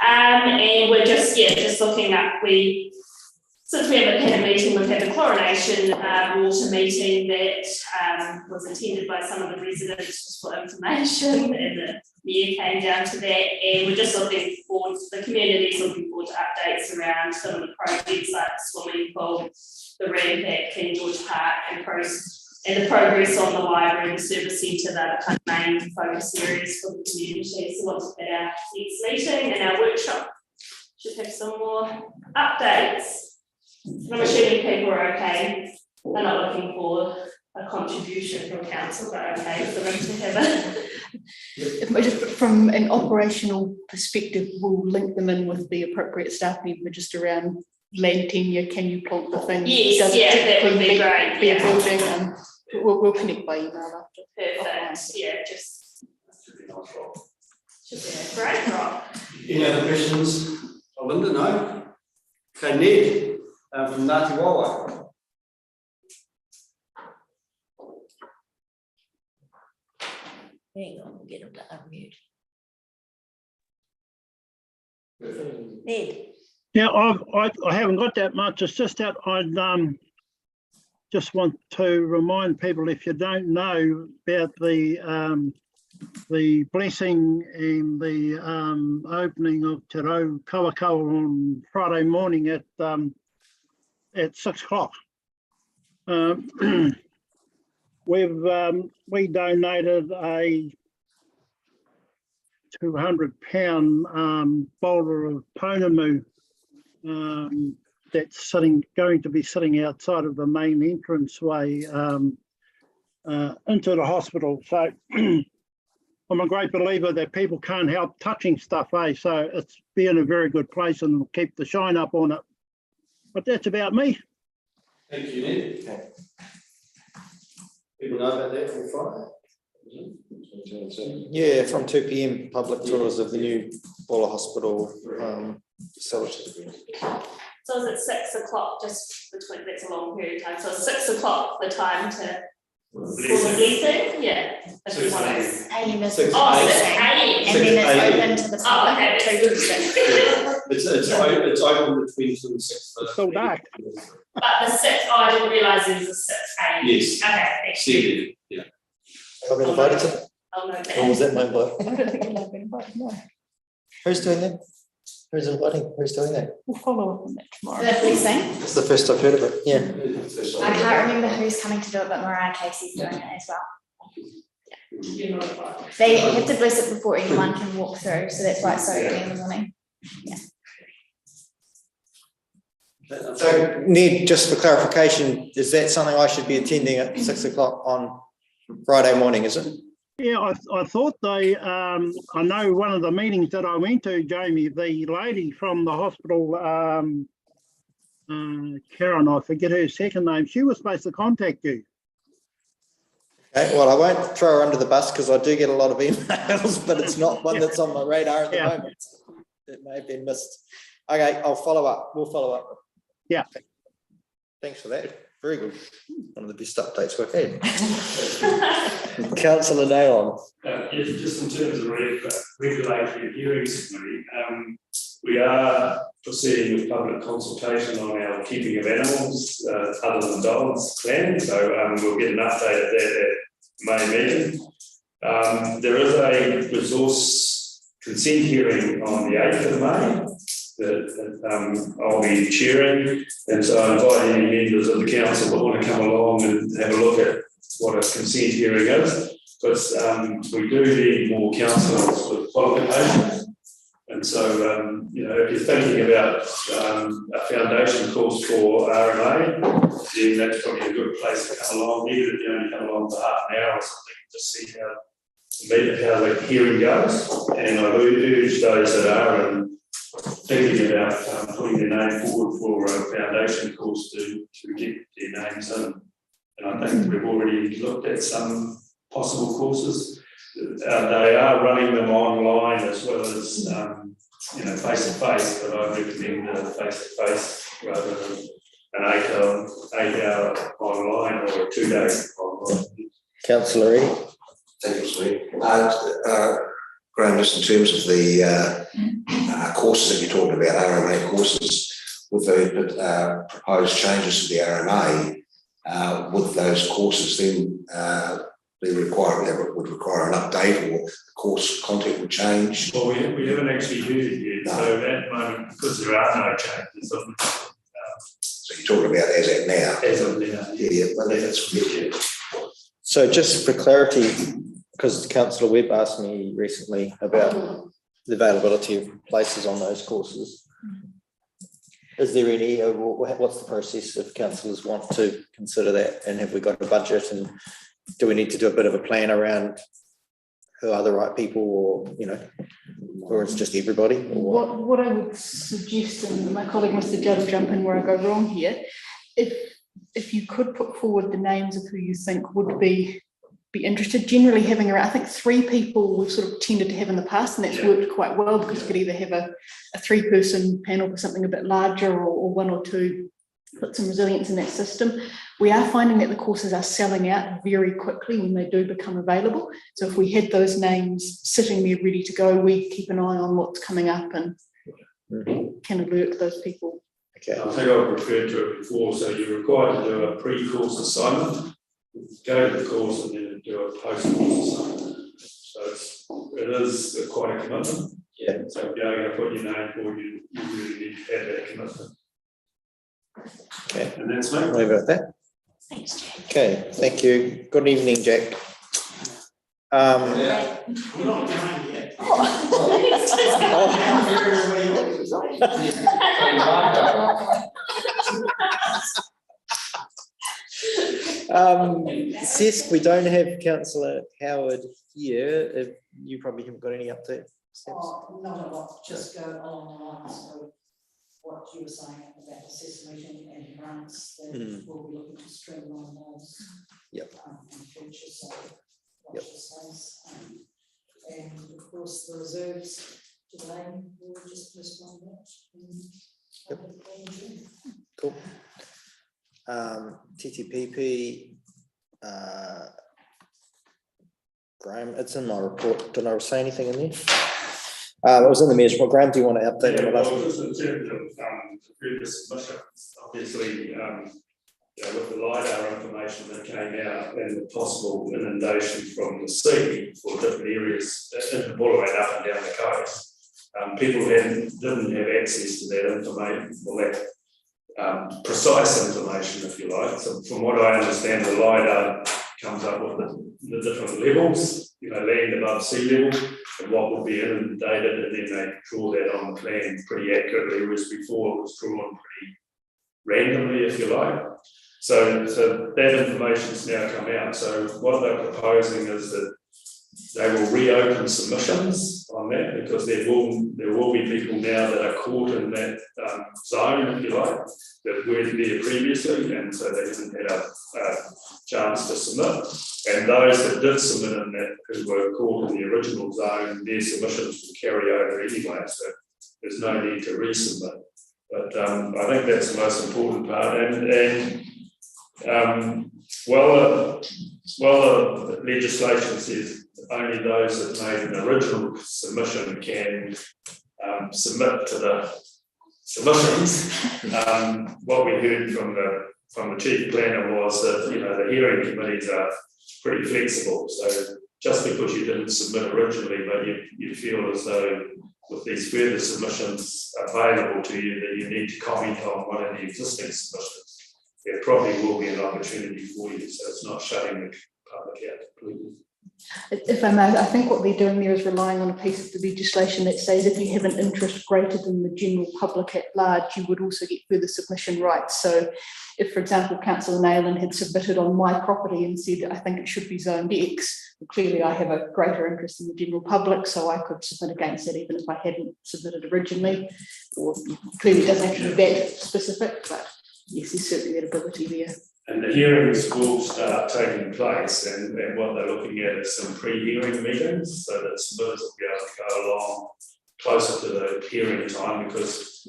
And we're just looking up, since we haven't had a meeting, we've had the chlorination water meeting that was attended by some of the residents just for information, and the mayor came down to that, and we're just looking forward, the community's looking forward to updates around some of the projects like the swimming pool, the ramp at King George Park, and the progress on the library and the service centre, that are kind of main focus areas for the community. So once we've had our next meeting and our workshop, should have some more updates. I'm assuming people are okay. They're not looking for a contribution from council, but okay for them to have Just from an operational perspective, we'll link them in with the appropriate staff member just around land tenure. Can you plot the thing? Yes, that would be great. Be a building, we'll connect by email after. Perfect. Yeah, just Any other questions? Linda, no? Okay, Ned, from Ngakawauha. Hang on, we'll get him to unmute. Ned. Yeah, I haven't got that much. It's just that I'd just want to remind people, if you don't know, about the blessing and the opening of Te Rau Kawakawa on Friday morning at 6 o'clock. We donated a £200 boulder of ponamu that's going to be sitting outside of the main entranceway into the hospital. So I'm a great believer that people can't help touching stuff, so it's being a very good place and will keep the shine up on it. But that's about me. Thank you, Ned. People know about that on Friday? Yeah, from 2 p.m, public tours of the new Bola Hospital facility. So is it 6 o'clock, just between, that's a long period of time, so 6 o'clock the time to, for the blessing, yeah. If you want to- AM is. 6 Oh, a.m. 6 a.m. And then it's open to the Oh, public okay, at 2 to 6. It's open between 2 and 6. It's so dark. But the 6, oh, I didn't realise it was a 6 a.m. Yes. Okay, thank you. See, yeah. I've been invited to, I'll note or was that. that my invite? I don't think I've been invited, no. Who's doing that? Who's inviting? Who's doing that? We'll follow up on that tomorrow. The blessing. It's the first I've heard of it, yeah. I can't remember who's coming to do it, but Mariah Casey's doing it as well. You're not invited. They have to bless it before anyone can walk through, so that's why it's so early in the morning. Yeah. So Ned, just for clarification, is that something I should be attending at 6 o'clock on Friday morning, is it? Yeah, I thought they, I know one of the meetings that I went to, Jamie, the lady from the hospital, Karen, I forget her second name, she was supposed to contact you. Okay, well, I won't throw her under the bus because I do get a lot of emails, but it's not one that's on my radar at the moment. It may have been missed. Okay, I'll follow up. We'll follow up. Yeah. Thanks for that. Very good. One of the best updates we've had. Councillor Naylon. Yes, just in terms of regulatory hearings committee, we are proceeding with public consultation on our keeping of animals other than dogs plan. So we'll get an update of that at May meeting. There is a resource consent hearing on the 8th of May that I'll be chairing, and so I invite any members of the council that want to come along and have a look at what a consent hearing is, because we do need more councillors with qualifications. And so, you know, if you're thinking about a foundation course for RMA, then that's probably a good place to come along, even if you only come along for half an hour or something, just see how the hearing goes. And I urge those that are thinking about putting their name forward for a foundation course to get their names in. And I think we've already looked at some possible courses. They are running them online as well as you know, face to face, but I recommend face to face rather than an 8 hour online or a 2 day online. Councillor Eddie. Thank you, Steve. Graham, just in terms of the courses that you're talking about, RMA courses, with the proposed changes to the RMA, would those courses then would require an update, or the course content would change? Well, we haven't actually heard it yet, no. So at the moment, because there are no changes, so you're talking about as at now? As of now. Yeah, well, that's good. So just for clarity, because Councillor Webb asked me recently about the availability of places on those courses. Is there any, what's the process if councillors want to consider that, and have we got a budget, and do we need to do a bit of a plan around who are the right people, or, you know, or it's just everybody? Or what I would suggest, and my colleague Mr. Judd will jump in where I go wrong here, if you could put forward the names of who you think would be be interested. Generally having around, I think 3 people we've sort of tended to have in the past, and that's worked quite well because you could either have a 3-person panel for something a bit larger, or 1 or 2, put some resilience in that system. We are finding that the courses are selling out very quickly when they do become available. So if we had those names sitting there ready to go, we keep an eye on what's coming up and can alert those people. Okay. I think I've referred to it before, so you're required to do a pre-course assignment, go to the course and then do a post-course assignment. So it is quite a commitment. Yeah. So if you're going to put your name forward, you really need to have that commitment. Okay. And that's me. Leave it at that. Thanks, Jack. Okay, thank you. Good evening, Jack. We're not done yet. Cesc, we don't have Councillor Howard here. You probably haven't got any update. Oh, not a lot, just go along the lines of what you were saying about assessment and grants, that we'll be looking to streamline those. Yep. In the future, so watch the space. And of course, the reserves today, we'll just postpone that. Cool. TTPP, Graham, it's in my report. Didn't I say anything in there? It was in the measurement. Graham, do you want to update on the last one? Just in terms of the previous submissions, obviously, with the LiDAR information that came out and the possible inundation from the sea for different areas in the Bullaway up and down the coast, people didn't have access to that information, or that precise information, if you like. So from what I understand, the LiDAR comes up with the different levels, land above sea level, and what would be inundated, and then they draw that on the plan pretty accurately, whereas before it was drawn pretty randomly, if you like. So that information's now come out. So what they're proposing is that they will reopen submissions on that, because there will be people now that are caught in that zone, if you like, that weren't there previously, and so they didn't have a chance to submit. And those that did submit in that, who were caught in the original zone, their submissions will carry over anyway, so there's no need to resubmit. But I think that's the most important part. And the legislation says only those that made an original submission can submit to the submissions. What we heard from the chief planner was that the hearing committees are pretty flexible. So just because you didn't submit originally, but you feel as though with these further submissions available to you that you need to comment on one of the existing submissions, there probably will be an opportunity for you. So it's not shutting the public out completely. If I may, I think what they're doing there is relying on a piece of the legislation that says if you have an interest greater than the general public at large, you would also get further submission rights. So if, for example, Councillor Nayland had submitted on my property and said, I think it should be zoned X, well, clearly I have a greater interest in the general public, so I could submit against it even if I hadn't submitted originally. Or clearly it doesn't have to be that specific, but yes, there's certainly that ability there. And the hearings will start taking place, and what they're looking at is some pre-hearing meetings, so that submitters will be able to go along closer to the hearing time, because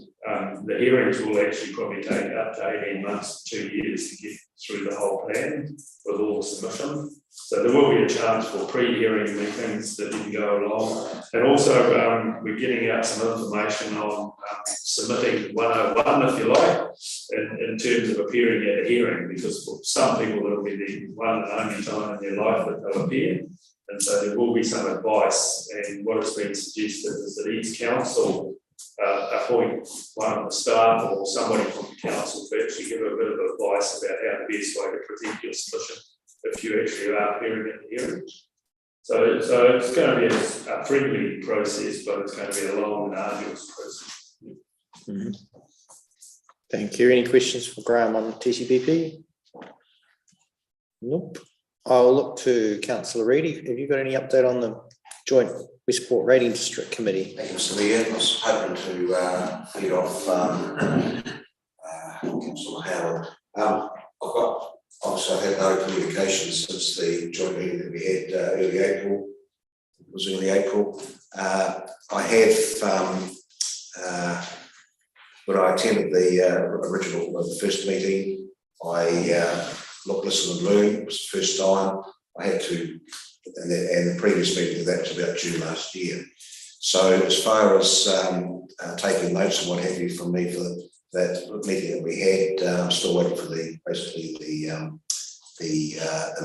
the hearings will actually probably take up to 18 months, 2 years to get through the whole plan with all the submissions. So there will be a chance for pre-hearing meetings that you can go along. And also we're getting out some information on submitting 101, if you like, in terms of appearing at a hearing, because for some people it'll be the one and only time in their life that they'll appear. And so there will be some advice, and what has been suggested is that each council appoint one of the staff or somebody from the council to actually give a bit of advice about how the best way to present your submission if you actually are appearing at the hearing. So it's going to be a friendly process, but it's going to be a long and arduous process. Mm-hmm. Thank you. Any questions for Graham on TCPP? Nope. I'll look to Councillor Reedy. Have you got any update on the joint Westport Rating District Committee? Thank you, Mr. Mayor. I was hoping to feed off Councillor Howard. I've got obviously I've had no communication since the joint meeting that we had early April. It was early April. I have, when I attended the first meeting, I looked, listened and learned. It was the first time I had to, and the previous meeting, that was about June last year. So as far as taking notes and what have you from me for that meeting that we had, I'm still waiting for basically the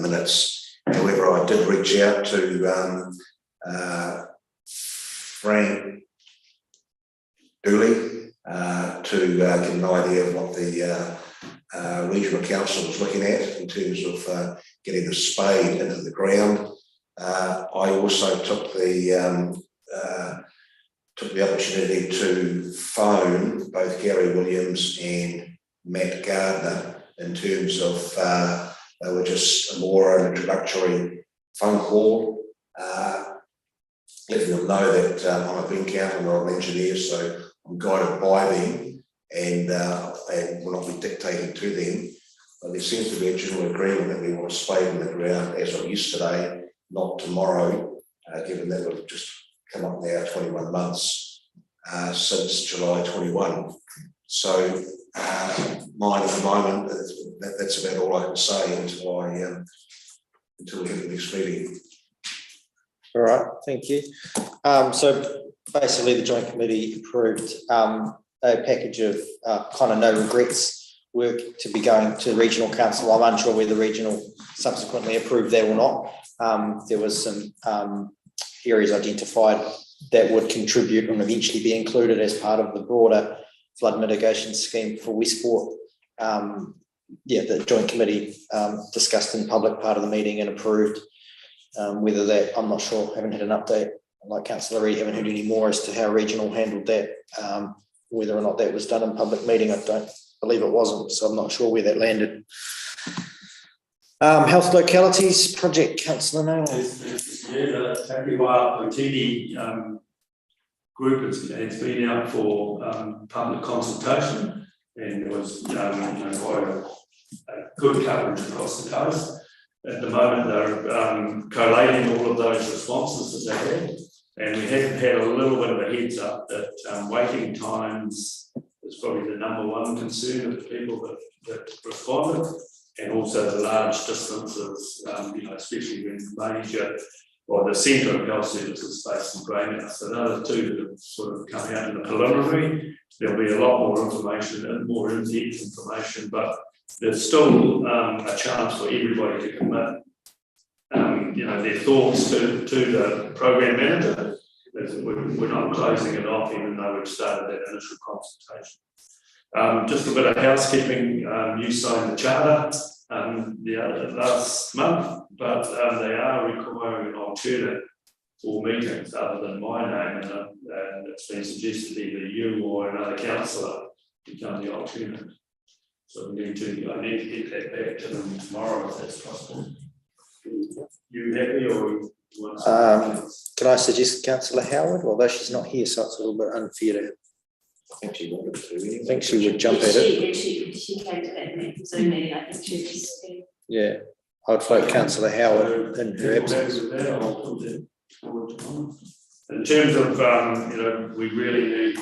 minutes. However, I did reach out to Frank Dooley to get an idea of what the regional council was looking at in terms of getting the spade into the ground. I also took the opportunity to phone both Gary Williams and Matt Gardner in terms of they were just more an introductory phone call, letting them know that I'm a bin counter, I'm not an engineer, so I'm guided by them and will not be dictating to them. But there seems to be a general agreement that we want to spade in the ground as of yesterday, not tomorrow, given that we've just come up now 21 months since July 21. So mine at the moment, that's about all I can say until we have the next meeting. All right, thank you. So basically the Joint Committee approved a package of kind of no regrets work to be going to the Regional Council. I'm unsure whether the Regional subsequently approved that or not. There was some areas identified that would contribute and eventually be included as part of the broader flood mitigation scheme for Westport. The Joint Committee discussed in public part of the meeting and approved. Whether that, I'm not sure, haven't had an update. Like Councillor Reid, haven't heard any more as to how Regional handled that. Whether or not that was done in public meeting, I don't believe it wasn't, so I'm not sure where that landed. Health Localities Project, Councillor Nolan. Yeah, the Karamea group has been out for public consultation, and there was quite a good coverage across the coast. At the moment, they're collating all of those responses that they had, and we have had a little bit of a heads up that waiting times is probably the number one concern of the people that responded, and also the large distances, especially when major, or the centre of health services based in Karamea. So those two that have sort of come out in the preliminary. There'll be a lot more information and more in-depth information, but there's still a chance for everybody to commit, their thoughts to the program manager. We're not closing it off, even though we've started that initial consultation. Just a bit of housekeeping. You signed the charter last month, but they are requiring an alternate for meetings other than my name, and it's been suggested either you or another councillor become the alternate. So I need to get that back to them tomorrow if that's possible. You happy or you want can I suggest Councillor Howard? Although she's not here, so it's a little bit unfair to her. I think she wanted to. I think she would jump at it. She came to that Zoom meeting, I think she was. Yeah, I'd float Councillor Howard in her absence. In terms of, we really need,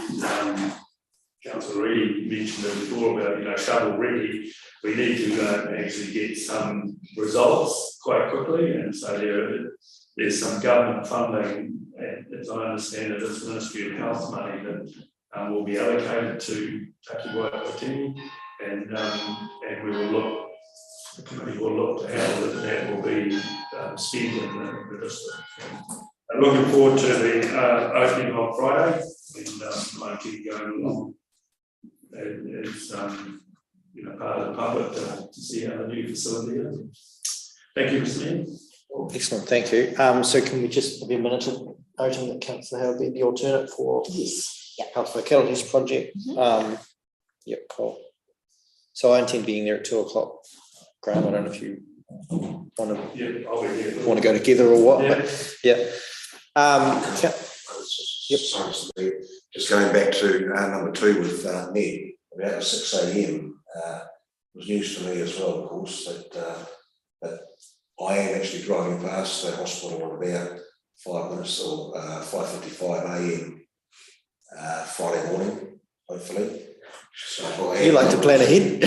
Councillor Reid mentioned it before about, shovel ready. We need to actually get some results quite quickly, and so there's some government funding, and as I understand it, it's Ministry of Health money that will be allocated to NgakawauHector, and we will look. The committee will look to how that will be spent in the district. I'm looking forward to the opening on Friday, and I keep going along as part of the public to see how the new facility is. Thank you, Mr. Mayor. Excellent, thank you. So can we just have a minute of noting that Councillor Howard be the alternate for Health Localities Project? Yep, cool. So I intend being there at 2:00. Graham, I don't know if you want to go together or what, but yeah. Just going back to number 2 with Ned, about 6 a.m. was news to me as well, of course, that I am actually driving past the hospital at about 5 minutes or 5:55 a.m. Friday morning, hopefully. So You like to plan ahead?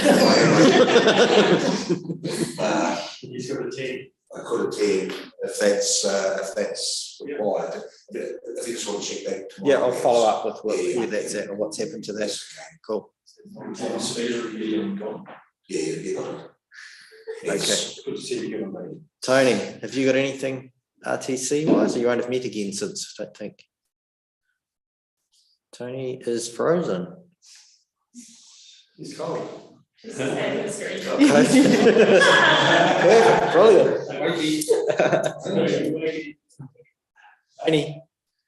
He's got a team. I could attend if that's required. If you just want to check that tomorrow. Yeah, I'll follow up with where that's at and what's happened to that. Cool. Yeah, you got it. Yes. Good to see you again, mate. Tony, have you got anything RTC wise, or you won't have met again since, I don't think? Tony is frozen. He's cold. Okay. Perfect, brilliant. Any?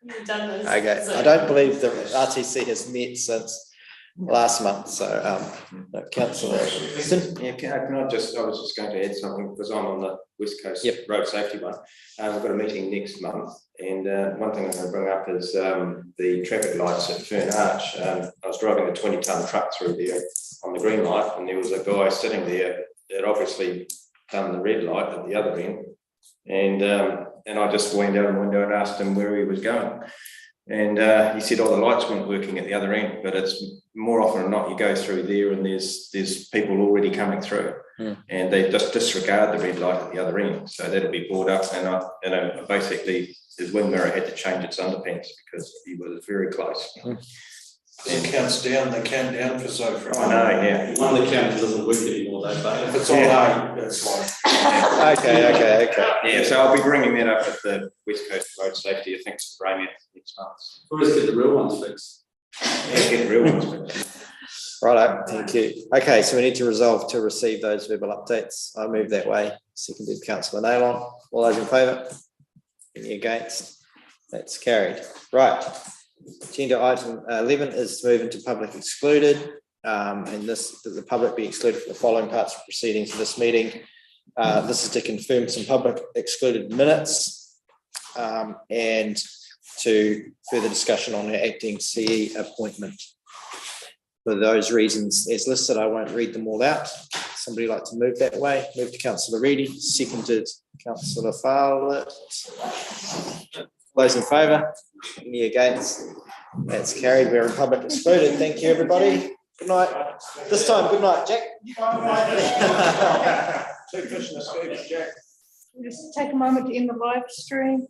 Okay, I don't believe the RTC has met since last month, so no, Councillor Winston. Yeah, I was just going to add something because I'm on the West Coast road safety one. We've got a meeting next month, and one thing I'm going to bring up is the traffic lights at Fern Arch. I was driving a 20-ton truck through there on the green light, and there was a guy sitting there that obviously done the red light at the other end, and I just went out the window and asked him where he was going. And he said, the lights weren't working at the other end, but it's more often than not, you go through there and there's people already coming through, and they just disregard the red light at the other end. So that'll be brought up, and basically his wing mirror had to change its underpants because he was very close. It counts down, they count down for so far. I know, yeah. One of the counters doesn't work anymore, though, but If it's all hard, that's fine. Okay. Yeah, so I'll be bringing that up at the West Coast Road Safety, I think it's Karamea next month. we'll just get the real ones fixed. Let's get the real ones fixed. Righto, thank you. Okay, so we need to resolve to receive those verbal updates. I move that way. Seconded Councillor Naylon. All those in favour? Any against? That's carried. Right. Agenda item 11 is moving to public excluded, and this the public be excluded from the following parts of proceedings of this meeting. This is to confirm some public excluded minutes and to further discussion on our acting CE appointment. For those reasons as listed, I won't read them all out. Somebody like to move that way? Move to Councillor Reedy, seconded Councillor Fowler. Those in favour? Any against? That's carried. We're in public excluded. Thank you, everybody. Good night. This time, good night, Jack. Two fish in a scoop, Jack. Just take a moment to end the live stream.